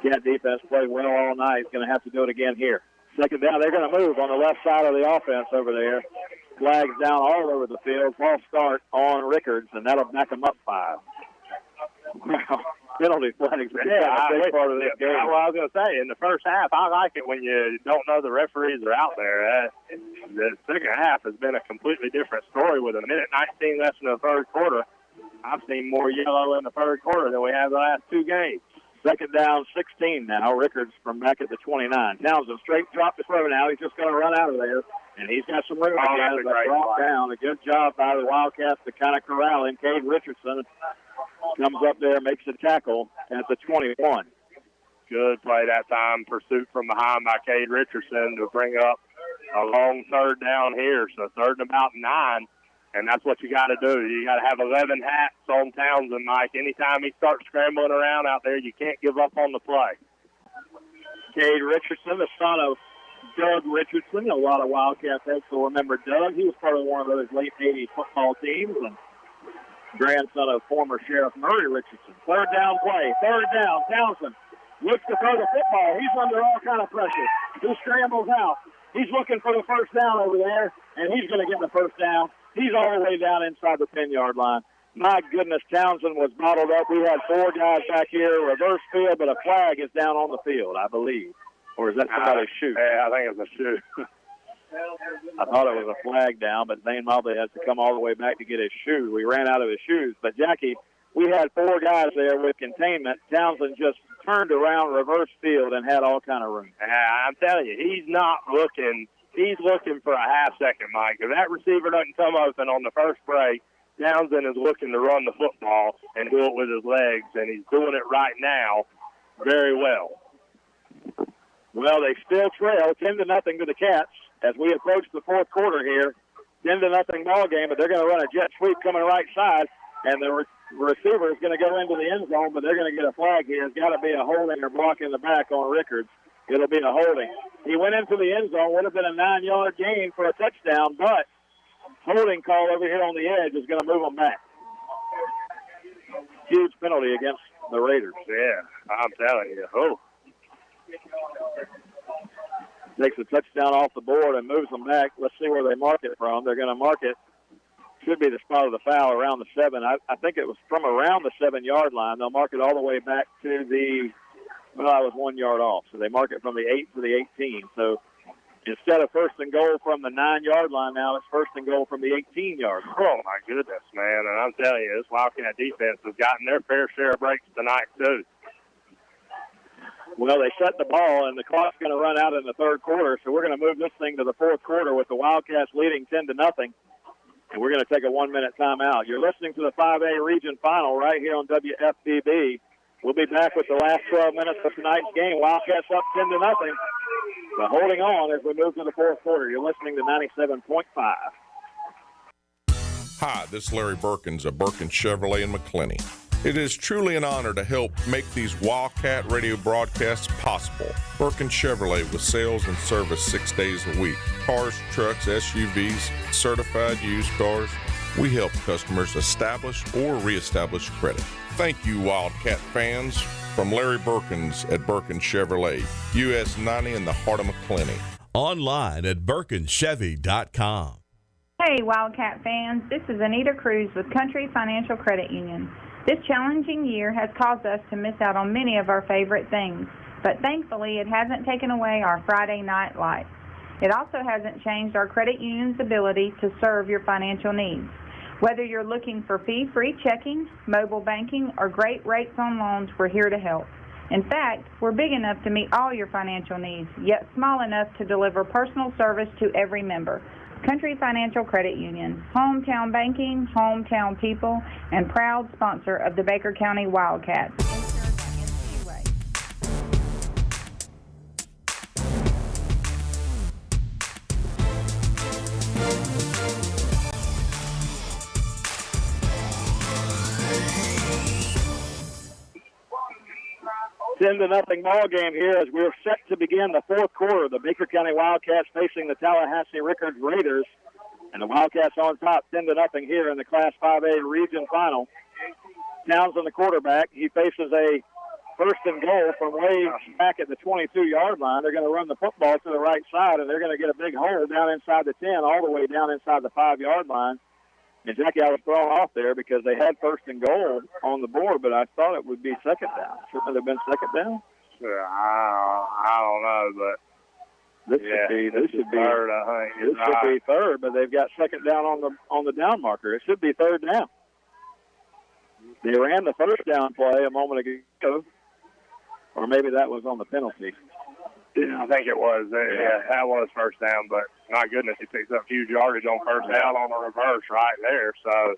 Cat defense played well all night. Going to have to do it again here. Second down. They're going to move on the left side of the offense over there. Flags down all over the field. False start on Rickards, and that'll back them up 5. Wow. Penalty flags. Yeah, a big part of this game. Well, I was going to say, in the first half, I like it when you don't know the referees are out there. The second half has been a completely different story with a minute 19 left in the third quarter. I've seen more yellow in the third quarter than we have the last 2 games. Second down, 16 now. Rickards from back at the 29. Townsend straight drop the throw now. He's just going to run out of there, and he's got some room again as they drop down. A good job by the Wildcats to kind of corral him. Cade Richardson comes up there, makes a tackle at the 21. Good play that time. Pursuit from behind by Cade Richardson to bring up a long third down here. So third and about 9. And that's what you got to do. You got to have 11 hats on Townsend, Mike. Anytime he starts scrambling around out there, you can't give up on the play. Cade Richardson, the son of Doug Richardson. A lot of Wildcat folks will remember Doug. He was part of one of those late 80s football teams, and grandson of former Sheriff Murray Richardson. Third down play. Third down. Townsend looks to throw the football. He's under all kind of pressure. He scrambles out. He's looking for the first down over there, and he's going to get the first down. He's all the way down inside the 10-yard line. My goodness, Townsend was bottled up. We had 4 guys back here, reverse field, but a flag is down on the field, I believe. Or is that somebody's shoe? Yeah, I think it's a shoe. I thought it was a flag down, but Zane Mobley has to come all the way back to get his shoe. We ran out of his shoes. But, Jackie, we had 4 guys there with containment. Townsend just turned around reverse field and had all kind of room. I'm telling you, he's not looking. He's looking for a half second, Mike. If that receiver doesn't come open on the first break, Townsend is looking to run the football and do it with his legs, and he's doing it right now very well. Well, they still trail 10-0 to the Cats as we approach the fourth quarter here. 10-0 ball game, but they're going to run a jet sweep coming right side, and the receiver is going to go into the end zone, but they're going to get a flag here. It's got to be a holding or block in the back on Rickards. It'll be a holding. He went into the end zone, would have been a 9-yard gain for a touchdown, but holding call over here on the edge is going to move them back. Huge penalty against the Raiders. Yeah, I'm telling you. Oh. Takes a touchdown off the board and moves them back. Let's see where they mark it from. They're going to mark it. Should be the spot of the foul around the 7. I think it was from around the 7-yard line. They'll mark it all the way back to the, I was 1 yard off. So they mark it from the 8 to the 18. So instead of first and goal from the 9-yard line now, it's first and goal from the 18-yard line. Oh, my goodness, man. And I'm telling you, this Wildcat defense has gotten their fair share of breaks tonight, too. Well, they set the ball, and the clock's going to run out in the third quarter, so we're going to move this thing to the fourth quarter with the Wildcats leading 10-0, and we're going to take a 1-minute timeout. You're listening to the 5A Region Final right here on WFBB. We'll be back with the last 12 minutes of tonight's game. Wildcats up 10-0, but holding on as we move to the fourth quarter. You're listening to 97.5. Hi, this is Larry Birkins of Birkins Chevrolet in McClenny. It is truly an honor to help make these Wildcat radio broadcasts possible. Birkins Chevrolet with sales and service 6 days a week. Cars, trucks, SUVs, certified used cars. We help customers establish or reestablish credit. Thank you, Wildcat fans. From Larry Birkins at Birkins Chevrolet, US 90 in the heart of McClenny. Online at BirkinsChevy.com. Hey, Wildcat fans. This is Anita Cruz with Country Financial Credit Union. This challenging year has caused us to miss out on many of our favorite things, but thankfully it hasn't taken away our Friday night lights. It also hasn't changed our credit union's ability to serve your financial needs. Whether you're looking for fee-free checking, mobile banking, or great rates on loans, we're here to help. In fact, we're big enough to meet all your financial needs, yet small enough to deliver personal service to every member. Country Financial Credit Union, hometown banking, hometown people, and proud sponsor of the Baker County Wildcats. Insured 10-0 ball game here as we're set to begin the fourth quarter. The Baker County Wildcats facing the Tallahassee Rickards Raiders, and the Wildcats on top 10-0 here in the Class 5A Region Final. Townsend, the quarterback, he faces a first and goal from way back at the 22-yard line. They're going to run the football to the right side, and they're going to get a big hole down inside the 10, all the way down inside the 5-yard line. And, Jackie, I was thrown off there because they had first and goal on the board, but I thought it would be second down. Shouldn't it have been second down? I don't know, but this should be third. I think this should be third, but they've got second down on the down marker. It should be third down. They ran the first down play a moment ago, or maybe that was on the penalty. Yeah, I think it was. Yeah, that was first down, but my goodness, he picks up huge yardage on first down on the reverse right there. So,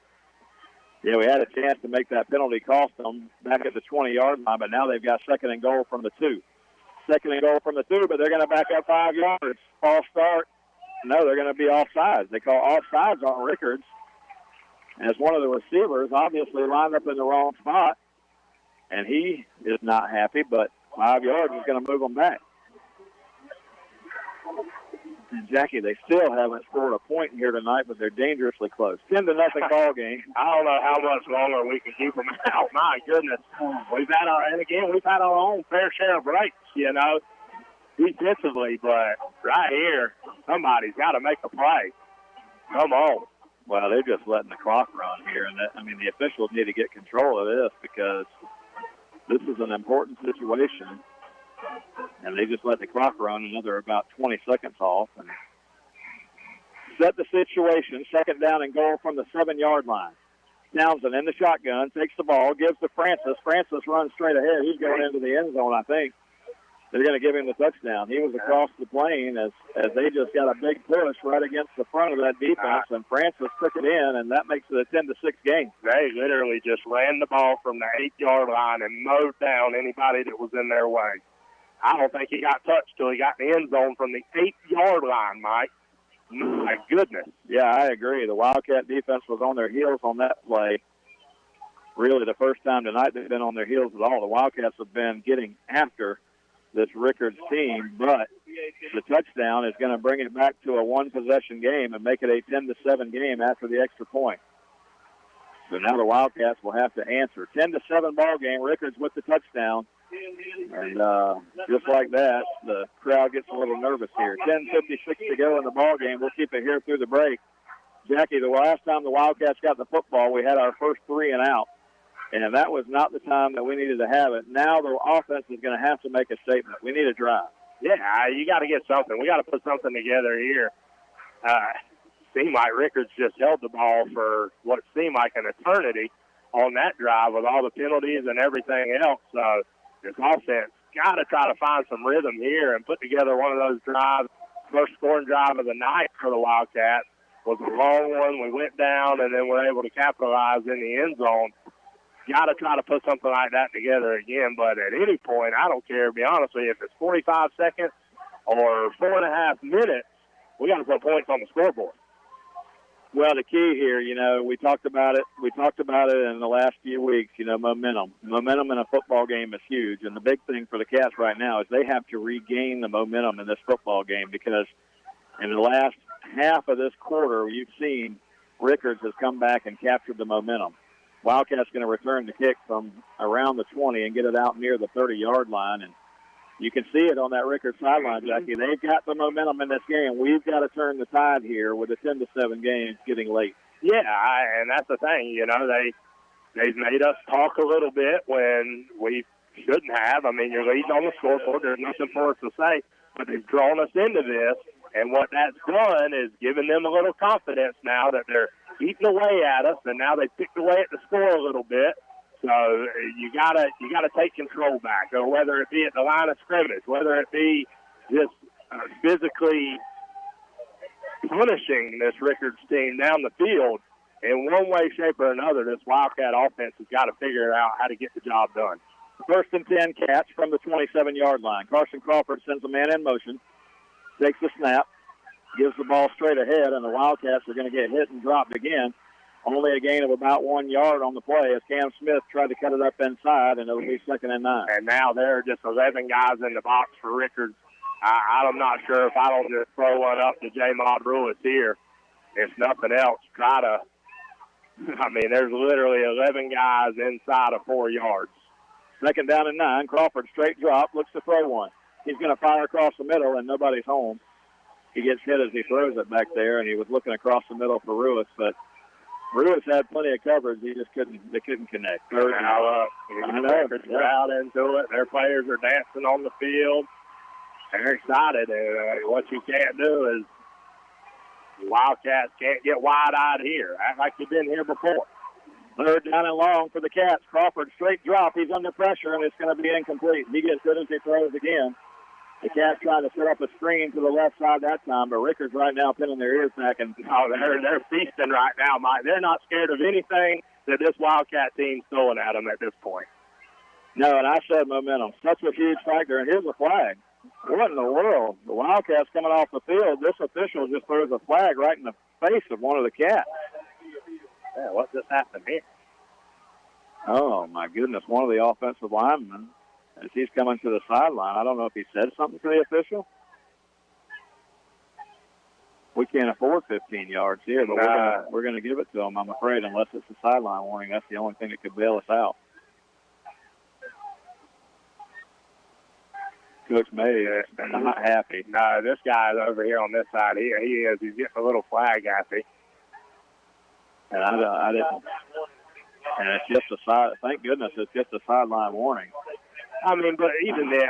yeah, we had a chance to make that penalty cost them back at the 20-yard line, but now they've got second and goal from the 2. Second and goal from the 2, but they're going to back up 5 yards. False start. No, they're going to be offsides. They call offsides on Rickards, as one of the receivers obviously lined up in the wrong spot, and he is not happy, but 5 yards is going to move them back. And, Jackie, they still haven't scored a point here tonight, but they're dangerously close. 10-0 ball game. I don't know how much longer we can keep them out. My goodness. We've had our own fair share of breaks, defensively, but right here, somebody's got to make a play. Come on. Well, they're just letting the clock run here. And the officials need to get control of this because this is an important situation. And they just let the clock run another about 20 seconds off. And set the situation. Second down and goal from the 7-yard line. Townsend in the shotgun, takes the ball, gives to Francis. Francis runs straight ahead. He's going into the end zone, I think. They're going to give him the touchdown. He was across the plane as they just got a big push right against the front of that defense, and Francis took it in, and that makes it a 10-6 game. They literally just ran the ball from the 8-yard line and mowed down anybody that was in their way. I don't think he got touched till he got in the end zone from the 8-yard line, Mike. My goodness. Yeah, I agree. The Wildcat defense was on their heels on that play. Really, the first time tonight they've been on their heels at all. The Wildcats have been getting after this Rickards team, but the touchdown is going to bring it back to a one-possession game and make it a 10-7 game after the extra point. So now the Wildcats will have to answer. 10-7 ball game, Rickards with the touchdown. And just like that, the crowd gets a little nervous here. 10:56 to go in the ball game. We'll keep it here through the break. Jackie, the last time the Wildcats got the football, we had our first 3 and out. And that was not the time that we needed to have it. Now the offense is going to have to make a statement. We need a drive. Yeah, you got to get something. We got to put something together here. Seemed like Rickards just held the ball for what seemed like an eternity on that drive with all the penalties and everything else. So this offense got to try to find some rhythm here and put together one of those drives. First scoring drive of the night for the Wildcats was a long one. We went down and then were able to capitalize in the end zone. Got to try to put something like that together again, but at any point, I don't care, to be honest with you, if it's 45 seconds or 4.5 minutes, we got to put points on the scoreboard. Well, the key here, we talked about it. We talked about it in the last few weeks, momentum. Momentum in a football game is huge, and the big thing for the Cats right now is they have to regain the momentum in this football game because in the last half of this quarter, you've seen Rickards has come back and captured the momentum. Wildcats going to return the kick from around the 20 and get it out near the 30-yard line. And you can see it on that Rickards sideline, Jackie. They've got the momentum in this game. We've got to turn the tide here with a 10-7 game getting late. Yeah, and that's the thing. They've made us talk a little bit when we shouldn't have. I mean, you're leading on the scoreboard. There's nothing for us to say. But they've drawn us into this. And what that's done is given them a little confidence now that they're eating away at us, and now they picked away at the score a little bit. So you gotta take control back, or whether it be at the line of scrimmage, whether it be just physically punishing this Rickards team down the field in one way, shape, or another. This Wildcat offense has got to figure out how to get the job done. First and 10, Cats from the 27-yard line. Carson Crawford sends a man in motion, takes the snap, gives the ball straight ahead, and the Wildcats are going to get hit and dropped again. Only a gain of about 1 yard on the play as Cam Smith tried to cut it up inside, and it'll be 2nd and 9. And now there are just 11 guys in the box for Rickards. I'm not sure if I don't just throw one up to J. Maud Ruiz here. If nothing else, there's literally 11 guys inside of 4 yards. Second down and 9. Crawford straight drop, looks to throw one. He's going to fire across the middle, and nobody's home. He gets hit as he throws it back there, and he was looking across the middle for Ruiz, but Ruiz had plenty of coverage. They couldn't connect. They're out into it. Their players are dancing on the field. They're excited. What you can't do is Wildcats can't get wide-eyed here. Act like you've been here before. Third down and long for the Cats. Crawford straight drop. He's under pressure, and it's going to be incomplete. He gets it as he throws again. The Cats trying to set up a screen to the left side that time, but Rickards right now pinning their ears back. And they're feasting right now, Mike. They're not scared of anything that this Wildcat team's throwing at them at this point. No, and I said momentum. Such a huge factor, and here's a flag. What in the world? The Wildcats coming off the field. This official just throws a flag right in the face of one of the Cats. Yeah, what just happened here? Oh, my goodness. One of the offensive linemen, as he's coming to the sideline, I don't know if he said something to the official. We can't afford 15 yards here, but we're going to give it to him, I'm afraid, unless it's a sideline warning. That's the only thing that could bail us out. Coach May is not happy. No, this guy's over here on this side. He is. He's getting a little flag happy. And I didn't. And it's just a side. Thank goodness it's just a sideline warning. I mean, but even then,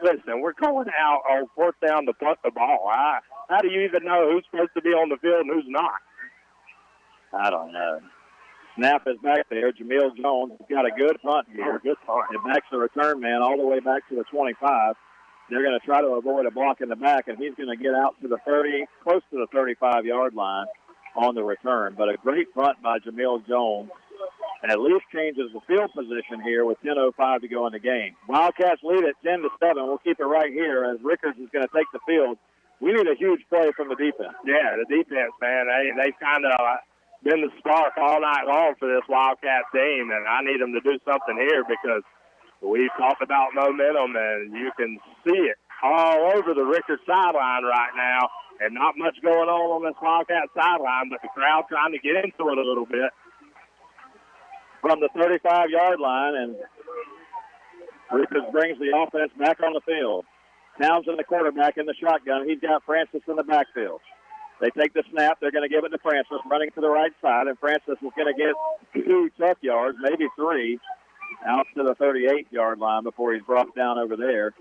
listen, we're going out on fourth down to punt the ball. How do you even know who's supposed to be on the field and who's not? I don't know. Snap is back there. Jameel Jones has got a good punt here. Good punt. It backs the return man all the way back to the 25. They're going to try to avoid a block in the back, and he's going to get out to the 30, close to the 35-yard line on the return. But a great punt by Jameel Jones. And at least changes the field position here with 10:05 to go in the game. Wildcats lead at 10-7. We'll keep it right here as Rickards is going to take the field. We need a huge play from the defense. Yeah, the defense, man, they've kind of been the spark all night long for this Wildcat team, and I need them to do something here because we've talked about momentum, and you can see it all over the Rickards sideline right now, and not much going on this Wildcat sideline, but the crowd trying to get into it a little bit. From the 35-yard line, and Rickards brings the offense back on the field. Townsend, the quarterback, in the shotgun. He's got Francis in the backfield. They take the snap. They're going to give it to Francis, running to the right side, and Francis is going to get 2 tough yards, maybe 3, out to the 38-yard line before he's brought down over there.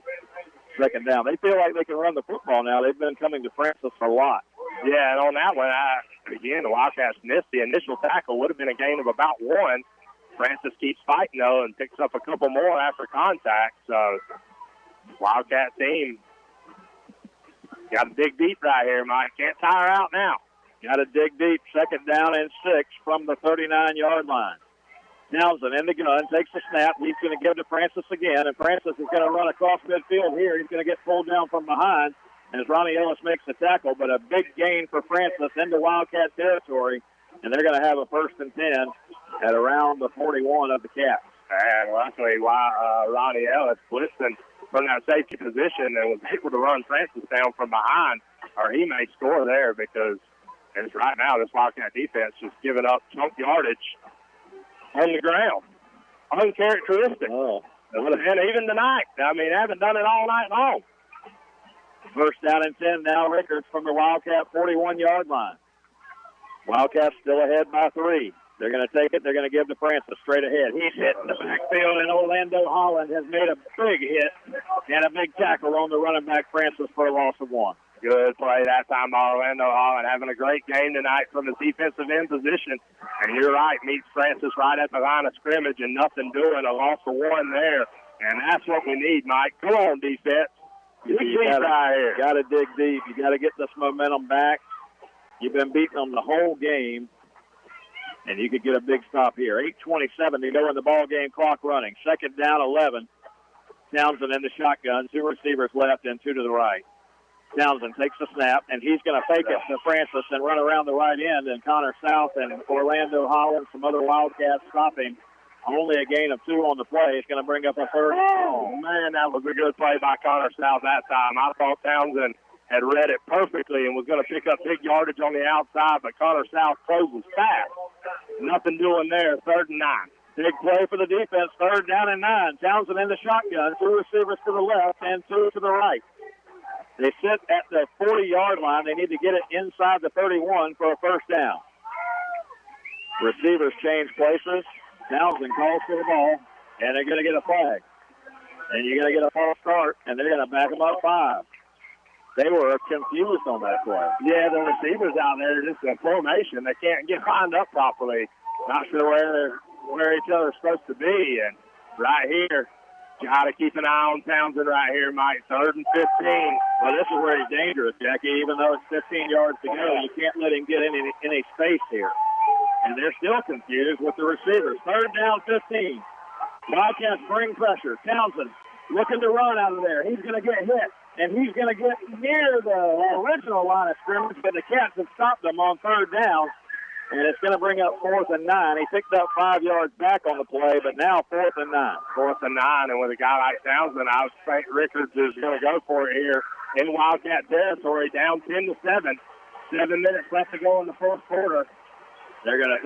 Second down. They feel like they can run the football now. They've been coming to Francis a lot. Yeah, and on that one, again, the Wildcats missed the initial tackle. Would have been a gain of about 1. Francis keeps fighting, though, and picks up a couple more after contact. So, Wildcat team got to dig deep right here, Mike. Can't tire out now. Got to dig deep. Second down and 6 from the 39-yard line. Townsend in the gun, takes the snap. He's going to give to Francis again, and Francis is going to run across midfield here. He's going to get pulled down from behind as Ronnie Ellis makes the tackle, but a big gain for Francis into Wildcat territory, and they're going to have a 1st and 10 at around the 41 of the Cats. And luckily, Ronnie Ellis blitzing from that safety position and was able to run Francis down from behind, or he may score there because it's right now this Wildcat defense just giving up chunk yardage on the ground. Uncharacteristic. Oh. And even tonight, they haven't done it all night long. 1st down and 10 now, Rickards from the Wildcat 41-yard line. Wildcats still ahead by 3. They're going to take it. They're going to give to Francis straight ahead. He's hitting the backfield, and Orlando Holland has made a big hit and a big tackle on the running back Francis for a loss of 1. Good play that time by Orlando Holland, having a great game tonight from his defensive end position. And you're right, meets Francis right at the line of scrimmage and nothing doing, a loss of 1 there. And that's what we need, Mike. Come on, defense. You got to dig deep. You got to get this momentum back. You've been beating them the whole game, and you could get a big stop here. 8:27 to go in the ball game, clock running. 2nd down, 11. Townsend in the shotgun, 2 receivers left and 2 to the right. Townsend takes the snap, and he's going to fake it to Francis and run around the right end, and Connor South and Orlando Holland, some other Wildcats, stop him. Only a gain of 2 on the play. He's going to bring up a 3rd. Oh, man, that was a good play by Connor South that time. I thought Townsend had read it perfectly and was going to pick up big yardage on the outside, but Connor South closes fast. Nothing doing there, 3rd and 9. Big play for the defense, 3rd down and 9. Townsend in the shotgun, 2 receivers to the left and 2 to the right. They sit at the 40-yard line. They need to get it inside the 31 for a first down. Receivers change places. Townsend calls for the ball, and they're going to get a flag. And you're going to get a false start, and they're going to back them up 5. They were confused on that play. Yeah, the receivers out there, just a formation. They can't get lined up properly. Not sure where each other's supposed to be. And right here, got to keep an eye on Townsend right here, Mike. 3rd and 15. Well, this is where he's dangerous, Jackie. Even though it's 15 yards to go, you can't let him get any space here. And they're still confused with the receivers. 3rd down, 15. Wildcats bring pressure. Townsend looking to run out of there. He's going to get hit, and he's going to get near the original line of scrimmage, but the Cats have stopped him on 3rd down, and it's going to bring up 4th and 9. He picked up 5 yards back on the play, but now 4th and 9. 4th and 9, and with a guy like Townsend, I would think Rickards is going to go for it here in Wildcat territory, down 10-7. 7 minutes left to go in the 4th quarter. They're going to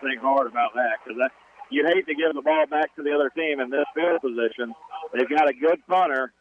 think hard about that, because you hate to give the ball back to the other team in this field position. They've got a good punter,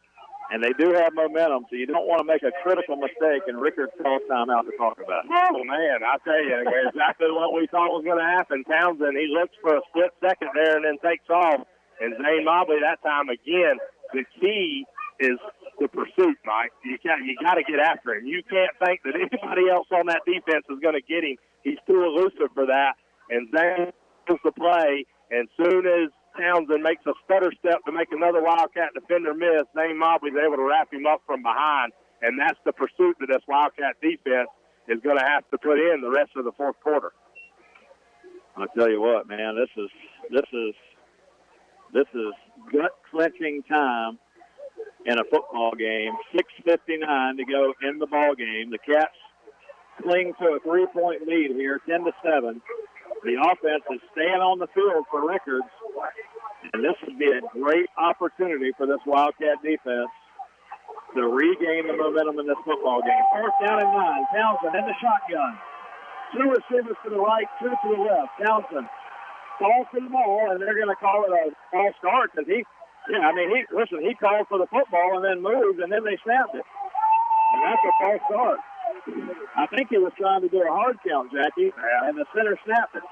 and they do have momentum, so you don't want to make a critical mistake, and Rickards calls timeout to talk about it. Oh, man, I tell you, exactly what we thought was going to happen. Townsend, he looks for a split second there and then takes off. And Zane Mobley that time again, the key is the pursuit, Mike. You got to get after him. You can't think that anybody else on that defense is going to get him. He's too elusive for that. And Zane does the play, and soon as Townsend makes a stutter step to make another Wildcat defender miss, Zane Mobley's able to wrap him up from behind, and that's the pursuit that this Wildcat defense is going to have to put in the rest of the 4th quarter. I'll tell you what, man, this is gut-clenching time in a football game. 6:59 to go in the ball game. The Cats cling to a 3-point lead here, 10-7. The offense is staying on the field for Rickards, and this would be a great opportunity for this Wildcat defense to regain the momentum in this football game. 4th down and 9. Townsend in the shotgun. 2 receivers to the right, 2 to the left. Townsend calls for the ball, and they're going to call it a false start because he called for the football and then moved, and then they snapped it. And that's a false start. I think he was trying to do a hard count, Jackie, and the center snapped it.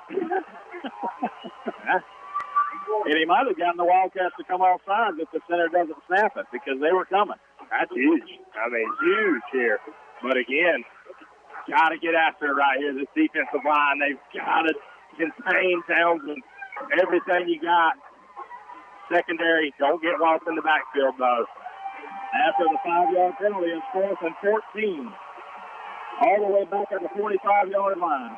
And he might have gotten the Wildcats to come off sides if the center doesn't snap it because they were coming. That's huge. I mean, huge here. But again, got to get after it right here. This defensive line, they've got to contain Townsend. Everything you got. Secondary, don't get lost in the backfield, though. After the 5-yard penalty, it's 4th and 14. All the way back at the 45-yard line.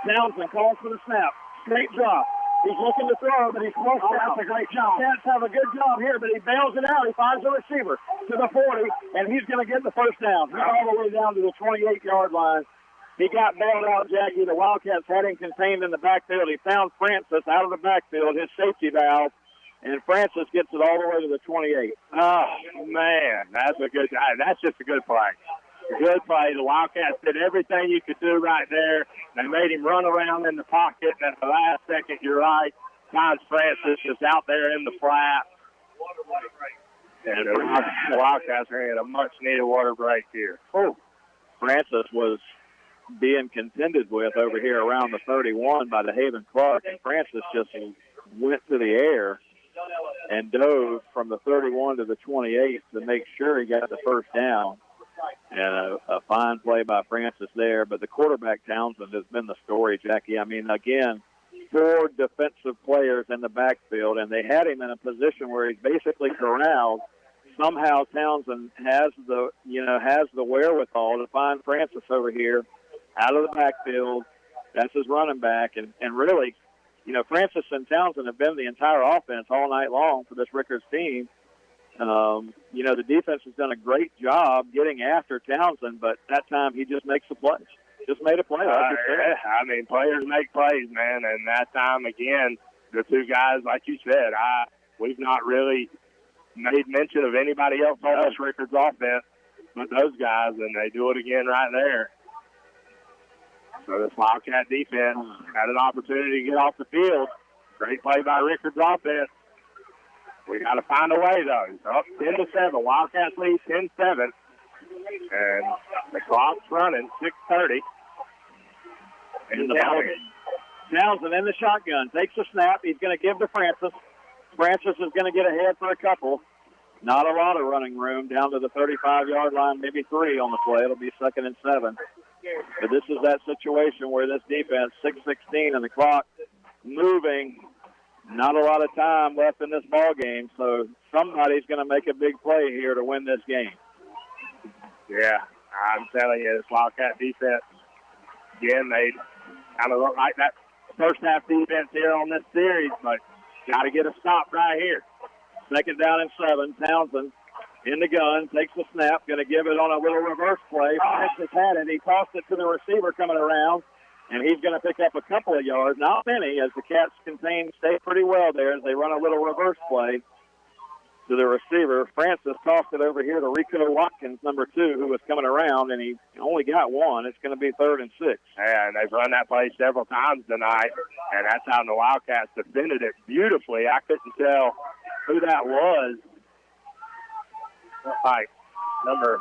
Townsend calls for the snap. Straight drop. He's looking to throw, but he's close. That's a great job. Cats have a good job here, but he bails it out. He finds the receiver to the 40, and he's going to get the first down. He's all the way down to the 28-yard line. He got bailed out, Jackie. The Wildcats had him contained in the backfield. He found Francis out of the backfield, his safety valve, and Francis gets it all the way to the 28. Oh, man, that's just a good play. Good play. The Wildcats did everything you could do right there. They made him run around in the pocket, and at the last second, you're right, finds Francis just out there in the flat. And the Wildcats are in a much-needed water break here. Oh, Francis was being contended with over here around the 31 by the Haven Clark, and Francis just went to the air and dove from the 31 to the 28 to make sure he got the first down. And a fine play by Francis there. But the quarterback, Townsend, has been the story, Jackie. I mean, again, 4 defensive players in the backfield, and they had him in a position where he's basically corralled. Somehow Townsend has the wherewithal to find Francis over here out of the backfield. That's his running back. And really, Francis and Townsend have been the entire offense all night long for this Rickards team. The defense has done a great job getting after Townsend, but that time he just makes the play. Just made a play. I mean, players make plays, man, and that time, again, the 2 guys, like you said, we've not really made mention of anybody else on this Rickards offense but those guys, and they do it again right there. So this Wildcat defense had an opportunity to get off the field. Great play by Rickards offense. We got to find a way, though. Up 10-7. Wildcats lead 10-7. And the clock's running, 6:30. In the ball. Townsend in the shotgun. Takes the snap. He's going to give to Francis. Francis is going to get ahead for a couple. Not a lot of running room. Down to the 35-yard line, maybe 3 on the play. It'll be 2nd and 7. But this is that situation where this defense, 6:16 and the clock moving, not a lot of time left in this ball game, so somebody's going to make a big play here to win this game. Yeah, I'm telling you, this Wildcat defense, again, they kind of look like that first-half defense here on this series, but got to get a stop right here. 2nd down and 7. Townsend in the gun, takes the snap, going to give it on a little reverse play. Francis had it. He tossed it to the receiver coming around, and he's going to pick up a couple of yards. Not many, as the Cats stay pretty well there as they run a little reverse play to the receiver. Francis tossed it over here to Rico Watkins, number 2, who was coming around, and he only got 1. It's going to be 3rd and 6. Yeah, and they've run that play several times tonight, and that's how the Wildcats defended it beautifully. I couldn't tell who that was. Like number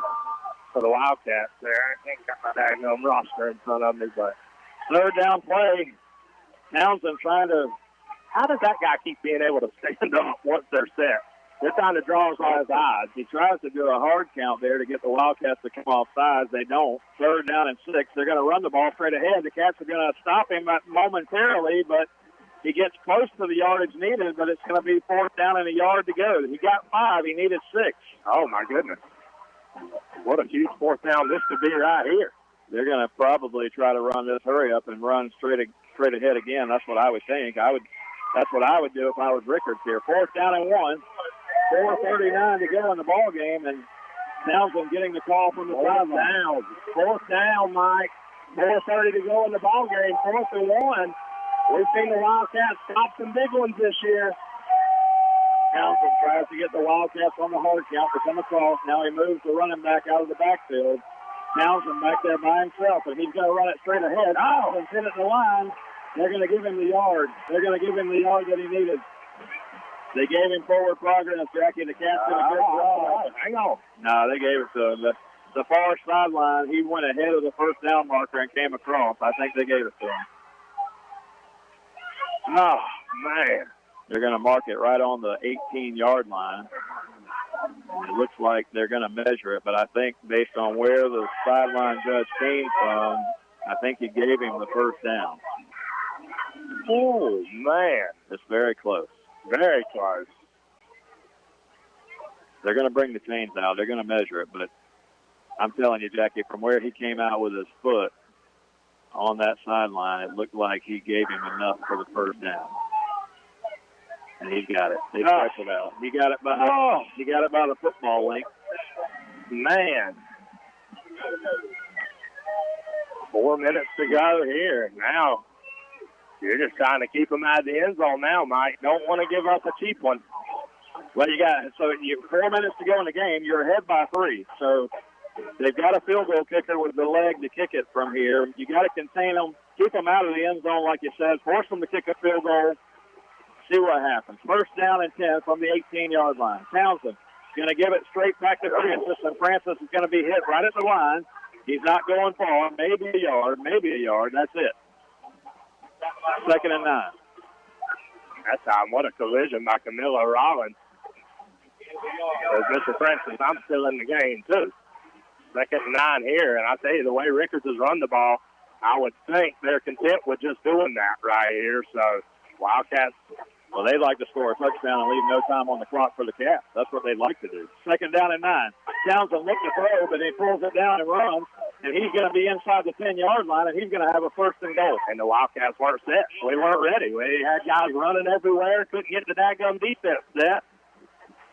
for the Wildcats there. I ain't got my diagonal roster in front of me, but 3rd down play. Townsend trying to. How does that guy keep being able to stand up once they're set? They're trying to draw his eyes. He tries to do a hard count there to get the Wildcats to come off sides. They don't. 3rd down and 6. They're going to run the ball straight ahead. The Cats are going to stop him momentarily, but he gets close to the yardage needed, but it's going to be 4th down and a yard to go. He got 5. He needed 6. Oh, my goodness. What a huge 4th down this could be right here. They're going to probably try to run this hurry up and run straight ahead again. That's what I would think. That's what I would do if I was Rickards here. 4th down and 1. 4:39 to go in the ball game, and Townsend getting the call from the sideline. 4th down, Mike. 4:30 to go in the ball game. 4th and 1. We've seen the Wildcats stop some big ones this year. Townsend tries to get the Wildcats on the hard count to come across. Now he moves the running back out of the backfield. Townsend back there by himself, and he's going to run it straight ahead. Oh, and hit it in the line. They're going to give him the yard. They're going to give him the yard that he needed. They gave him forward progress, Jackie. The Cats did a good job. Hang on. No, they gave it to him. The far sideline, he went ahead of the 1st down marker and came across. I think they gave it to him. Oh, man. They're going to mark it right on the 18-yard line. It looks like they're going to measure it, but I think based on where the sideline judge came from, I think he gave him the 1st down. Oh, man. It's very close. Very close. They're going to bring the chains out. They're going to measure it, but I'm telling you, Jackie, from where he came out with his foot on that sideline, it looked like he gave him enough for the 1st down. And he's got it. They stretched it out. He got it by the football length. Man. 4 minutes to go here. Now, you're just trying to keep them out of the end zone now, Mike. Don't want to give up a cheap one. Well, you 4 minutes to go in the game. You're ahead by 3. So they've got a field goal kicker with the leg to kick it from here. You got to contain them, keep them out of the end zone, like you said. Force them to kick a field goal. See what happens. 1st down and 10 from the 18-yard line. Townsend going to give it straight back to Francis, and Francis is going to be hit right at the line. He's not going far. Maybe a yard. That's it. 2nd and 9. That time, what a collision by Camilla Rollins. As Mr. Francis, I'm still in the game, too. 2nd and 9 here, and I tell you, the way Rickards has run the ball, I would think they're content with just doing that right here. So, Wildcats, well, they'd like to score a touchdown and leave no time on the clock for the Cats. That's what they'd like to do. 2nd down and 9. Townsend looking to throw, but he pulls it down and runs, and he's going to be inside the 10-yard line, and he's going to have a 1st and goal. And the Wildcats weren't set. We weren't ready. We had guys running everywhere, couldn't get the daggum defense set.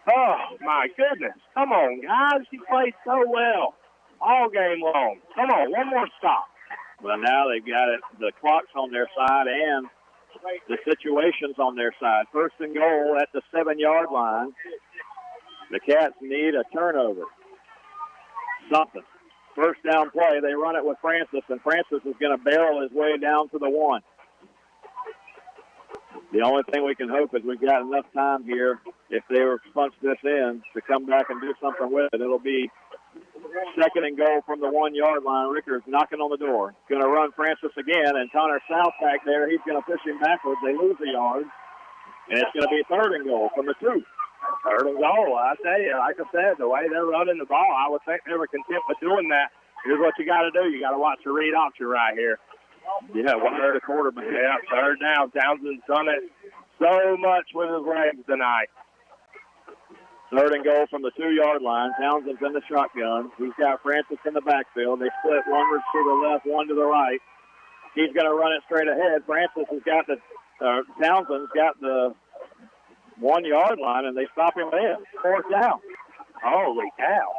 Oh, my goodness. Come on, guys. You played so well all game long. Come on, one more stop. Well, now they've got it. The clock's on their side, and the situation's on their side. 1st and goal at the 7-yard line. The Cats need a turnover. Something. 1st down play. They run it with Francis, and Francis is going to barrel his way down to the 1. The only thing we can hope is we've got enough time here, if they were to punch this in, to come back and do something with it. It'll be 2nd and goal from the 1-yard line. Rickards knocking on the door. Going to run Francis again, and Connor South back there. He's going to push him backwards. They lose a yard, and it's going to be 3rd and goal from the 2. 3rd and goal. I tell you, like I said, the way they're running the ball, I would think they were content with doing that. Here's what you got to do. You got to watch the read option right here. Yeah, watch the quarterback. Yeah, 3rd down. Townsend's done it so much with his legs tonight. 3rd and goal from the 2-yard line. Townsend's in the shotgun. He's got Francis in the backfield. They split one to the left, one to the right. He's going to run it straight ahead. Francis has got Townsend's got the 1-yard line, and they stop him in. 4th down. Holy cow.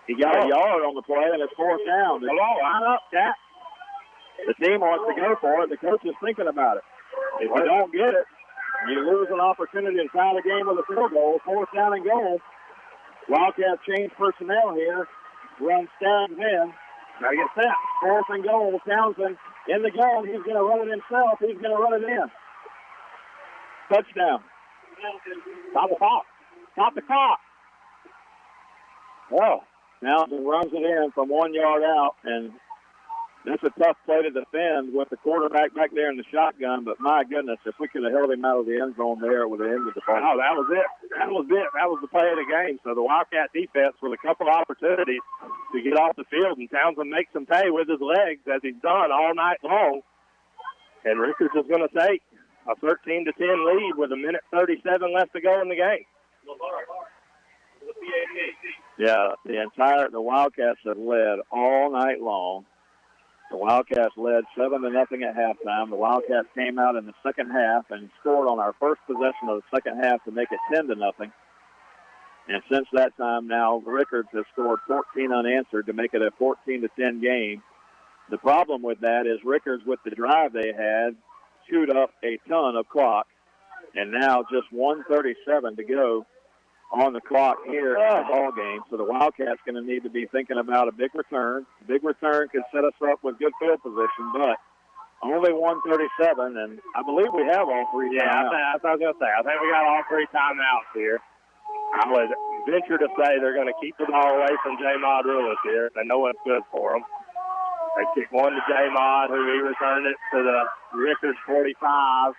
He got a yard on the play, and it's 4th down. Come on, line up, Cat. The team wants to go for it. The coach is thinking about it. If you don't get it, you lose an opportunity to tie the game with a field goal. 4th down and goal. Wildcats change personnel here. Run Staggs in. Got to get set. 4th and goal. Townsend in the gun. He's going to run it himself. He's going to run it in. Touchdown. Stop the clock. Stop the clock. Oh, Townsend runs it in from 1 yard out, and that's a tough play to defend with the quarterback back there in the shotgun. But my goodness, if we could have held him out of the end zone there, it would have ended the ball. Oh, that was it. That was it. That was the play of the game. So the Wildcat defense with a couple opportunities to get off the field, and Townsend makes him pay with his legs as he's done all night long. And Rickards is going to take a 13-10 lead with 1:37 left to go in the game. Yeah, the Wildcats have led all night long. The Wildcats led 7-0 at halftime. The Wildcats came out in the second half and scored on our first possession of the second half to make it 10-0. And since that time now, Rickards has scored 14 unanswered to make it a 14-10 game. The problem with that is Rickards, with the drive they had, chewed up a ton of clock. And now just 1:37 to go on the clock here in the ball game. So the Wildcats going to need to be thinking about a big return. A big return could set us up with good field position, but only 1:37, and I believe we have all three timeouts. Yeah, that's what I was going to say. I think we got all three timeouts here. I would venture to say they're going to keep the ball away from J-Mod Rulis here. They know what's good for them. They kick one to J-Mod, who he returned it to the Rickards 45.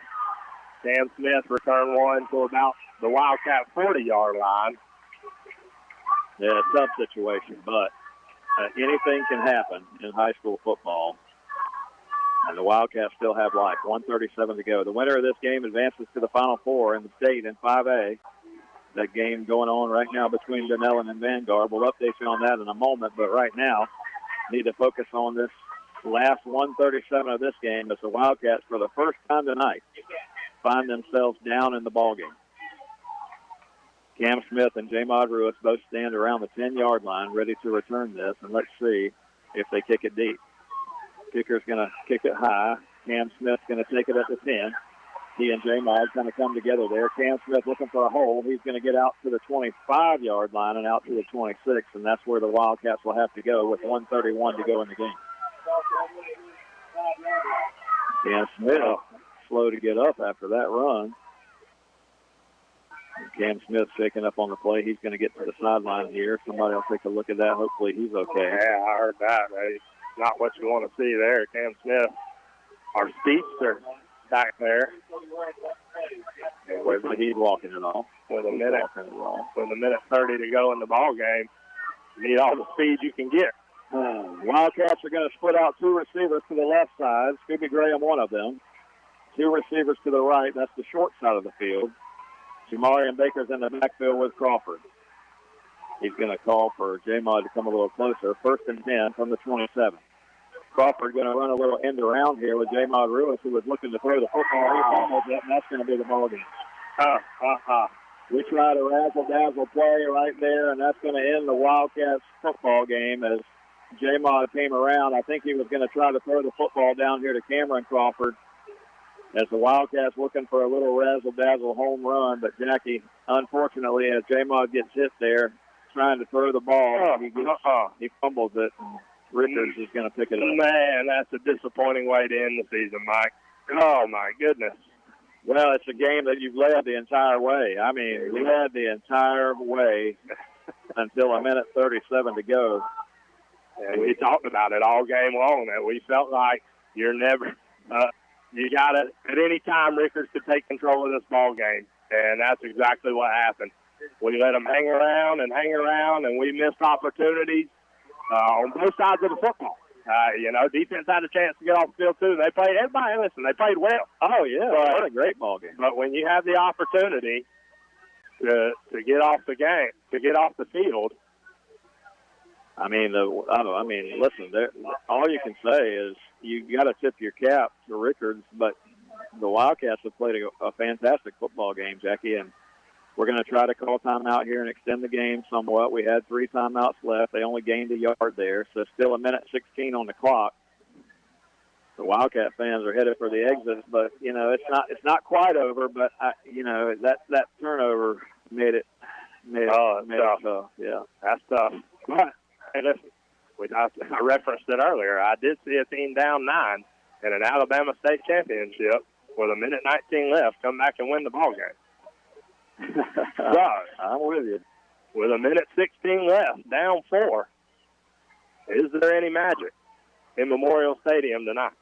Sam Smith returned one to about the Wildcat 40-yard line. Yeah, tough situation, but anything can happen in high school football. And the Wildcats still have life. 1:37 to go. The winner of this game advances to the Final Four in the state in 5A. That game going on right now between Dunellen and Vanguard. We'll update you on that in a moment, but right now need to focus on this last 1:37 of this game as the Wildcats, for the first time tonight, find themselves down in the ballgame. Cam Smith and J-Mod Ruiz both stand around the 10-yard line ready to return this, and let's see if they kick it deep. Kicker's going to kick it high. Cam Smith's going to take it at the 10. He and J-Mod kind of come together there. Cam Smith looking for a hole. He's going to get out to the 25-yard line and out to the 26, and that's where the Wildcats will have to go with 1:31 to go in the game. Cam Smith slow to get up after that run. Cam Smith shaking up on the play. He's going to get to the sideline here. Somebody will take a look at that. Hopefully he's okay. Yeah, I heard that. It's not what you want to see there. Cam Smith, our speedster, back there. He's walking it off. With a minute 30 to go in the ball game, you need all the speed you can get. Wildcats are going to split out two receivers to the left side. Scooby Graham, one of them. Two receivers to the right. That's the short side of the field. Jamarian Baker's in the backfield with Crawford. He's going to call for J-Mod to come a little closer. 1st and 10 from the 27. Crawford going to run a little end around here with J-Mod Ruiz, who was looking to throw the football. He fumbled it, and that's going to be the ball game. We tried a razzle-dazzle play right there, and that's going to end the Wildcats football game as J-Mod came around. I think he was going to try to throw the football down here to Cameron Crawford as the Wildcats looking for a little razzle-dazzle home run. But Jackie, unfortunately, as J-Mod gets hit there trying to throw the ball, he fumbles it. And Rickards is going to pick it up. Man, that's a disappointing way to end the season, Mike. Oh, my goodness. Well, it's a game that you've led the entire way. I mean, led the entire way until a minute 37 to go. And we talked about it all game long, that we felt like you're never you got to, at any time, Rickards could take control of this ball game, and that's exactly what happened. We let them hang around, and we missed opportunities on both sides of the football. Defense had a chance to get off the field, too. They played well. Oh, yeah, what a great ball game. But when you have the opportunity to get off the game, to get off the field, listen, all you can say is you got to tip your cap to Rickards, but the Wildcats have played a fantastic football game, Jackie, and we're going to try to call timeout here and extend the game somewhat. We had 3 timeouts left. They only gained a yard there, so still a minute 16 on the clock. The Wildcat fans are headed for the exits, but it's not quite over. But that turnover made it tough. Yeah, that's tough. But hey, listen, I referenced it earlier. I did see a team down 9 in an Alabama state championship with a minute 19 left come back and win the ball game. So, I'm with you. With a minute 16 left, down 4, is there any magic in Memorial Stadium tonight?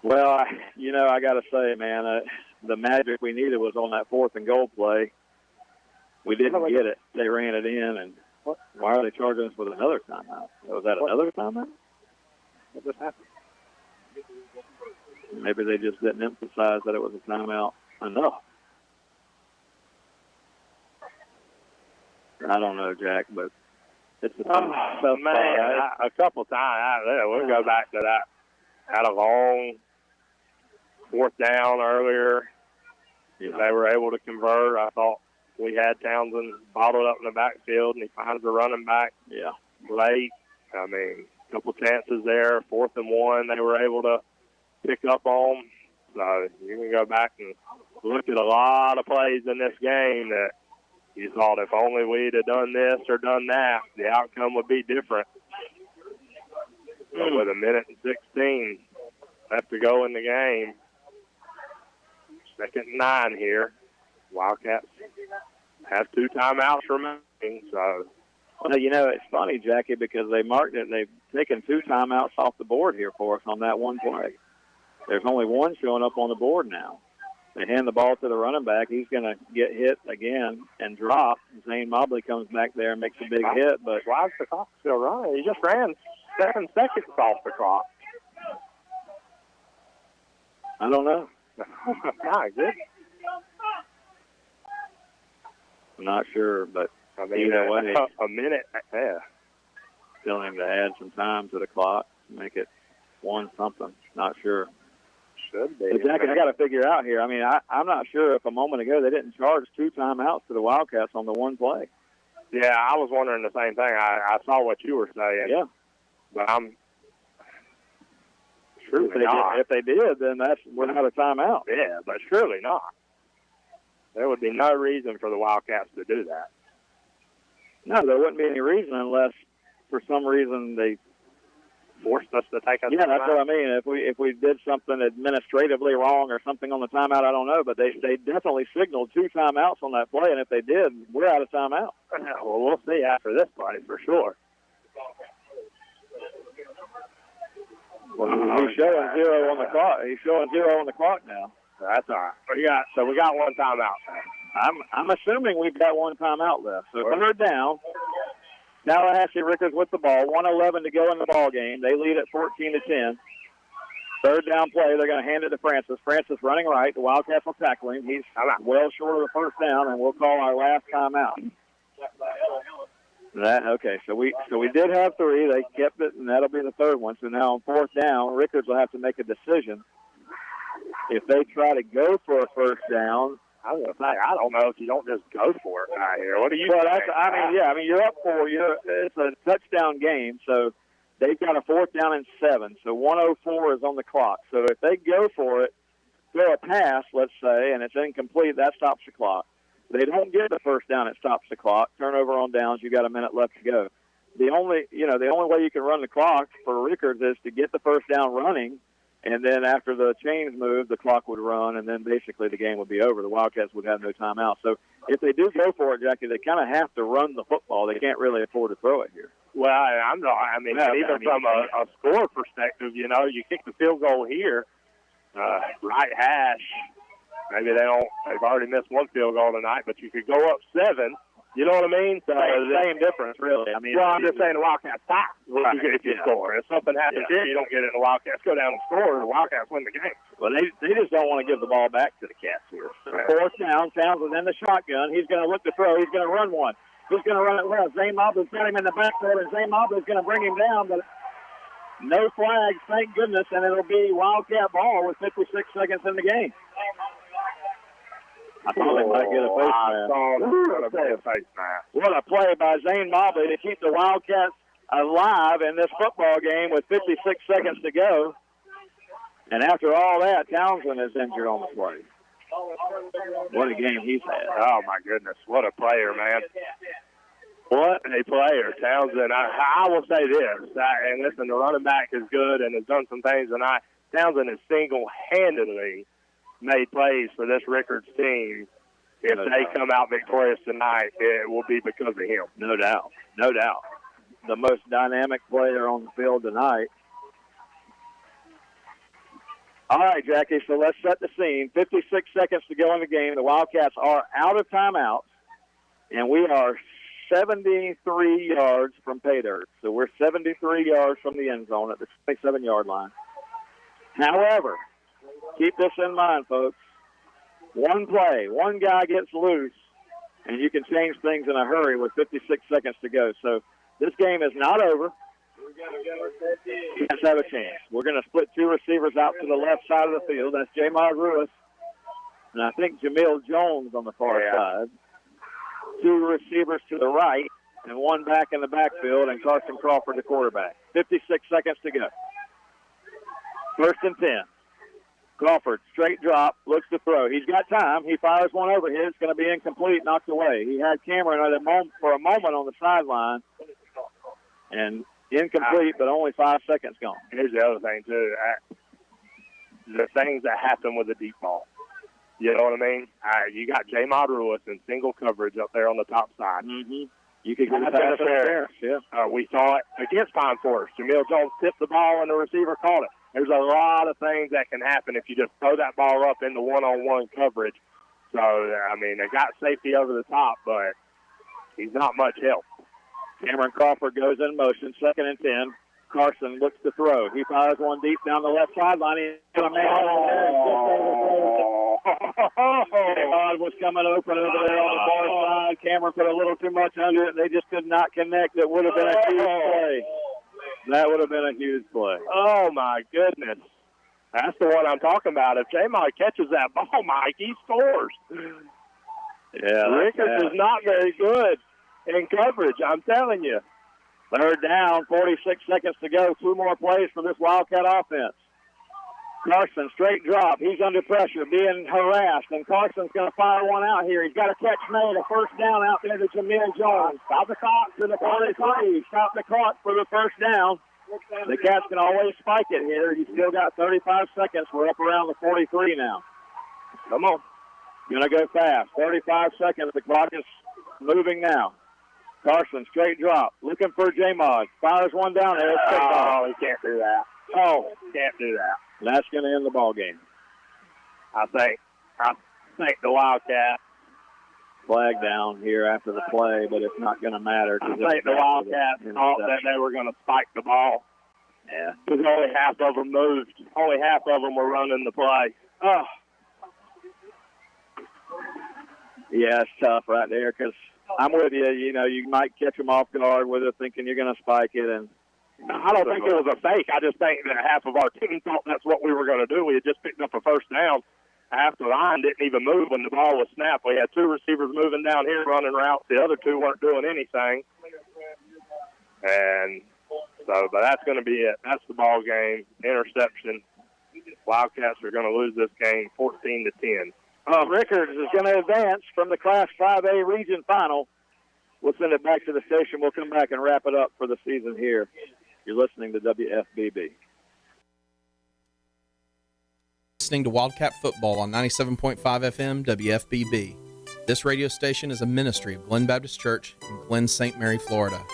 Well, I got to say, man, the magic we needed was on that 4th and goal play. We didn't get it. They ran it in, and why are they charging us with another timeout? Was that another timeout? What just happened? Maybe they just didn't emphasize that it was a timeout enough. I don't know, Jack, but it's a tough man. A couple times, we'll go back to that. Had a long 4th down earlier. Yeah. They were able to convert. I thought we had Townsend bottled up in the backfield, and he finds the running back late. I mean, a couple chances there, 4th and 1, they were able to pick up on. So you can go back and look at a lot of plays in this game that you thought if only we'd have done this or done that, the outcome would be different. But with a minute and 16 left to go in the game, 2nd and 9 here, Wildcats have 2 timeouts remaining. So, well, it's funny, Jackie, because they marked it and they've taken 2 timeouts off the board here for us on that one play. There's only one showing up on the board now. They hand the ball to the running back. He's going to get hit again and drop. Zane Mobley comes back there and makes a big hit. But why is the clock still running? He just ran 7 seconds off the clock. I don't know. My goodness. I'm not sure, but I mean, a minute. Yeah. Still need to add some time to the clock to make it 1-something. Not sure. Should be. But Jackie, I got to figure out here. I mean, I'm not sure if a moment ago they didn't charge 2 timeouts to the Wildcats on the one play. Yeah, I was wondering the same thing. I saw what you were saying. Yeah. But I'm surely not. If they did, then that's without a timeout. Yeah, but surely not. There would be no reason for the Wildcats to do that. No, there wouldn't be any reason unless for some reason they forced us to take a timeout. Yeah, that's what I mean. If we did something administratively wrong or something on the timeout, I don't know. But they definitely signaled 2 timeouts on that play, and if they did, we're out of timeout. Well, we'll see after this play for sure. Well, he's showing 0 on the clock. He's showing 0 on the clock now. That's all right. We got 1 timeout. I'm assuming we've got 1 timeout left. So 3rd down. Tallahassee Rickards with the ball. 1:11 to go in the ball game. They lead at 14-10. 3rd down play. They're going to hand it to Francis. Francis running right. The Wildcats will tackle him. He's well short of the 1st down, and we'll call our last timeout. Okay, so we did have 3. They kept it, and that'll be the 3rd one. So now on 4th down, Rickards will have to make a decision. If they try to go for a 1st down, I was going to say, I don't know if you don't just go for it right here. What do you think? You're up for it's a touchdown game, so they've got a 4th down and 7. So 1:04 is on the clock. So if they go for it, throw a pass, let's say, and it's incomplete, that stops the clock. They don't get the 1st down, it stops the clock. Turnover on downs, you got a minute left to go. The only way you can run the clock for Rickards is to get the 1st down running And then after the chains moved, the clock would run, and then basically the game would be over. The Wildcats would have no timeout. So if they do go for it, Jackie, they kind of have to run the football. They can't really afford to throw it here. Well, even from a score perspective, you know, you kick the field goal here, right hash. Maybe they've already missed one field goal tonight, but you could go up 7. You know what I mean? So same difference, really. I mean, well, I'm just saying the Wildcats tie if you score. If something happens here, you don't get it in the Wildcats. Go down and score, and the Wildcats win the game. Well, they just don't want to give the ball back to the Cats here. Fourth down, Townsend in the shotgun. He's going to look to throw. He's going to run one. He's going to run it left. Zane Mobley's got him in the backfield, and Zane Mobley's going to bring him down, but no flags, thank goodness, and it'll be Wildcat ball with 56 seconds in the game. I thought they might get a face mask. What a play by Zane Mobley to keep the Wildcats alive in this football game with 56 seconds to go. And after all that, Townsend is injured on the play. What a game he's had. Oh, my goodness. What a player, man. What a player, Townsend. I will say this, and listen, the running back is good and has done some things tonight. Townsend has single-handedly made plays for this Rickards team. If they come out victorious tonight, it will be because of him. No doubt. No doubt. The most dynamic player on the field tonight. All right, Jackie, so let's set the scene. 56 seconds to go in the game. The Wildcats are out of timeouts, and we are 73 yards from pay dirt. So we're 73 yards from the end zone at the 27-yard line. However, keep this in mind, folks. One play, one guy gets loose, and you can change things in a hurry with 56 seconds to go. So this game is not over. Let's have a chance. We're going to split 2 receivers out to the left side of the field. That's J-Mod Ruiz, and I think Jamil Jones on the far side. 2 receivers to the right, and 1 back in the backfield, and Carson Crawford, the quarterback. 56 seconds to go. 1st and 10. Crawford, straight drop, looks to throw. He's got time. He fires one over here. It's going to be incomplete, knocked away. He had Cameron for a moment on the sideline, and incomplete, but only 5 seconds gone. Here's the other thing, too. The things that happen with the deep ball. You know what I mean? You got J-Mod Ruiz in single coverage up there on the top side. Mm-hmm. You could get a pass there. Yeah. We saw it against Pine Forest. Jamil Jones tipped the ball, and the receiver caught it. There's a lot of things that can happen if you just throw that ball up into one-on-one coverage. So, I mean, they got safety over the top, but he's not much help. Cameron Crawford goes in motion, 2nd and 10. Carson looks to throw. He fires one deep down the left sideline. He's going to make it. Was coming open over there on the far side. Cameron put a little too much under it. They just could not connect. It would have been a huge play. That would have been a huge play. Oh, my goodness. That's the one I'm talking about. If J-Mike catches that ball, Mike, he scores. Yeah, Rickards is not very good in coverage, I'm telling you. 3rd down, 46 seconds to go. 2 more plays for this Wildcat offense. Carson, straight drop. He's under pressure, being harassed, and Carson's going to fire one out here. He's got a catch made, a 1st down out there to Jamil Jones. Stop the clock to the 43. Stop the clock for the 1st down. The Cats can always spike it here. He's still got 35 seconds. We're up around the 43 now. Come on. Going to go fast. 35 seconds. The clock is moving now. Carson, straight drop. Looking for J-Mod. Fires one down there. Oh, he can't do that. Oh, can't do that. That's going to end the ball game. I think the Wildcats flag down here after the play, but it's not going to matter. I think the Wildcats thought that they were going to spike the ball. Yeah. Because only half of them moved. Only half of them were running the play. Oh. Yeah, it's tough right there because I'm with you. You know, you might catch them off guard with it, thinking you're going to spike it, and I don't think it was a fake. I just think that half of our team thought that's what we were going to do. We had just picked up a 1st down. Half the line didn't even move when the ball was snapped. We had 2 receivers moving down here running routes. The other 2 weren't doing anything. And so, but that's going to be it. That's the ball game. Interception. Wildcats are going to lose this game 14-10. Rickards is going to advance from the Class 5A region final. We'll send it back to the station. We'll come back and wrap it up for the season here. You're listening to WFBB. Listening to Wildcat Football on 97.5 FM WFBB. This radio station is a ministry of Glen Baptist Church in Glen St. Mary, Florida.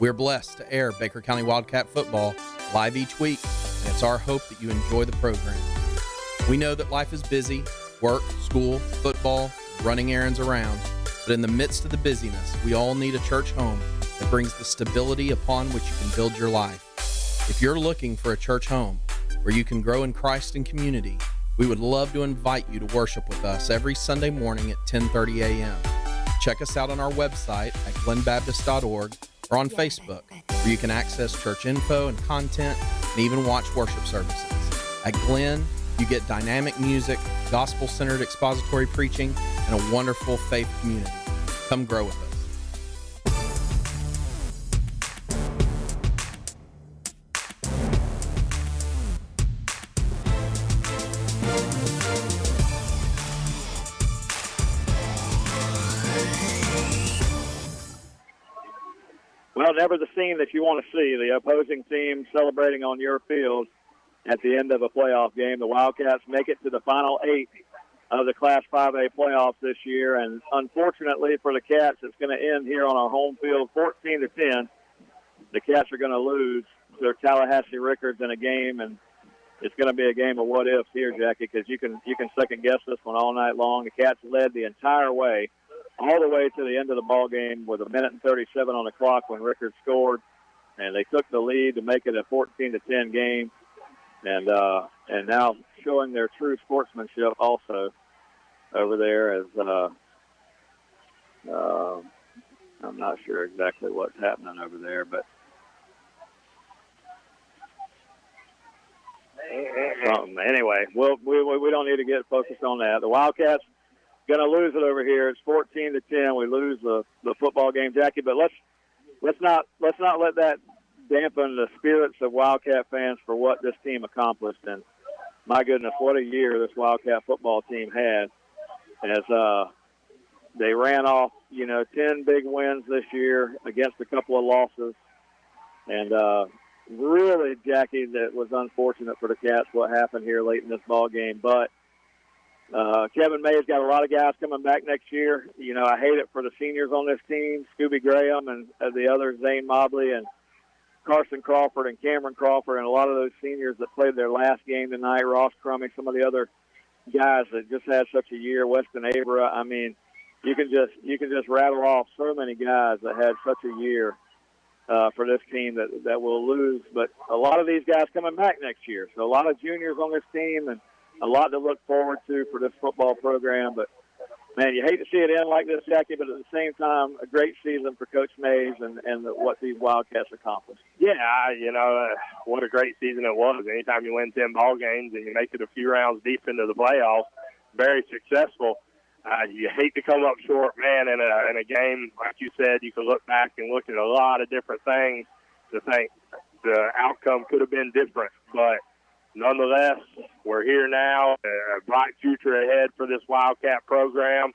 We're blessed to air Baker County Wildcat Football live each week, and it's our hope that you enjoy the program. We know that life is busy, work, school, football, running errands around, but in the midst of the busyness, we all need a church home that brings the stability upon which you can build your life. If you're looking for a church home where you can grow in Christ and community, we would love to invite you to worship with us every Sunday morning at 10:30 a.m. Check us out on our website at glenbaptist.org or on Facebook, where you can access church info and content and even watch worship services. At Glen, you get dynamic music, gospel-centered expository preaching, and a wonderful faith community. Come grow with us. Well, never the scene that you want to see, the opposing team celebrating on your field at the end of a playoff game. The Wildcats make it to the final 8 of the Class 5A playoffs this year, and unfortunately for the Cats, it's going to end here on our home field 14-10. The Cats are going to lose their Tallahassee Rickards in a game, and it's going to be a game of what-ifs here, Jackie, because you can second-guess this one all night long. The Cats led the entire way, all the way to the end of the ball game with 1:37 on the clock when Rickards scored, and they took the lead to make it a 14-10 game, and now showing their true sportsmanship also over there as I'm not sure exactly what's happening over there, but anyway, we don't need to get focused on that. The Wildcats going to lose it over here. It's 14-10. We lose the football game, Jackie. But let's not let that dampen the spirits of Wildcat fans for what this team accomplished. And my goodness, what a year this Wildcat football team had. As they ran off, 10 big wins this year against a couple of losses, and really, Jackie, that was unfortunate for the Cats what happened here late in this ball game, but. Kevin May's got a lot of guys coming back next year. I hate it for the seniors on this team, Scooby Graham and the others, Zane Mobley and Carson Crawford and Cameron Crawford, and a lot of those seniors that played their last game tonight, Ross Crummy, some of the other guys that just had such a year, Weston Abra. I mean, you can just rattle off so many guys that had such a year for this team that will lose. But a lot of these guys coming back next year. So a lot of juniors on this team and a lot to look forward to for this football program. But, man, you hate to see it end like this, Jackie, but at the same time, a great season for Coach Mays and what these Wildcats accomplished. Yeah, what a great season it was. Anytime you win 10 ball games and you make it a few rounds deep into the playoffs, very successful. You hate to come up short, man, in a game. Like you said, you can look back and look at a lot of different things to think the outcome could have been different. But nonetheless, we're here now, a bright future ahead for this Wildcat program.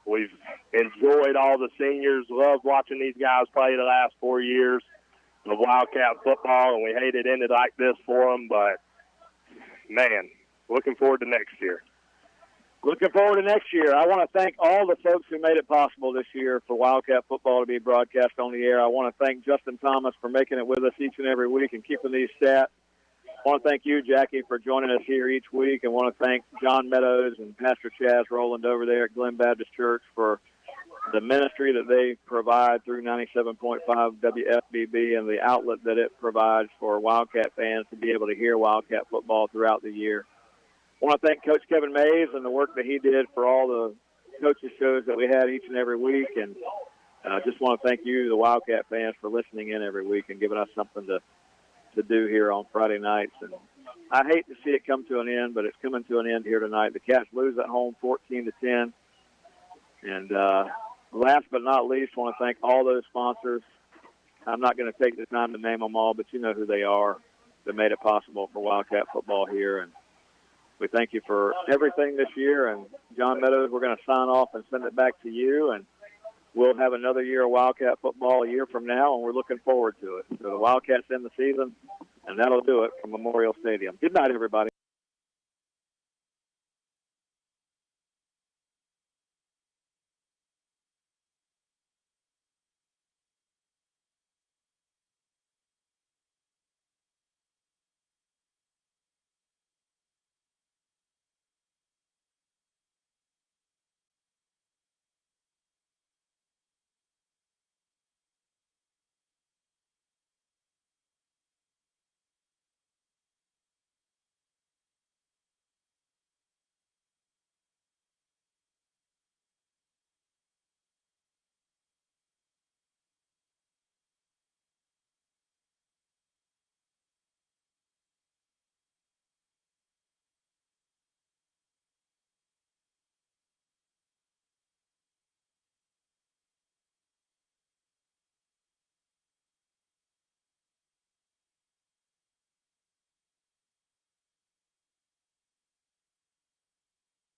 We've enjoyed all the seniors, loved watching these guys play the last 4 years of Wildcat football, and we hate it ended like this for them. But, man, looking forward to next year. Looking forward to next year. I want to thank all the folks who made it possible this year for Wildcat football to be broadcast on the air. I want to thank Justin Thomas for making it with us each and every week and keeping these stats. I want to thank you, Jackie, for joining us here each week. And want to thank John Meadows and Pastor Chaz Rowland over there at Glen Baptist Church for the ministry that they provide through 97.5 WFBB and the outlet that it provides for Wildcat fans to be able to hear Wildcat football throughout the year. I want to thank Coach Kevin Mays and the work that he did for all the coaches shows that we had each and every week. And I just want to thank you, the Wildcat fans, for listening in every week and giving us something to do here on Friday nights. And I hate to see it come to an end, but it's coming to an end here tonight. The Cats lose at home 14-10. And last but not least, I want to thank all those sponsors. I'm not going to take the time to name them all, but you know who they are that made it possible for Wildcat football here. And we thank you for everything this year. And John Meadows, we're going to sign off and send it back to you. And we'll have another year of Wildcat football a year from now, and we're looking forward to it. So the Wildcats end the season, and that'll do it from Memorial Stadium. Good night, everybody.